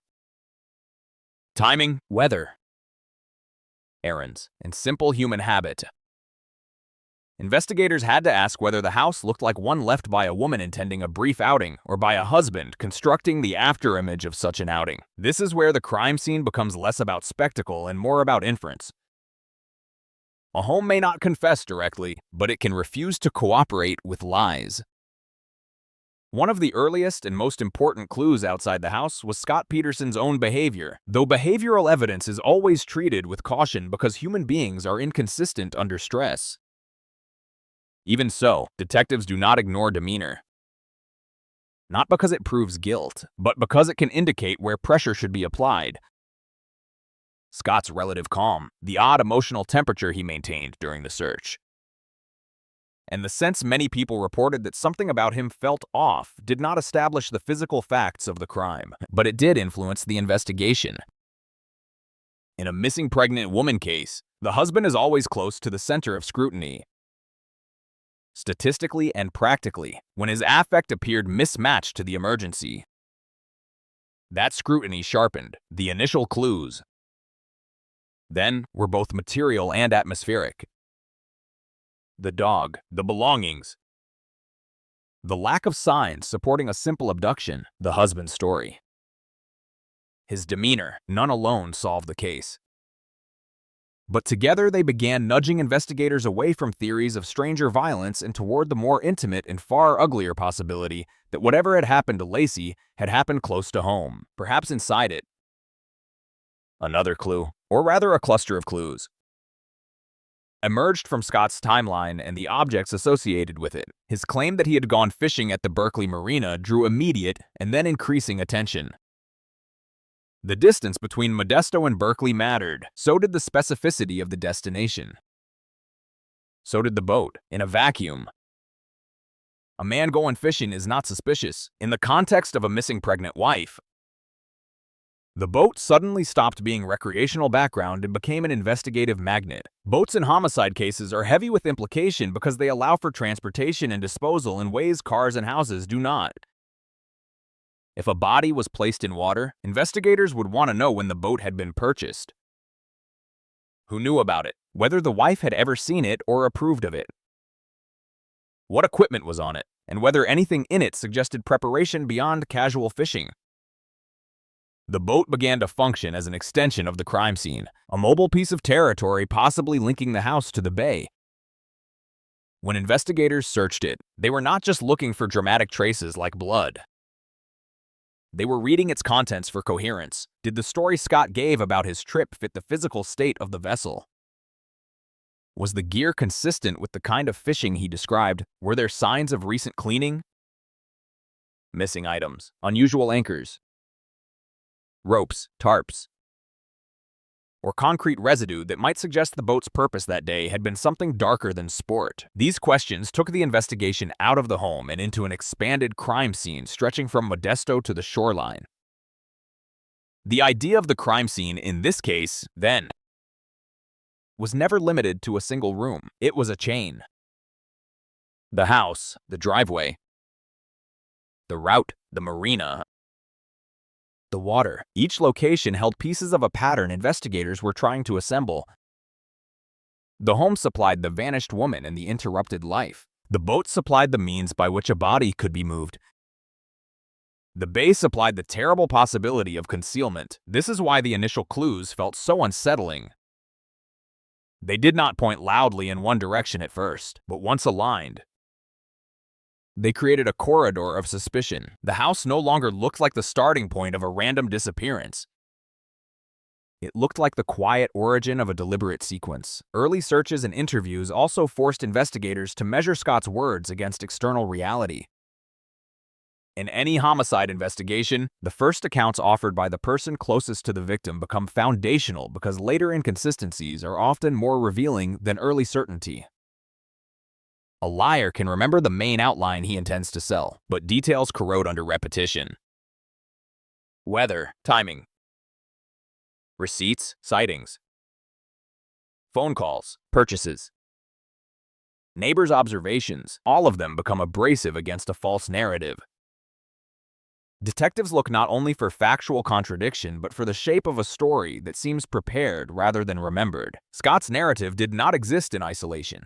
timing, weather, errands, and simple human habit. Investigators had to ask whether the house looked like one left by a woman intending a brief outing or by a husband constructing the afterimage of such an outing. This is where the crime scene becomes less about spectacle and more about inference. A home may not confess directly, but it can refuse to cooperate with lies. One of the earliest and most important clues outside the house was Scott Peterson's own behavior, though behavioral evidence is always treated with caution because human beings are inconsistent under stress. Even so, detectives do not ignore demeanor. Not because it proves guilt, but because it can indicate where pressure should be applied. Scott's relative calm, the odd emotional temperature he maintained during the search, and the sense many people reported that something about him felt off did not establish the physical facts of the crime, but it did influence the investigation. In a missing pregnant woman case, the husband is always close to the center of scrutiny. Statistically and practically, when his affect appeared mismatched to the emergency, that scrutiny sharpened the initial clues. Then were both material and atmospheric. The dog, the belongings, the lack of signs supporting a simple abduction, the husband's story. His demeanor, none alone solved the case. But together they began nudging investigators away from theories of stranger violence and toward the more intimate and far uglier possibility that whatever had happened to Lacey had happened close to home, perhaps inside it. Another clue, or rather a cluster of clues, emerged from Scott's timeline and the objects associated with it. His claim that he had gone fishing at the Berkeley Marina drew immediate and then increasing attention. The distance between Modesto and Berkeley mattered, so did the specificity of the destination. So did the boat, in a vacuum. A man going fishing is not suspicious in the context of a missing pregnant wife. The boat suddenly stopped being recreational background and became an investigative magnet. Boats in homicide cases are heavy with implication because they allow for transportation and disposal in ways cars and houses do not. If a body was placed in water, investigators would want to know when the boat had been purchased, who knew about it, whether the wife had ever seen it or approved of it, what equipment was on it, and whether anything in it suggested preparation beyond casual fishing. The boat began to function as an extension of the crime scene, a mobile piece of territory possibly linking the house to the bay. When investigators searched it, they were not just looking for dramatic traces like blood. They were reading its contents for coherence. Did the story Scott gave about his trip fit the physical state of the vessel? Was the gear consistent with the kind of fishing he described? Were there signs of recent cleaning? Missing items, unusual anchors, ropes, tarps, or concrete residue that might suggest the boat's purpose that day had been something darker than sport. These questions took the investigation out of the home and into an expanded crime scene stretching from Modesto to the shoreline. The idea of the crime scene in this case, then, was never limited to a single room. It was a chain. The house, the driveway, the route, the marina, the water. Each location held pieces of a pattern investigators were trying to assemble. The home supplied the vanished woman and the interrupted life. The boat supplied the means by which a body could be moved. The bay supplied the terrible possibility of concealment. This is why the initial clues felt so unsettling. They did not point loudly in one direction at first, but once aligned, they created a corridor of suspicion. The house no longer looked like the starting point of a random disappearance. It looked like the quiet origin of a deliberate sequence. Early searches and interviews also forced investigators to measure Scott's words against external reality. In any homicide investigation, the first accounts offered by the person closest to the victim become foundational because later inconsistencies are often more revealing than early certainty. A liar can remember the main outline he intends to sell, but details corrode under repetition. Weather, timing, receipts, sightings, phone calls, purchases, neighbors' observations, all of them become abrasive against a false narrative. Detectives look not only for factual contradiction, but for the shape of a story that seems prepared rather than remembered. Scott's narrative did not exist in isolation.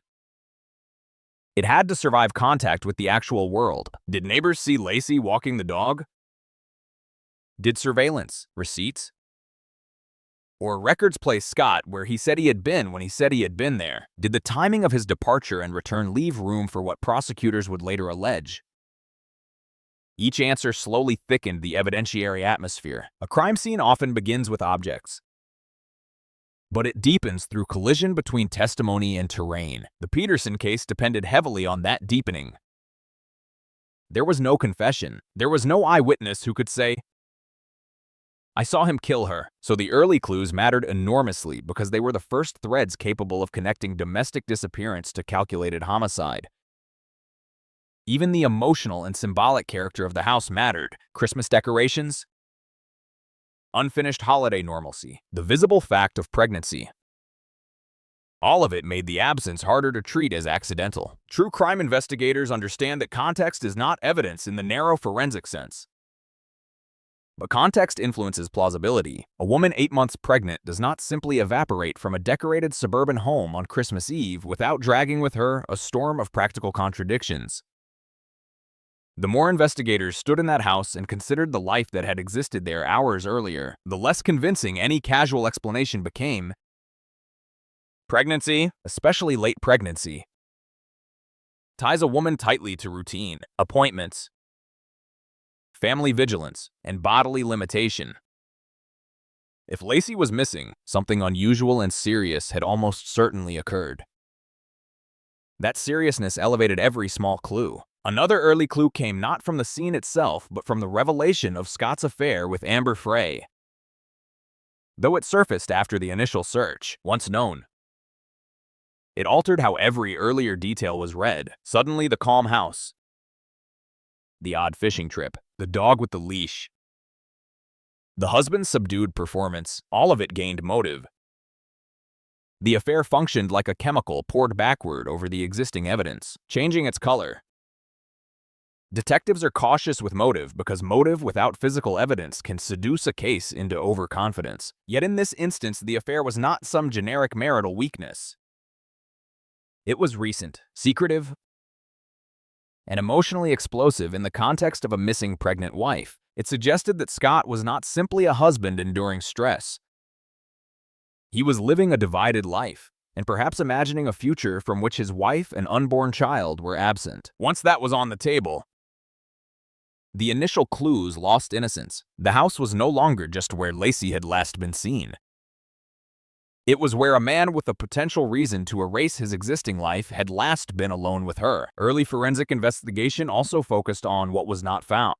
It had to survive contact with the actual world. Did neighbors see Lacey walking the dog? Did surveillance, receipts, or records place Scott where he said he had been when he said he had been there? Did the timing of his departure and return leave room for what prosecutors would later allege? Each answer slowly thickened the evidentiary atmosphere. A crime scene often begins with objects, but it deepens through collision between testimony and terrain. The Peterson case depended heavily on that deepening. There was no confession. There was no eyewitness who could say, "I saw him kill her." So the early clues mattered enormously because they were the first threads capable of connecting domestic disappearance to calculated homicide. Even the emotional and symbolic character of the house mattered. Christmas decorations, unfinished holiday normalcy, the visible fact of pregnancy. All of it made the absence harder to treat as accidental. True crime investigators understand that context is not evidence in the narrow forensic sense. But context influences plausibility. A woman 8 months pregnant does not simply evaporate from a decorated suburban home on Christmas Eve without dragging with her a storm of practical contradictions. The more investigators stood in that house and considered the life that had existed there hours earlier, the less convincing any casual explanation became. Pregnancy, especially late pregnancy, ties a woman tightly to routine, appointments, family vigilance, and bodily limitation. If Lacey was missing, something unusual and serious had almost certainly occurred. That seriousness elevated every small clue. Another early clue came not from the scene itself, but from the revelation of Scott's affair with Amber Frey. Though it surfaced after the initial search, once known, it altered how every earlier detail was read. Suddenly, the calm house, the odd fishing trip, the dog with the leash, the husband's subdued performance, all of it gained motive. The affair functioned like a chemical poured backward over the existing evidence, changing its color. Detectives are cautious with motive because motive without physical evidence can seduce a case into overconfidence. Yet in this instance, the affair was not some generic marital weakness. It was recent, secretive, and emotionally explosive in the context of a missing pregnant wife. It suggested that Scott was not simply a husband enduring stress. He was living a divided life, and perhaps imagining a future from which his wife and unborn child were absent. Once that was on the table, the initial clues lost innocence. The house was no longer just where Lacey had last been seen. It was where a man with a potential reason to erase his existing life had last been alone with her. Early forensic investigation also focused on what was not found.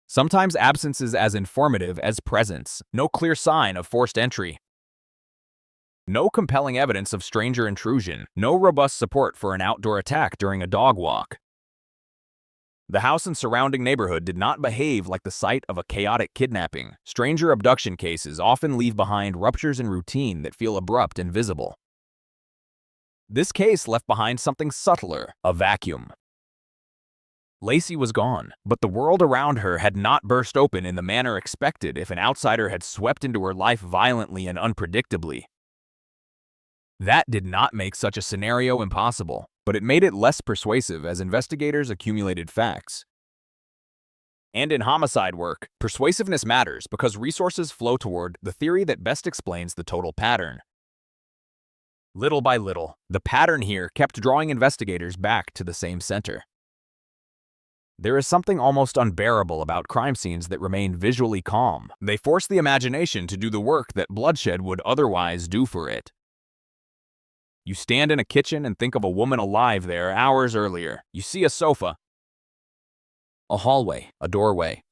Sometimes absence is as informative as presence. No clear sign of forced entry, no compelling evidence of stranger intrusion, no robust support for an outdoor attack during a dog walk. The house and surrounding neighborhood did not behave like the site of a chaotic kidnapping. Stranger abduction cases often leave behind ruptures in routine that feel abrupt and visible. This case left behind something subtler, a vacuum. Lacey was gone, but the world around her had not burst open in the manner expected if an outsider had swept into her life violently and unpredictably. That did not make such a scenario impossible, but it made it less persuasive as investigators accumulated facts. And in homicide work, persuasiveness matters because resources flow toward the theory that best explains the total pattern. Little by little, the pattern here kept drawing investigators back to the same center. There is something almost unbearable about crime scenes that remain visually calm. They force the imagination to do the work that bloodshed would otherwise do for it. You stand in a kitchen and think of a woman alive there hours earlier. You see a sofa, a hallway, a doorway,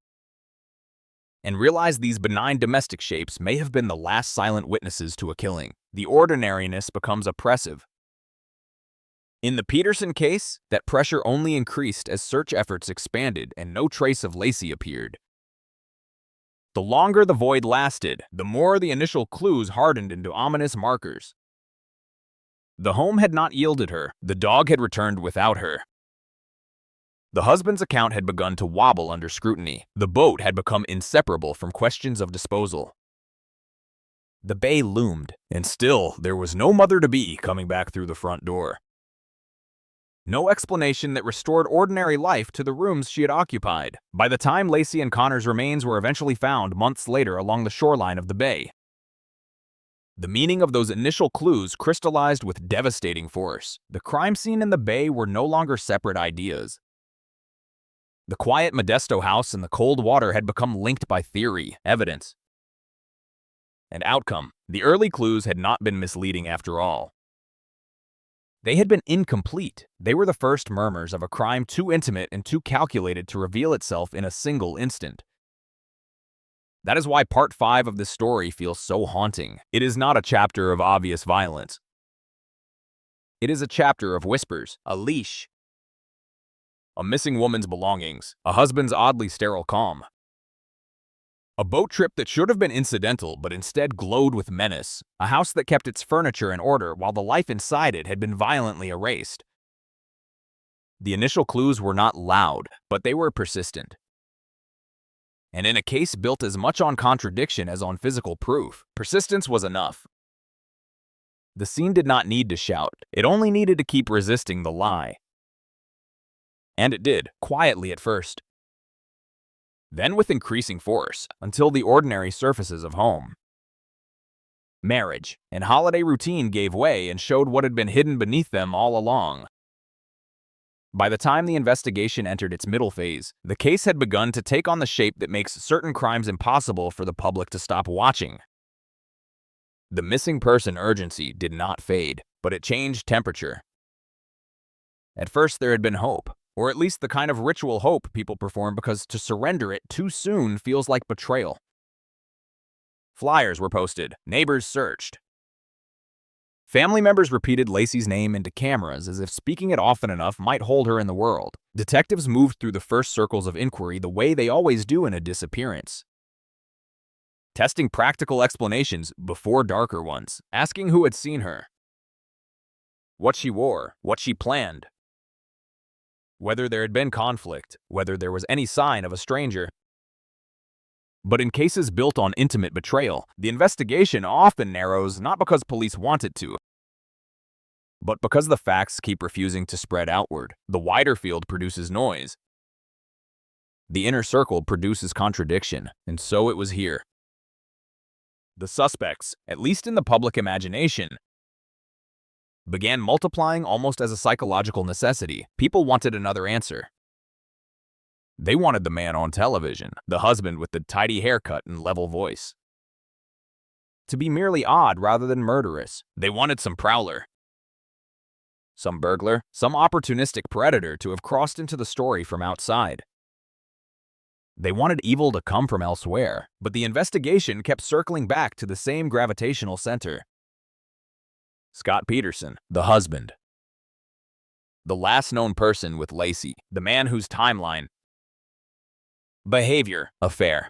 and realize these benign domestic shapes may have been the last silent witnesses to a killing. The ordinariness becomes oppressive. In the Peterson case, that pressure only increased as search efforts expanded and no trace of Lacey appeared. The longer the void lasted, the more the initial clues hardened into ominous markers. The home had not yielded her. The dog had returned without her. The husband's account had begun to wobble under scrutiny. The boat had become inseparable from questions of disposal. The bay loomed, and still there was no mother-to-be coming back through the front door. No explanation that restored ordinary life to the rooms she had occupied. By the time Lacey and Connor's remains were eventually found months later along the shoreline of the bay, the meaning of those initial clues crystallized with devastating force. The crime scene and the bay were no longer separate ideas. The quiet Modesto house and the cold water had become linked by theory, evidence, and outcome. The early clues had not been misleading after all. They had been incomplete. They were the first murmurs of a crime too intimate and too calculated to reveal itself in a single instant. That is why part 5 of this story feels so haunting. It is not a chapter of obvious violence. It is a chapter of whispers, a leash, a missing woman's belongings, a husband's oddly sterile calm, a boat trip that should have been incidental but instead glowed with menace, a house that kept its furniture in order while the life inside it had been violently erased. The initial clues were not loud, but they were persistent. And in a case built as much on contradiction as on physical proof, persistence was enough. The scene did not need to shout. It only needed to keep resisting the lie. And it did, quietly at first. Then with increasing force, until the ordinary surfaces of home, marriage, and holiday routine gave way and showed what had been hidden beneath them all along. By the time the investigation entered its middle phase, the case had begun to take on the shape that makes certain crimes impossible for the public to stop watching. The missing person urgency did not fade, but it changed temperature. At first there had been hope, or at least the kind of ritual hope people perform because to surrender it too soon feels like betrayal. Flyers were posted, neighbors searched. Family members repeated Lacey's name into cameras as if speaking it often enough might hold her in the world. Detectives moved through the first circles of inquiry the way they always do in a disappearance, testing practical explanations before darker ones, asking who had seen her, what she wore, what she planned, whether there had been conflict, whether there was any sign of a stranger. But in cases built on intimate betrayal, the investigation often narrows not because police want it to, but because the facts keep refusing to spread outward. The wider field produces noise. The inner circle produces contradiction, and so it was here. The suspects, at least in the public imagination, began multiplying almost as a psychological necessity. People wanted another answer. They wanted the man on television, the husband with the tidy haircut and level voice, to be merely odd rather than murderous. They wanted some prowler, some burglar, some opportunistic predator to have crossed into the story from outside. They wanted evil to come from elsewhere, but the investigation kept circling back to the same gravitational center. Scott Peterson, the husband, the last known person with Lacey, the man whose timeline, behavior, affair,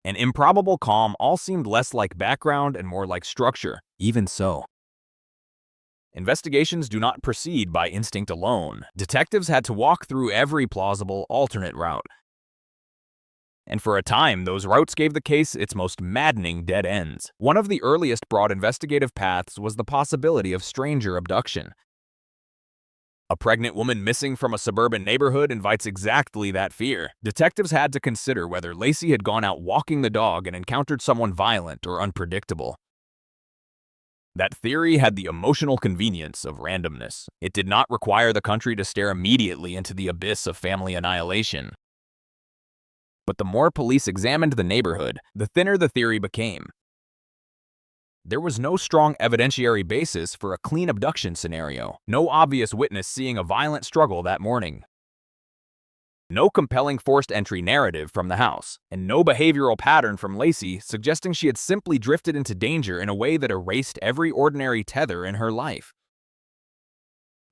and improbable calm all seemed less like background and more like structure. Even so, investigations do not proceed by instinct alone. Detectives had to walk through every plausible alternate route. And for a time, those routes gave the case its most maddening dead ends. One of the earliest broad investigative paths was the possibility of stranger abduction. A pregnant woman missing from a suburban neighborhood invites exactly that fear. Detectives had to consider whether Lacey had gone out walking the dog and encountered someone violent or unpredictable. That theory had the emotional convenience of randomness. It did not require the country to stare immediately into the abyss of family annihilation. But the more police examined the neighborhood, the thinner the theory became. There was no strong evidentiary basis for a clean abduction scenario, no obvious witness seeing a violent struggle that morning, no compelling forced entry narrative from the house, and no behavioral pattern from Lacey suggesting she had simply drifted into danger in a way that erased every ordinary tether in her life.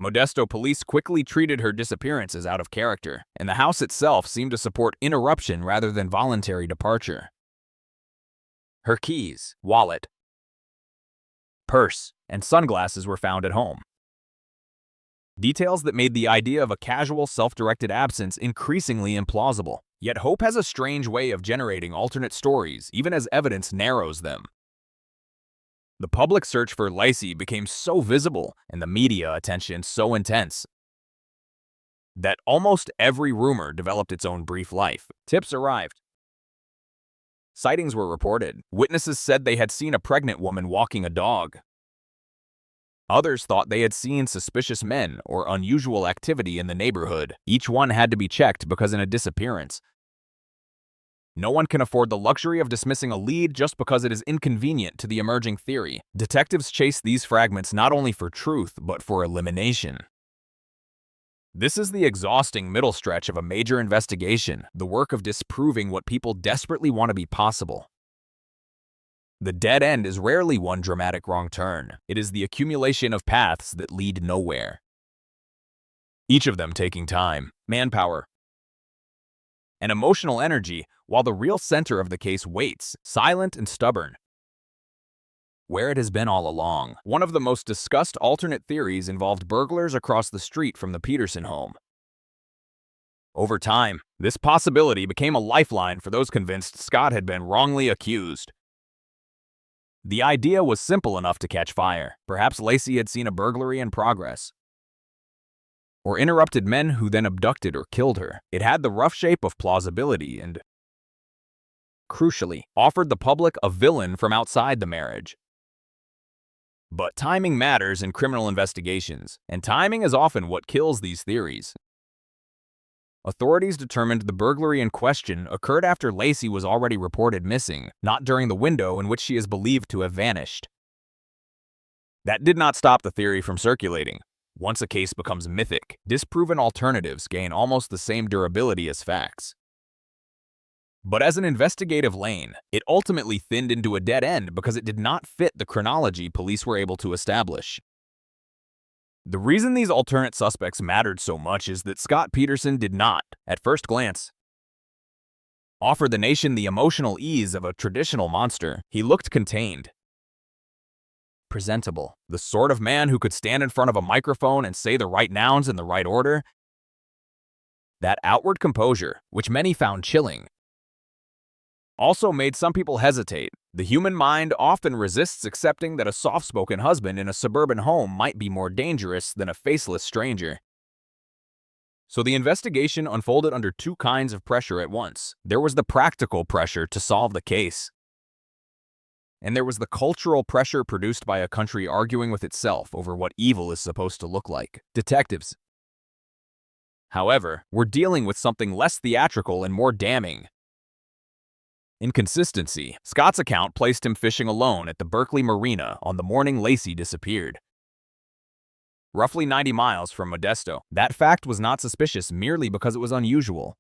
Modesto police quickly treated her disappearance as out of character, and the house itself seemed to support interruption rather than voluntary departure. Her keys, wallet, purse, and sunglasses were found at home. Details that made the idea of a casual, self-directed absence increasingly implausible. Yet hope has a strange way of generating alternate stories, even as evidence narrows them. The public search for Lacey became so visible, and the media attention so intense, that almost every rumor developed its own brief life. Tips arrived. Sightings were reported. Witnesses said they had seen a pregnant woman walking a dog. Others thought they had seen suspicious men or unusual activity in the neighborhood. Each one had to be checked because of a disappearance. No one can afford the luxury of dismissing a lead just because it is inconvenient to the emerging theory. Detectives chase these fragments not only for truth, but for elimination. This is the exhausting middle stretch of a major investigation, the work of disproving what people desperately want to be possible. The dead end is rarely one dramatic wrong turn. It is the accumulation of paths that lead nowhere. Each of them taking time, manpower, and emotional energy, while the real center of the case waits, silent and stubborn, where it has been all along. One of the most discussed alternate theories involved burglars across the street from the Peterson home. Over time, this possibility became a lifeline for those convinced Scott had been wrongly accused. The idea was simple enough to catch fire. Perhaps Lacey had seen a burglary in progress, or interrupted men who then abducted or killed her. It had the rough shape of plausibility and, crucially, offered the public a villain from outside the marriage. But timing matters in criminal investigations, and timing is often what kills these theories. Authorities determined the burglary in question occurred after Lacey was already reported missing, not during the window in which she is believed to have vanished. That did not stop the theory from circulating. Once a case becomes mythic, disproven alternatives gain almost the same durability as facts. But as an investigative lane, it ultimately thinned into a dead end because it did not fit the chronology police were able to establish. The reason these alternate suspects mattered so much is that Scott Peterson did not, at first glance, offer the nation the emotional ease of a traditional monster. He looked contained, presentable, the sort of man who could stand in front of a microphone and say the right nouns in the right order. That outward composure, which many found chilling, also made some people hesitate. The human mind often resists accepting that a soft-spoken husband in a suburban home might be more dangerous than a faceless stranger. So the investigation unfolded under two kinds of pressure at once. There was the practical pressure to solve the case, and there was the cultural pressure produced by a country arguing with itself over what evil is supposed to look like. Detectives, however, were dealing with something less theatrical and more damning. Inconsistency. Scott's account placed him fishing alone at the Berkeley Marina on the morning Lacey disappeared, roughly 90 miles from Modesto. That fact was not suspicious merely because it was unusual.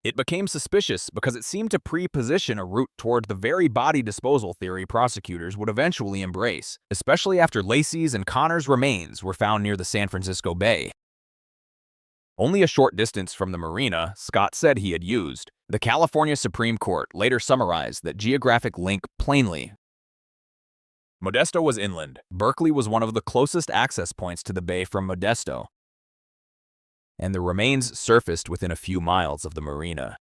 It became suspicious because it seemed to pre-position a route toward the very body disposal theory prosecutors would eventually embrace, especially after Lacey's and Connor's remains were found near the San Francisco Bay. Only a short distance from the marina Scott said he had used. The California Supreme Court later summarized that geographic link plainly. Modesto was inland. Berkeley was one of the closest access points to the bay from Modesto, and the remains surfaced within a few miles of the marina.